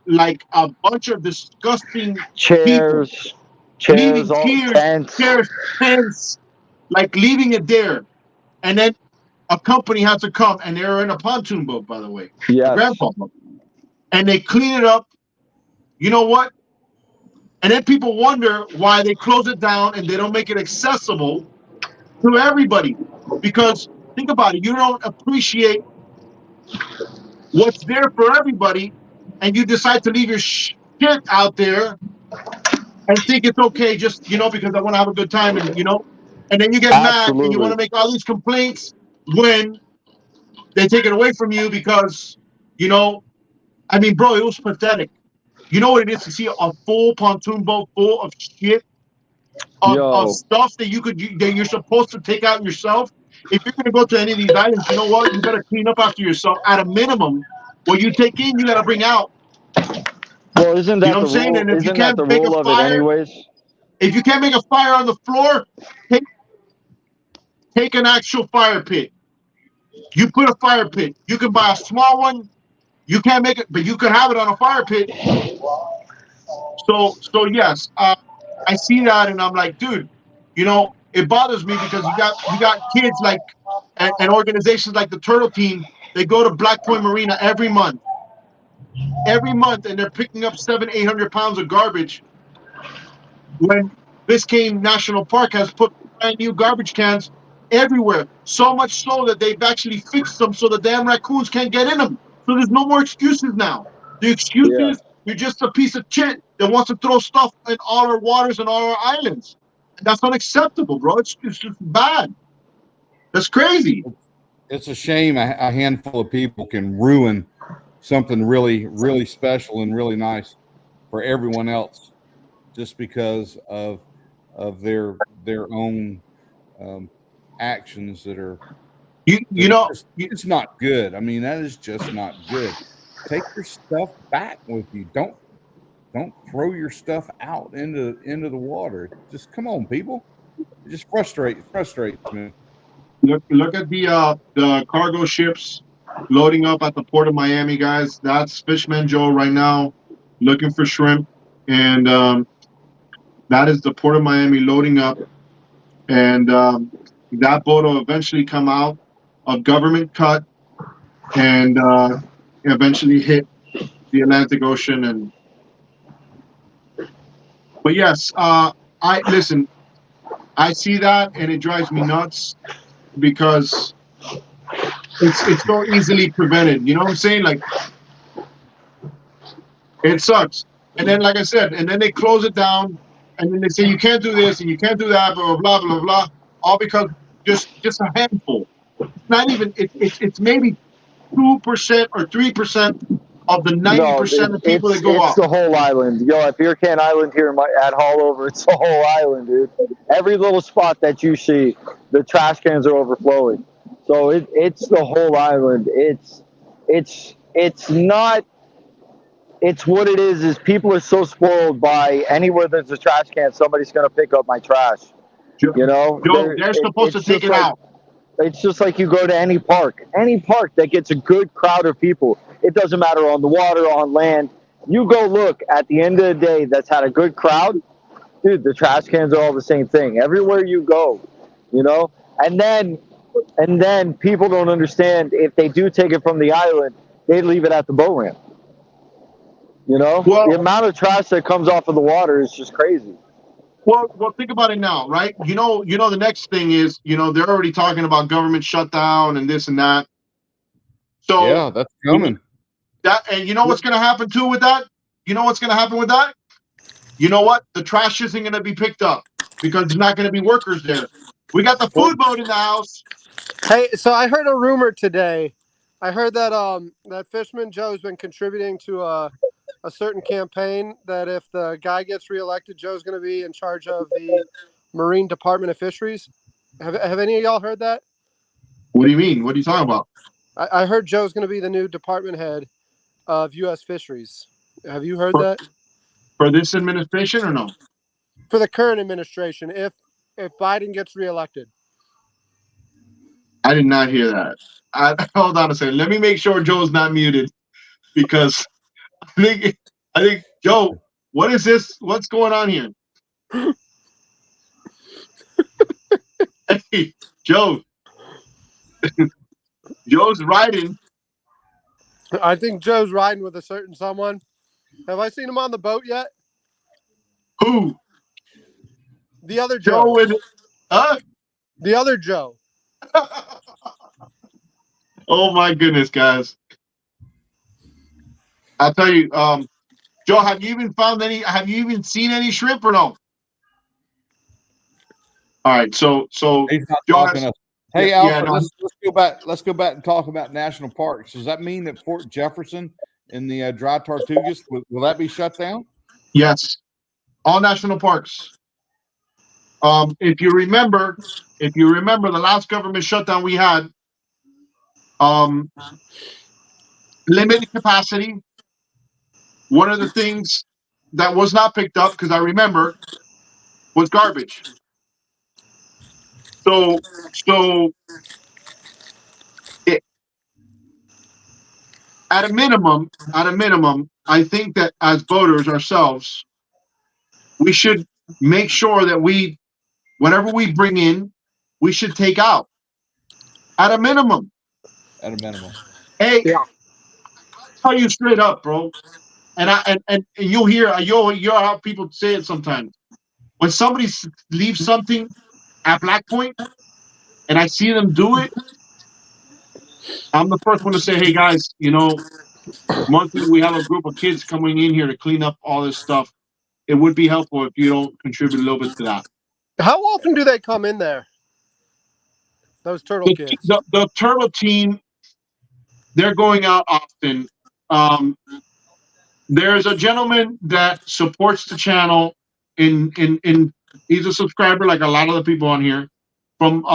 [SPEAKER 4] like a bunch of disgusting people
[SPEAKER 3] chairs,
[SPEAKER 4] leaving
[SPEAKER 3] all
[SPEAKER 4] tears,
[SPEAKER 3] tents.
[SPEAKER 4] tears, tents, like leaving it there, and then a company has to come, and they're in a pontoon boat, by the way, a
[SPEAKER 3] Yes.
[SPEAKER 4] grandpa boat, and they clean it up. You know what? And then people wonder why they close it down and they don't make it accessible to everybody. Because think about it, you don't appreciate what's there for everybody, and you decide to leave your shit out there and think it's okay just, because I want to have a good time, and then you get mad and you want
[SPEAKER 3] Absolutely.
[SPEAKER 4] to make all these complaints when they take it away from you because, you know, I mean, bro, it was pathetic. You know what it is to see a full pontoon boat full of shit, of
[SPEAKER 3] Yo,
[SPEAKER 4] stuff that you're supposed to take out yourself. If you're gonna go to any of these islands, you know what? You better clean up after yourself. At a minimum, what you take in, you gotta bring out.
[SPEAKER 3] well, isn't
[SPEAKER 4] You know
[SPEAKER 3] that
[SPEAKER 4] what I'm
[SPEAKER 3] the
[SPEAKER 4] saying?
[SPEAKER 3] rule?
[SPEAKER 4] And
[SPEAKER 3] Isn't that the rule of it, anyways?
[SPEAKER 4] if you can't make a fire on the floor, take take an actual fire pit. You put a fire pit. You can buy a small one. You can't make it, but you can have it on a fire pit. So yes, I see that, and I'm like, dude, it bothers me because you got kids like and organizations like the Turtle Team. They go to Black Point Marina every month, and they're picking up 700-800 pounds of garbage. When Biscayne National Park has put brand new garbage cans everywhere, so much so that they've actually fixed them so the damn raccoons can't get in them. So there's no more excuses now. The excuse
[SPEAKER 3] Yeah.
[SPEAKER 4] is you're just a piece of shit that wants to throw stuff in all our waters and all our islands. And that's unacceptable, bro. It's just bad. That's crazy.
[SPEAKER 5] It's a shame a handful of people can ruin something really, really special and really nice for everyone else just because of their own um, actions
[SPEAKER 4] You
[SPEAKER 5] that are
[SPEAKER 4] know,
[SPEAKER 5] just it's not good. I mean, that is just not good. Take your stuff back with you. Don't throw your stuff out into the water. Just come on, people. It just frustrates me.
[SPEAKER 4] look at the cargo ships loading up at the port of Miami, guys. That's Fishman Joe right now, looking for shrimp, and that is the port of Miami loading up, and that boat will eventually come out of government cut and eventually hit the Atlantic Ocean. And but yes, I listen. I see that, and it drives me nuts because it's so easily prevented. You know what I'm saying? Like it sucks. And then, like I said, and then they close it down, and then they say you can't do this and you can't do that, blah blah blah blah blah, all because just a handful. It's not even. It's maybe 2% or 3% of the
[SPEAKER 3] No,
[SPEAKER 4] 90% of people that go
[SPEAKER 3] it's
[SPEAKER 4] out.
[SPEAKER 3] the whole island. Yo, at Beer Can Island here at Haulover, it's the whole island, dude. Every little spot that you see, the trash cans are overflowing. So it's the whole island. It's not. It's what it is people are so spoiled by anywhere there's a trash can, somebody's gonna pick up my trash.
[SPEAKER 4] Joe,
[SPEAKER 3] You know,
[SPEAKER 4] they're supposed to
[SPEAKER 3] it's
[SPEAKER 4] take
[SPEAKER 3] just
[SPEAKER 4] it
[SPEAKER 3] like
[SPEAKER 4] out.
[SPEAKER 3] it's just like you go to any park that gets a good crowd of people. It doesn't matter on the water, on land. You go look at the end of the day that's had a good crowd, dude. The trash cans are all the same thing everywhere you go, you know. And then people don't understand if they do take it from the island, they leave it at the boat ramp. You know, the
[SPEAKER 4] Well,
[SPEAKER 3] amount of trash that comes off of the water is just crazy.
[SPEAKER 4] well, think about it now, right? The next thing is, they're already talking about government shutdown and this and that. So
[SPEAKER 5] Yeah, that's
[SPEAKER 4] when you,
[SPEAKER 5] coming.
[SPEAKER 4] that, and you know what's going to happen too with that? You know what's going to happen with that? You know what? The trash isn't going to be picked up because there's not going to be workers there. We got the
[SPEAKER 5] Well,
[SPEAKER 4] food boat in the house.
[SPEAKER 6] Hey, so I heard a rumor today. I heard that that Fishman Joe's been contributing to a certain campaign that if the guy gets reelected, Joe's going to be in charge of the Marine Department of Fisheries. Have any of y'all heard that?
[SPEAKER 4] What do you mean? What are you talking about?
[SPEAKER 6] I heard Joe's going to be the new department head of U.S. Fisheries. Have you heard
[SPEAKER 4] For,
[SPEAKER 6] that?
[SPEAKER 4] for this administration or no?
[SPEAKER 6] For the current administration, if Biden gets reelected.
[SPEAKER 4] I did not hear that. Hold on a second. Let me make sure Joe's not muted because I think Joe, what is this? What's going on here? Hey, Joe, Joe's riding.
[SPEAKER 6] I think Joe's riding with a certain someone. Have I seen him on the boat yet?
[SPEAKER 4] Who?
[SPEAKER 6] The other
[SPEAKER 4] Joe
[SPEAKER 6] Joe.
[SPEAKER 4] with
[SPEAKER 6] The other Joe.
[SPEAKER 4] Oh my goodness, guys. I'll tell you, Joe, have you even found any? Have you even seen any shrimp or no? All right, so
[SPEAKER 5] He's not
[SPEAKER 4] Joe
[SPEAKER 5] talking
[SPEAKER 4] has,
[SPEAKER 5] to us.
[SPEAKER 4] yeah,
[SPEAKER 5] Hey,
[SPEAKER 4] yeah,
[SPEAKER 5] Alfred,
[SPEAKER 4] no,
[SPEAKER 5] let's go back. Let's go back and talk about national parks. Does that mean that Fort Jefferson in the dry Tortugas will that be shut down?
[SPEAKER 4] yes, all national parks. If you remember, the last government shutdown we had, um, limited capacity. One of the things that was not picked up, because I remember, was garbage. So, so it, at a minimum, I think that as voters ourselves, we should make sure that whatever we bring in, we should take out at a minimum.
[SPEAKER 5] At a minimum.
[SPEAKER 4] Hey,
[SPEAKER 6] Yeah.
[SPEAKER 4] tell you straight up, bro. And you'll hear how people say it sometimes. When somebody leaves something at Black Point, and I see them do it, I'm the first one to say, "Hey guys, monthly we have a group of kids coming in here to clean up all this stuff. It would be helpful if you don't contribute a little bit to that."
[SPEAKER 6] How often do they come in there? Those turtle
[SPEAKER 4] The
[SPEAKER 6] kids.
[SPEAKER 4] the turtle team, they're going out often. Um, there's a gentleman that supports the channel. In he's a subscriber like a lot of the people on here from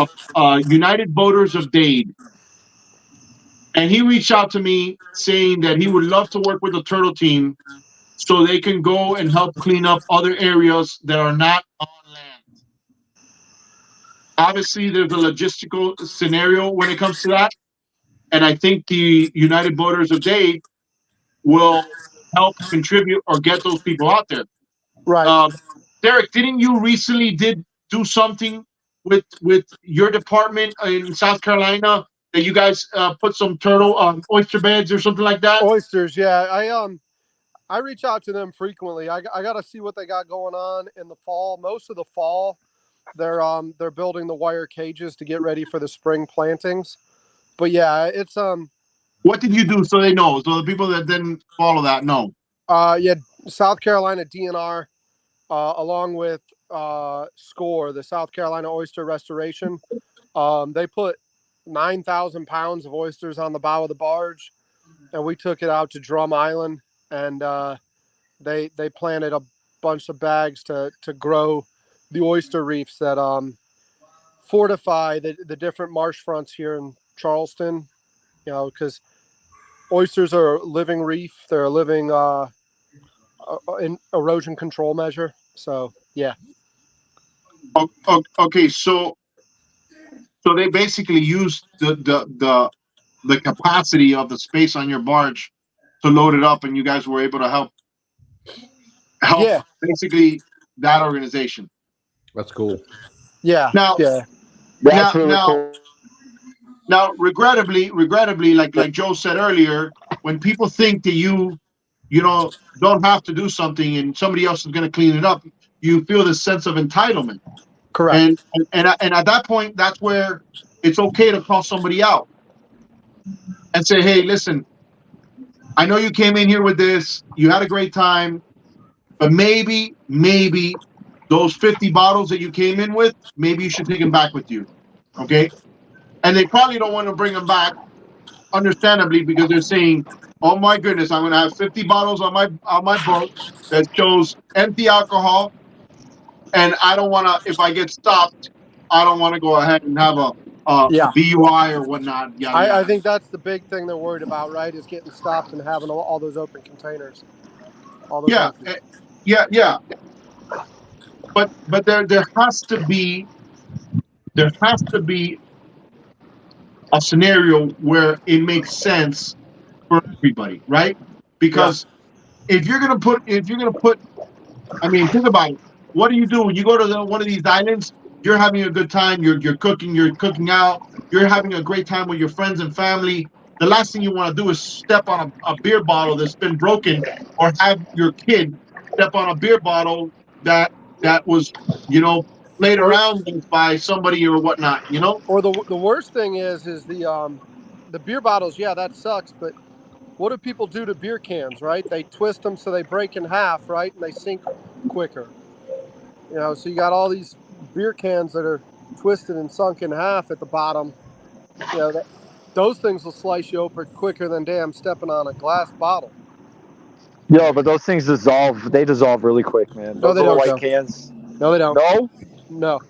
[SPEAKER 4] United Voters of Dade, and he reached out to me saying that he would love to work with the turtle team so they can go and help clean up other areas that are not on land. Obviously, there's a logistical scenario when it comes to that, and I think the United Voters of Dade will help contribute or get those people out there.
[SPEAKER 6] Right.
[SPEAKER 4] Derek, didn't you recently do something with your department in South Carolina that you guys put some turtle oyster beds or something like that?
[SPEAKER 6] Oysters. Yeah. I reach out to them frequently. I got to see what they got going on in the fall. Most of the fall, they're building the wire cages to get ready for the spring plantings. But yeah, it's
[SPEAKER 4] What did you do so they know? So the people that didn't follow that know.
[SPEAKER 6] yeah, South Carolina DNR, along with SCORE, the South Carolina Oyster Restoration. They put 9,000 pounds of oysters on the bow of the barge, and we took it out to Drum Island, and they planted a bunch of bags to grow the oyster reefs that fortify the different marsh fronts here in Charleston. Because oysters are a living reef, they're a living erosion control measure. So yeah.
[SPEAKER 4] Okay, so they basically used the capacity of the space on your barge to load it up, and you guys were able to help
[SPEAKER 6] Yeah.
[SPEAKER 4] basically that organization.
[SPEAKER 5] That's cool.
[SPEAKER 6] Yeah.
[SPEAKER 4] Now,
[SPEAKER 6] Yeah.
[SPEAKER 3] That's really
[SPEAKER 4] now,
[SPEAKER 3] cool.
[SPEAKER 4] now, regrettably, like Joe said earlier, when people think that don't have to do something and somebody else is going to clean it up, you feel this sense of entitlement.
[SPEAKER 6] Correct.
[SPEAKER 4] And at that point, that's where it's okay to call somebody out and say, "Hey, listen, I know you came in here with this, you had a great time, but maybe those 50 bottles that you came in with, maybe you should take them back with you." Okay? And they probably don't want to bring them back, understandably, because they're saying, "Oh my goodness, I'm going to have 50 bottles on my boat that shows empty alcohol, and I don't want to. If I get stopped, I don't want to go ahead and have a
[SPEAKER 6] Yeah.
[SPEAKER 4] DUI or whatnot." Yada,
[SPEAKER 6] I
[SPEAKER 4] yada.
[SPEAKER 6] think that's the big thing they're worried about, right? Is getting stopped and having all those open containers. All those
[SPEAKER 4] Yeah,
[SPEAKER 6] empty.
[SPEAKER 4] yeah. But there has to be a scenario where it makes sense for everybody, right? Because if you're gonna put, I mean, think about it. What do you do when you go to one of these islands? You're having a good time. You're cooking out. You're having a great time with your friends and family. The last thing you want to do is step on a beer bottle that's been broken, or have your kid step on a beer bottle that was, played
[SPEAKER 6] Or
[SPEAKER 4] around with by somebody or whatnot.
[SPEAKER 6] or the worst thing is the beer bottles. Yeah, that sucks. But what do people do to beer cans, right? They twist them so they break in half, right? And they sink quicker. You know, so you got all these beer cans that are twisted and sunk in half at the bottom. You know, those things will slice you open quicker than damn stepping on a glass bottle.
[SPEAKER 3] Yo, but those things dissolve. They dissolve really quick, man.
[SPEAKER 6] No,
[SPEAKER 3] Those
[SPEAKER 6] they
[SPEAKER 3] little
[SPEAKER 6] don't,
[SPEAKER 3] white
[SPEAKER 6] Joe.
[SPEAKER 3] cans.
[SPEAKER 6] No, they don't.
[SPEAKER 3] No?
[SPEAKER 6] No.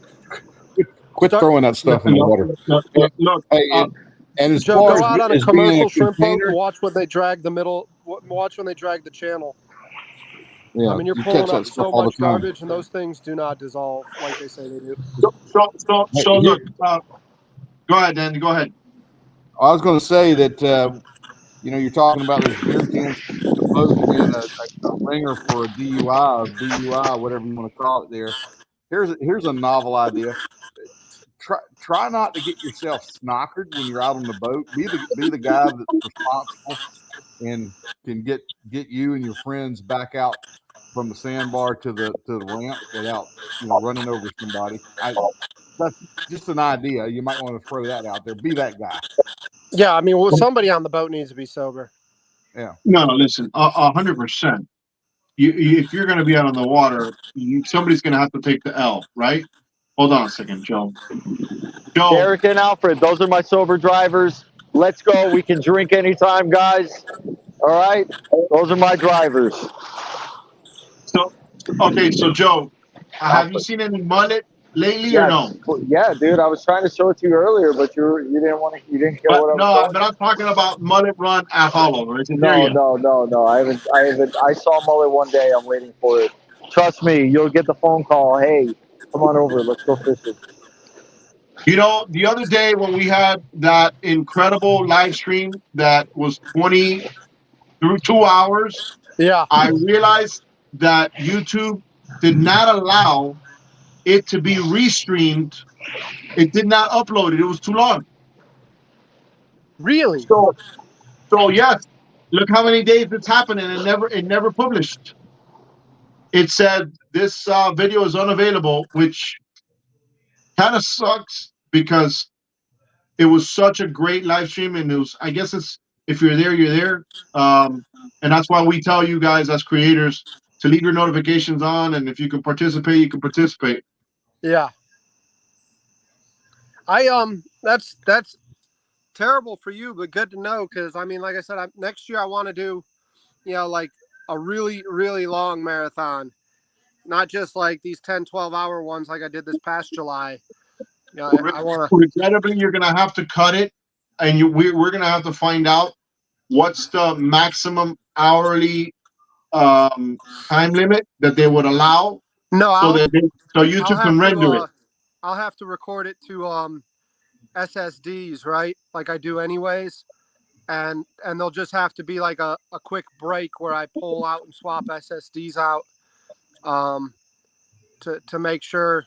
[SPEAKER 5] Quit
[SPEAKER 6] Start,
[SPEAKER 5] throwing that stuff in the water.
[SPEAKER 4] Look,
[SPEAKER 5] Hey, and as
[SPEAKER 6] Joe,
[SPEAKER 5] far
[SPEAKER 6] go out on a
[SPEAKER 5] as being
[SPEAKER 6] commercial
[SPEAKER 5] a
[SPEAKER 6] shrimp boat
[SPEAKER 5] container,
[SPEAKER 6] and watch when they drag the middle. Watch when they drag the channel.
[SPEAKER 5] yeah,
[SPEAKER 6] I mean, you're
[SPEAKER 5] you
[SPEAKER 6] pulling
[SPEAKER 5] catch that
[SPEAKER 6] up
[SPEAKER 5] stuff
[SPEAKER 6] so
[SPEAKER 5] all the
[SPEAKER 6] much
[SPEAKER 5] time.
[SPEAKER 6] garbage, and those things do not dissolve like they say they do.
[SPEAKER 5] Hey,
[SPEAKER 4] so
[SPEAKER 5] here,
[SPEAKER 4] look. Go ahead, Danny. Go ahead.
[SPEAKER 5] I was going to say that you're talking about those beer cans, the boat being a ringer for a DUI or BUI, whatever you want to call it. There, here's a novel idea. Try not to get yourself snockered when you're out on the boat. Be the guy that's responsible and can get you and your friends back out from the sandbar to the ramp without running over somebody. That's just an idea. You might want to throw that out there. Be that guy.
[SPEAKER 6] Yeah, I mean, well, somebody on the boat needs to be sober.
[SPEAKER 5] Yeah.
[SPEAKER 4] No, listen, 100%. If you're going to be out on the water, somebody's going to have to take the L, right? Hold on a second, Joe.
[SPEAKER 3] Derek and Alfred, those are my sober drivers. Let's go. We can drink anytime, guys. All right? Those are my drivers.
[SPEAKER 4] So, okay, so Joe, have you
[SPEAKER 3] Alfred.
[SPEAKER 4] seen any mullet lately or
[SPEAKER 3] Yes.
[SPEAKER 4] no?
[SPEAKER 3] Yeah, dude. I was trying to show it to you earlier, but you didn't want to. You didn't get
[SPEAKER 4] But
[SPEAKER 3] what I was
[SPEAKER 4] no,
[SPEAKER 3] showing
[SPEAKER 4] but
[SPEAKER 3] you.
[SPEAKER 4] I'm talking about mullet run at Hollow. Or is it there
[SPEAKER 3] No,
[SPEAKER 4] yet?
[SPEAKER 3] no, no, no. I haven't. I haven't. I saw mullet one day. I'm waiting for it. Trust me, you'll get the phone call. Hey, come on over. Let's go fishing.
[SPEAKER 4] The other day when we had that incredible live stream that was 20 through 2 hours,
[SPEAKER 6] Yeah.
[SPEAKER 4] I realized that YouTube did not allow it to be restreamed. It did not upload it. It was too long.
[SPEAKER 6] Really?
[SPEAKER 4] So yes, look how many days it's happening and it never published. It said this video is unavailable, which kind of sucks because it was such a great live stream, and it was. I guess it's if you're there, you're there, and that's why we tell you guys as creators to leave your notifications on, and if you can participate, you can participate.
[SPEAKER 6] Yeah. That's terrible for you, but good to know because I mean, like I said, next year I want to do, like a really, really long marathon, not just like these 10, 12-hour ones like I did this past July. Yeah, I want to.
[SPEAKER 4] Regrettably, you're gonna have to cut it, and we're gonna have to find out what's the maximum hourly time limit that they would allow,
[SPEAKER 6] No,
[SPEAKER 4] so
[SPEAKER 6] I'll
[SPEAKER 4] YouTube can
[SPEAKER 6] have to.
[SPEAKER 4] render it.
[SPEAKER 6] I'll have to record it to SSDs, right? Like I do anyways. And there'll just have to be like a quick break where I pull out and swap SSDs out to make sure,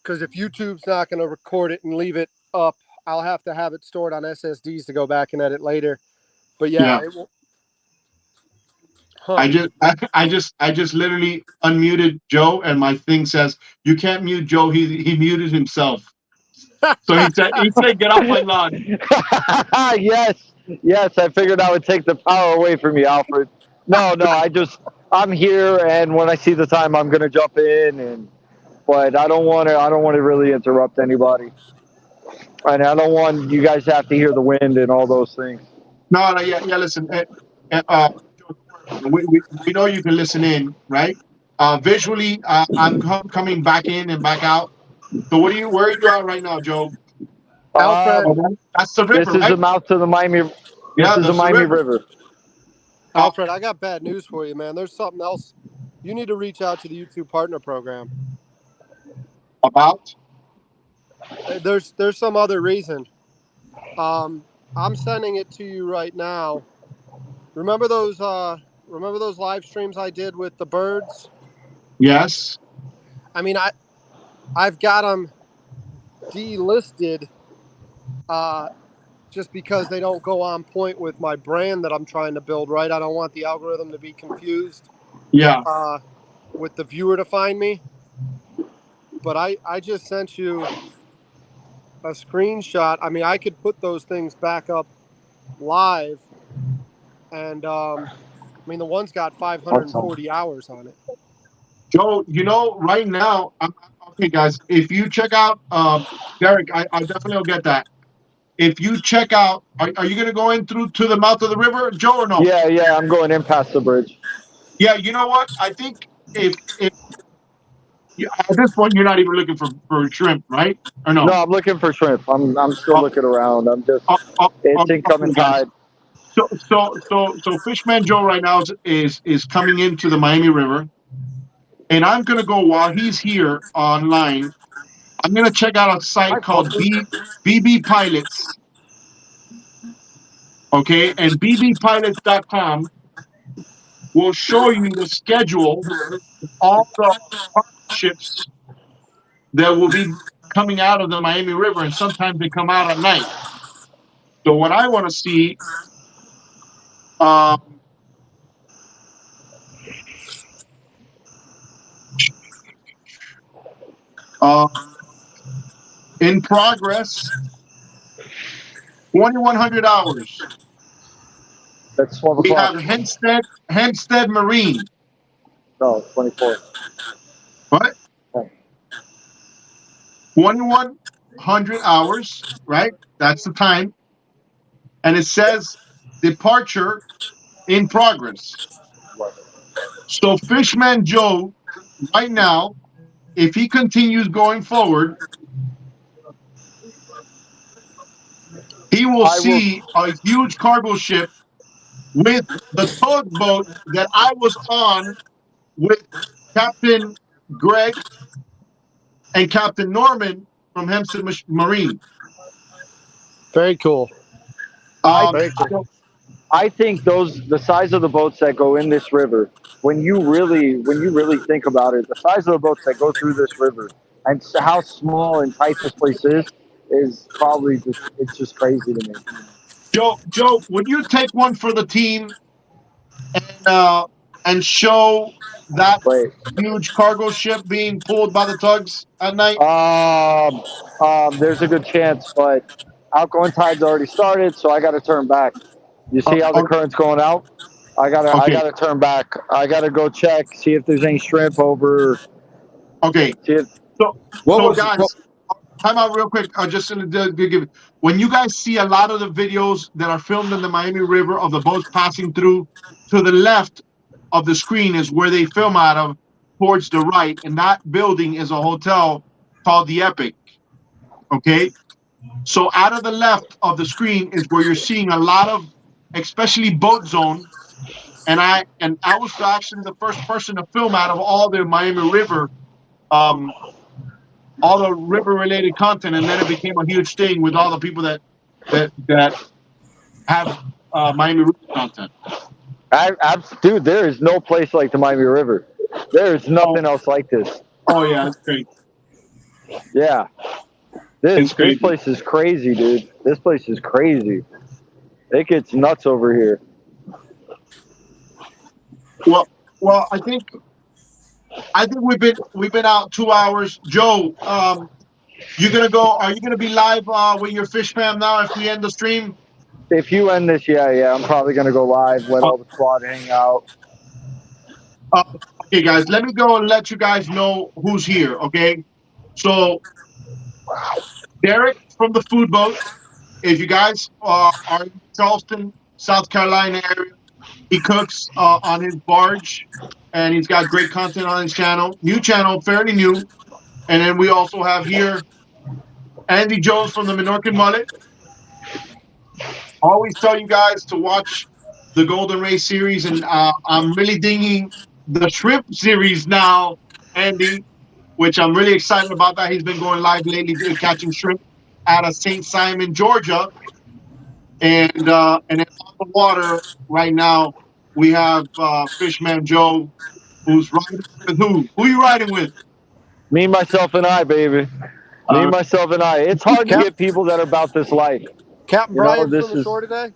[SPEAKER 6] because if YouTube's not going to record it and leave it up, I'll have to have it stored on SSDs to go back and edit later. But yeah,
[SPEAKER 4] Yeah.
[SPEAKER 6] it will. Huh.
[SPEAKER 4] I just literally unmuted Joe, and my thing says you can't mute Joe. He muted himself. So he said get off my lawn.
[SPEAKER 3] Yes. I figured I would take the power away from you, Alfred. No. I'm here, and when I see the time, I'm gonna jump in. But I don't want to. I don't want to really interrupt anybody, and I don't want you guys to have to hear the wind and all those things.
[SPEAKER 4] No, yeah. Listen, we know you can listen in, right? Visually, I'm coming back in and back out. So where are you at right now, Joe?
[SPEAKER 6] Alfred,
[SPEAKER 4] That's the
[SPEAKER 3] This
[SPEAKER 4] river,
[SPEAKER 3] is
[SPEAKER 4] right?
[SPEAKER 3] the mouth to the Miami. This
[SPEAKER 4] Yeah,
[SPEAKER 3] is the
[SPEAKER 4] that's the
[SPEAKER 3] Miami
[SPEAKER 4] river.
[SPEAKER 3] River.
[SPEAKER 6] Alfred, I got bad news for you, man. There's something else. You need to reach out to the YouTube Partner Program.
[SPEAKER 4] About?
[SPEAKER 6] There's some other reason. I'm sending it to you right now. Remember those live streams I did with the birds?
[SPEAKER 4] Yes.
[SPEAKER 6] I mean, I've got them delisted just because they don't go on point with my brand that I'm trying to build, right? I don't want the algorithm to be confused
[SPEAKER 4] Yeah.
[SPEAKER 6] with the viewer to find me. But I just sent you a screenshot. I mean, I could put those things back up live and I mean the one's got 540 hours on it.
[SPEAKER 4] Joe, right now, okay, guys, if you check out, Derek, I definitely will get that. If you check out, are you going to go in through to the mouth of the river, Joe, or no?
[SPEAKER 3] Yeah, I'm going in past the bridge.
[SPEAKER 4] Yeah, you know what? I think if at this point you're not even looking for shrimp, right? Or no?
[SPEAKER 3] No, I'm looking for shrimp. I'm still
[SPEAKER 4] Oh,
[SPEAKER 3] looking around. I'm just
[SPEAKER 4] oh,
[SPEAKER 3] it's incoming
[SPEAKER 4] okay, guys.
[SPEAKER 3] tide.
[SPEAKER 4] So Fishman Joe right now is coming into the Miami River, and I'm gonna go while he's here online. I'm gonna check out a site called BB Pilots. Okay, and bbpilots.com will show you the schedule of all the ships that will be coming out of the Miami River, and sometimes they come out at night. So what I want to see, um, uh, in progress, 2,100 hours.
[SPEAKER 3] That's 12
[SPEAKER 4] We
[SPEAKER 3] o'clock.
[SPEAKER 4] have Hempstead Marine.
[SPEAKER 3] No, 24.
[SPEAKER 4] What?
[SPEAKER 3] Okay.
[SPEAKER 4] 2,100 hours, right? That's the time. And it says departure in progress. So Fishman Joe, right now, if he continues going forward, he will see a huge cargo ship with the tugboat that I was on with Captain Greg and Captain Norman from Hempstead Marine.
[SPEAKER 6] Very cool. Very cool.
[SPEAKER 4] So,
[SPEAKER 3] I think the size of the boats that go in this river, when you really think about it, the size of the boats that go through this river and how small and tight this place is probably it's just crazy to me.
[SPEAKER 4] Joe, would you take one for the team and show that
[SPEAKER 3] Wait,
[SPEAKER 4] huge cargo ship being pulled by the tugs at night?
[SPEAKER 3] there's a good chance, but outgoing tide's already started, so I got to turn back. You see how the current's going out? I
[SPEAKER 4] Okay.
[SPEAKER 3] gotta turn back. I gotta go check, see if there's any shrimp over.
[SPEAKER 4] Okay.
[SPEAKER 3] See if,
[SPEAKER 4] So guys, time out real quick. Just in the give. When you guys see a lot of the videos that are filmed in the Miami River of the boats passing through, to the left of the screen is where they film out of, towards the right, and that building is a hotel called the Epic. Okay. So out of the left of the screen is where you're seeing a lot of, especially boat zone. And I was actually the first person to film out of all the Miami River, all the river related content, and then it became a huge thing with all the people that have Miami River content.
[SPEAKER 3] dude, there is no place like the Miami River. There is nothing else like this.
[SPEAKER 4] Oh yeah, that's great.
[SPEAKER 3] Yeah, this place is crazy, dude. This place is crazy. It gets nuts over here.
[SPEAKER 4] Well, I think we've been out 2 hours. Joe, you're gonna go. Are you gonna be live with your fish fam now if we end the stream?
[SPEAKER 3] If you end this, yeah, I'm probably gonna go live, let all the squad hang out.
[SPEAKER 4] Okay, guys, let me go and let you guys know who's here. Okay, so Derek from the food boat. If you guys are in Charleston, South Carolina area, he cooks on his barge, and he's got great content on his channel. New channel, fairly new. And then we also have here Andy Jones from the Menorcan Mullet. Always tell you guys to watch the Golden Ray series, and I'm really digging the shrimp series now, Andy, which I'm really excited about. That he's been going live lately, catching shrimp out of St. Simon, Georgia, and then on the water right now we have Fishman Joe, who's riding with who? Who you riding with?
[SPEAKER 3] Me, myself, and I, baby. Me, myself, and I. It's hard to get people that are about this life.
[SPEAKER 6] Captain Brian from the shore today?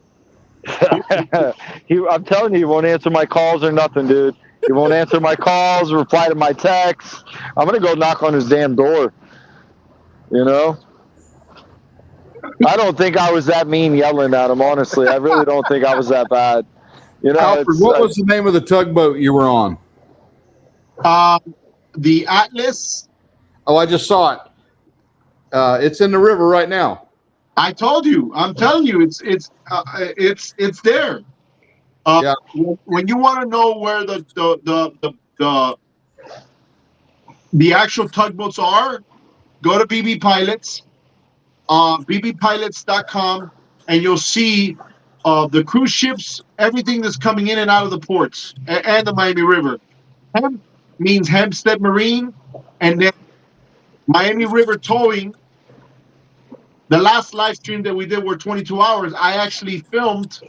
[SPEAKER 3] I'm telling you, he won't answer my calls or nothing, dude. He won't answer my calls, reply to my texts. I'm going to go knock on his damn door. You know? I don't think I was that mean yelling at him, honestly. I really don't think I was that bad. You know,
[SPEAKER 5] Alfred, what was the name of the tugboat you were on?
[SPEAKER 4] The Atlas.
[SPEAKER 5] Oh, I just saw it. It's in the river right now.
[SPEAKER 4] I told you. I'm telling you, it's there.
[SPEAKER 5] Yeah.
[SPEAKER 4] When you want to know where the actual tugboats are, go to BB Pilots, bbpilots.com, and you'll see the cruise ships, everything that's coming in and out of the ports and the Miami River. Hemp means Hempstead Marine, and then Miami River Towing. The last live stream that we did were 22 hours. I actually filmed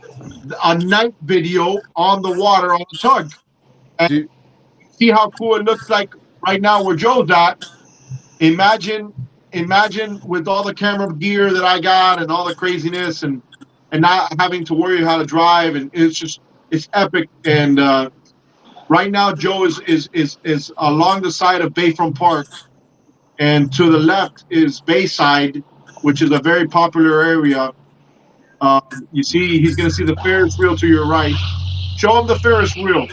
[SPEAKER 4] a night video on the water on the tug. And see how cool it looks like right now where Joe's at. Imagine with all the camera gear that I got and all the craziness and not having to worry how to drive, and it's epic. And right now Joe is along the side of Bayfront Park, and to the left is Bayside, which is a very popular area. You see, he's going to see the Ferris wheel to your right. Show him the Ferris wheel.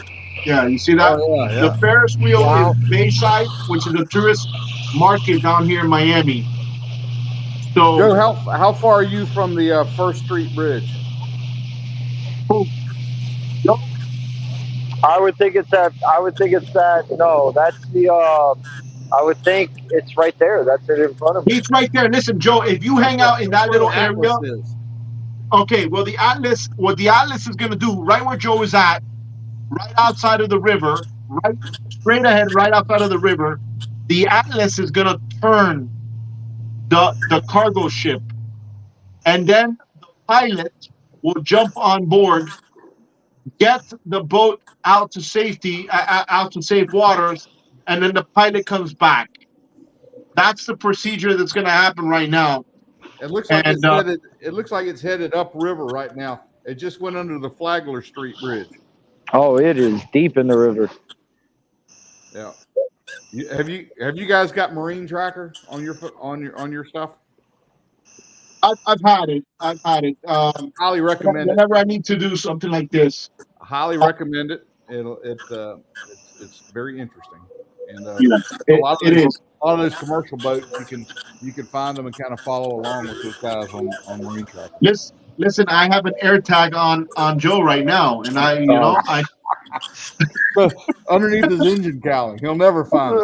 [SPEAKER 4] Yeah, you see that?
[SPEAKER 5] Oh, yeah.
[SPEAKER 4] The Ferris wheel
[SPEAKER 6] Wow.
[SPEAKER 4] is Bayside, which is a tourist market down here in Miami. So,
[SPEAKER 5] Joe, how far are you from the First Street Bridge?
[SPEAKER 3] I would think it's that. No, that's the. I would think it's right there. That's it in front of me.
[SPEAKER 4] he's right there. Listen, Joe, if you hang out in that little area,
[SPEAKER 5] Is.
[SPEAKER 4] okay, well, what the Atlas is going to do, right where Joe is at, right outside of the river, right straight ahead, right outside of the river, the Atlas is going to turn the cargo ship, and then the pilot will jump on board, get the boat out to safety, out to safe waters, and then the pilot comes back. That's the procedure that's going to happen right now.
[SPEAKER 5] It looks like
[SPEAKER 4] And,
[SPEAKER 5] it's headed. It looks like it's headed upriver right now. It just went under the Flagler Street Bridge.
[SPEAKER 3] Oh, it is deep in the river.
[SPEAKER 5] Yeah. Have you guys got Marine Tracker on your stuff?
[SPEAKER 4] I've had it.
[SPEAKER 5] Highly recommend it.
[SPEAKER 4] Whenever I need to do something like this.
[SPEAKER 5] Highly recommend it. It's very interesting, and
[SPEAKER 4] Yeah,
[SPEAKER 5] a lot
[SPEAKER 4] it is.
[SPEAKER 5] those commercial boats you can find them and kind of follow along with those guys on Marine Tracker.
[SPEAKER 4] Listen, I have an air tag on Joe right now, and I
[SPEAKER 5] Underneath his engine cowling, he'll never find it.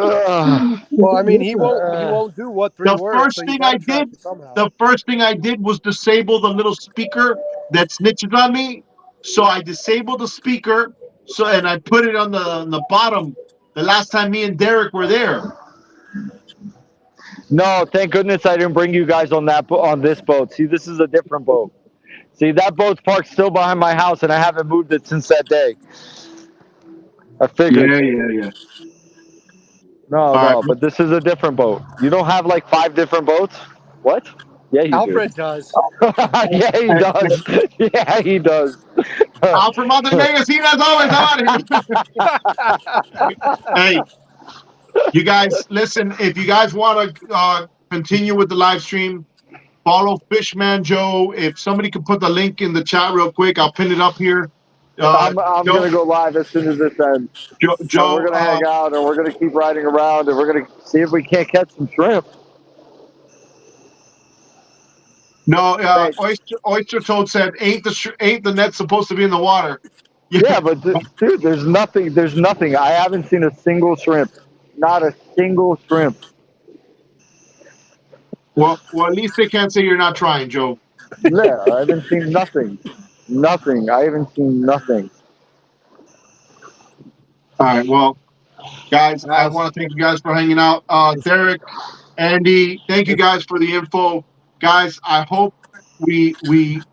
[SPEAKER 6] Well, I mean, he won't do what three
[SPEAKER 4] the
[SPEAKER 6] words.
[SPEAKER 4] first
[SPEAKER 6] so you
[SPEAKER 4] thing
[SPEAKER 6] gotta
[SPEAKER 4] I
[SPEAKER 6] track
[SPEAKER 4] did,
[SPEAKER 6] it somehow.
[SPEAKER 4] the first thing I did was disable the little speaker that snitches on me. So I disabled the speaker, and I put it on the bottom. The last time me and Derek were there.
[SPEAKER 3] No, thank goodness I didn't bring you guys on this boat. See, this is a different boat. See, that boat's parked still behind my house, and I haven't moved it since that day. I figured.
[SPEAKER 4] Yeah.
[SPEAKER 3] No,
[SPEAKER 4] right.
[SPEAKER 3] but this is a different boat. You don't have like 5 different boats? What? Yeah, you
[SPEAKER 6] Alfred does.
[SPEAKER 3] do. Yeah, he does. Yeah, he does.
[SPEAKER 4] Alfred Montaner, see, as always, I'm out here. Hey, you guys, listen, if you guys want to continue with the live stream, follow Fishman Joe. If somebody could put the link in the chat real quick, I'll pin it up here.
[SPEAKER 3] I'm going to go live as soon as this ends.
[SPEAKER 4] Joe,
[SPEAKER 3] we're going to hang out, and we're going to keep riding around, and we're going to see if we can't catch some shrimp.
[SPEAKER 4] No, Oyster Toad said, ain't the net supposed to be in the water?
[SPEAKER 3] Yeah, but dude, there's nothing. I haven't seen a single shrimp. Not a single shrimp.
[SPEAKER 4] Well, at least they can't say you're not trying, Joe.
[SPEAKER 3] Yeah, I haven't seen nothing. Nothing. I haven't seen nothing.
[SPEAKER 4] All right, well, guys, I want to thank you guys for hanging out. Derek, Andy, thank you guys for the info. Guys, I hope I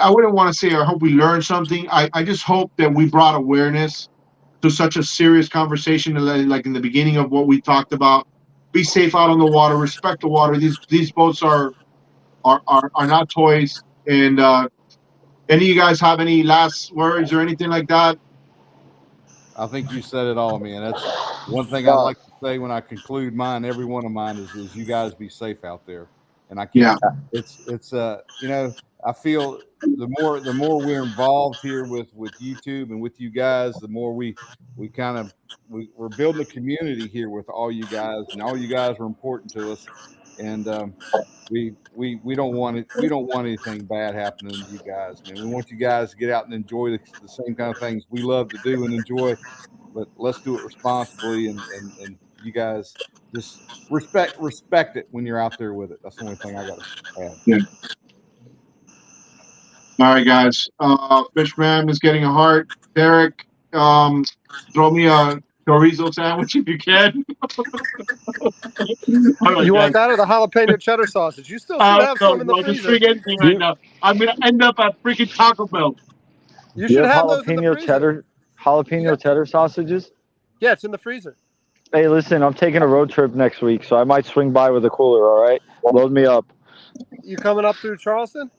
[SPEAKER 4] wouldn't want to say I hope we learned something. I just hope that we brought awareness to such a serious conversation, like in the beginning of what we talked about. Be safe out on the water, respect the water. These boats are not toys. And any of you guys have any last words or anything like that?
[SPEAKER 5] I think you said it all, man. That's one thing I like to say when I conclude mine. Every one of mine is you guys be safe out there. and I
[SPEAKER 4] Yeah.
[SPEAKER 5] can't. It's you know, I feel the more we're involved here with YouTube and with you guys, the more we kind of we're building a community here with all you guys, and all you guys are important to us, and we don't want it. We don't want anything bad happening to you guys, man. We want you guys to get out and enjoy the same kind of things we love to do and enjoy, but let's do it responsibly, and you guys just respect it when you're out there with it. That's the only thing I got to add.
[SPEAKER 4] Yeah. All right, guys. Fishman is getting a heart. Derek, throw me a chorizo sandwich if you can. All right,
[SPEAKER 6] You
[SPEAKER 4] guys.
[SPEAKER 6] want that or the jalapeno cheddar sausage? You still should
[SPEAKER 4] I
[SPEAKER 6] have
[SPEAKER 4] don't
[SPEAKER 6] some
[SPEAKER 4] know,
[SPEAKER 6] in the
[SPEAKER 4] bro. Just
[SPEAKER 6] freezer.
[SPEAKER 4] pick anything right now. I'm gonna end up at freaking Taco Bell.
[SPEAKER 6] You
[SPEAKER 3] You
[SPEAKER 6] should
[SPEAKER 3] have
[SPEAKER 6] have those in the freezer.
[SPEAKER 3] jalapeno cheddar sausages?
[SPEAKER 6] Yeah, it's in the freezer.
[SPEAKER 3] Hey, listen, I'm taking a road trip next week, so I might swing by with a cooler. All right, load me up.
[SPEAKER 6] You coming up through Charleston?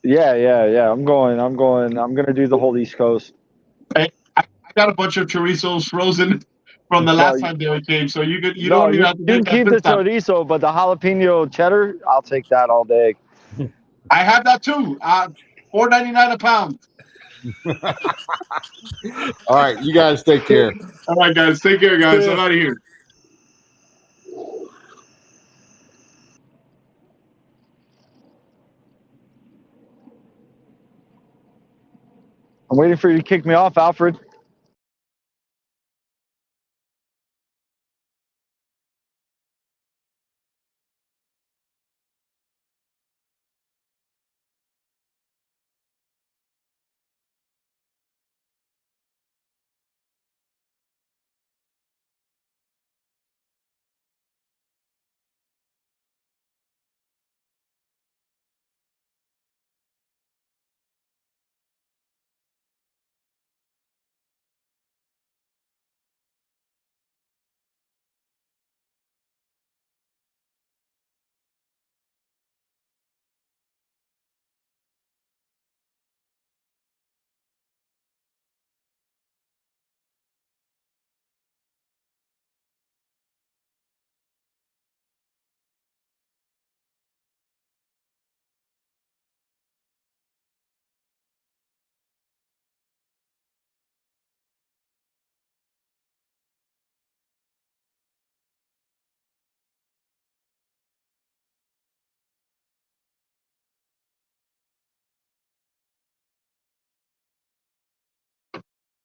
[SPEAKER 3] Yeah. I'm going. I'm gonna do the whole East Coast.
[SPEAKER 4] Hey, I got a bunch of chorizos frozen from the
[SPEAKER 3] No,
[SPEAKER 4] last time they came, so you
[SPEAKER 3] no,
[SPEAKER 4] don't even
[SPEAKER 3] you
[SPEAKER 4] have to
[SPEAKER 3] can
[SPEAKER 4] get that
[SPEAKER 3] keep
[SPEAKER 4] this
[SPEAKER 3] the
[SPEAKER 4] time.
[SPEAKER 3] chorizo, but the jalapeno cheddar, I'll take that all day.
[SPEAKER 4] I have that too. $4.99 a pound.
[SPEAKER 5] All right, you guys take care.
[SPEAKER 4] All right, guys. Take care, guys. I'm out of here.
[SPEAKER 3] I'm waiting for you to kick me off, Alfred.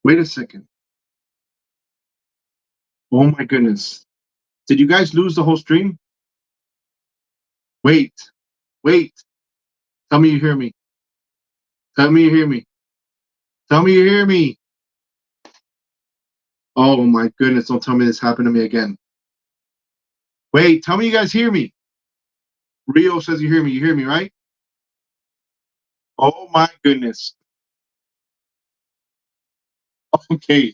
[SPEAKER 4] Wait a second. Oh my goodness. Did you guys lose the whole stream? Wait. Tell me you hear me. Tell me you hear me. Tell me you hear me. Oh my goodness. Don't tell me this happened to me again. Wait. Tell me you guys hear me. Rio says you hear me. You hear me, right? Oh my goodness. Okay.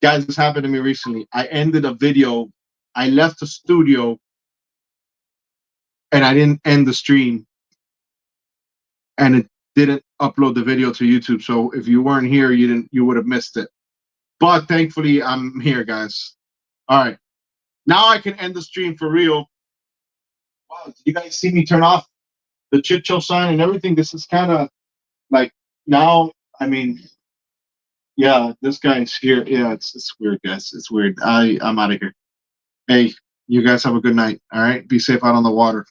[SPEAKER 4] Guys, this happened to me recently. I ended a video. I left the studio and I didn't end the stream. And it didn't upload the video to YouTube. So if you weren't here, you would have missed it. But thankfully I'm here, guys. All right. Now I can end the stream for real. Wow, did you guys see me turn off the chit show sign and everything? This is kind of like now, I mean, yeah, this guy's here. Yeah, it's weird, guys. It's weird. I'm out of here. Hey, you guys have a good night. All right. Be safe out on the water.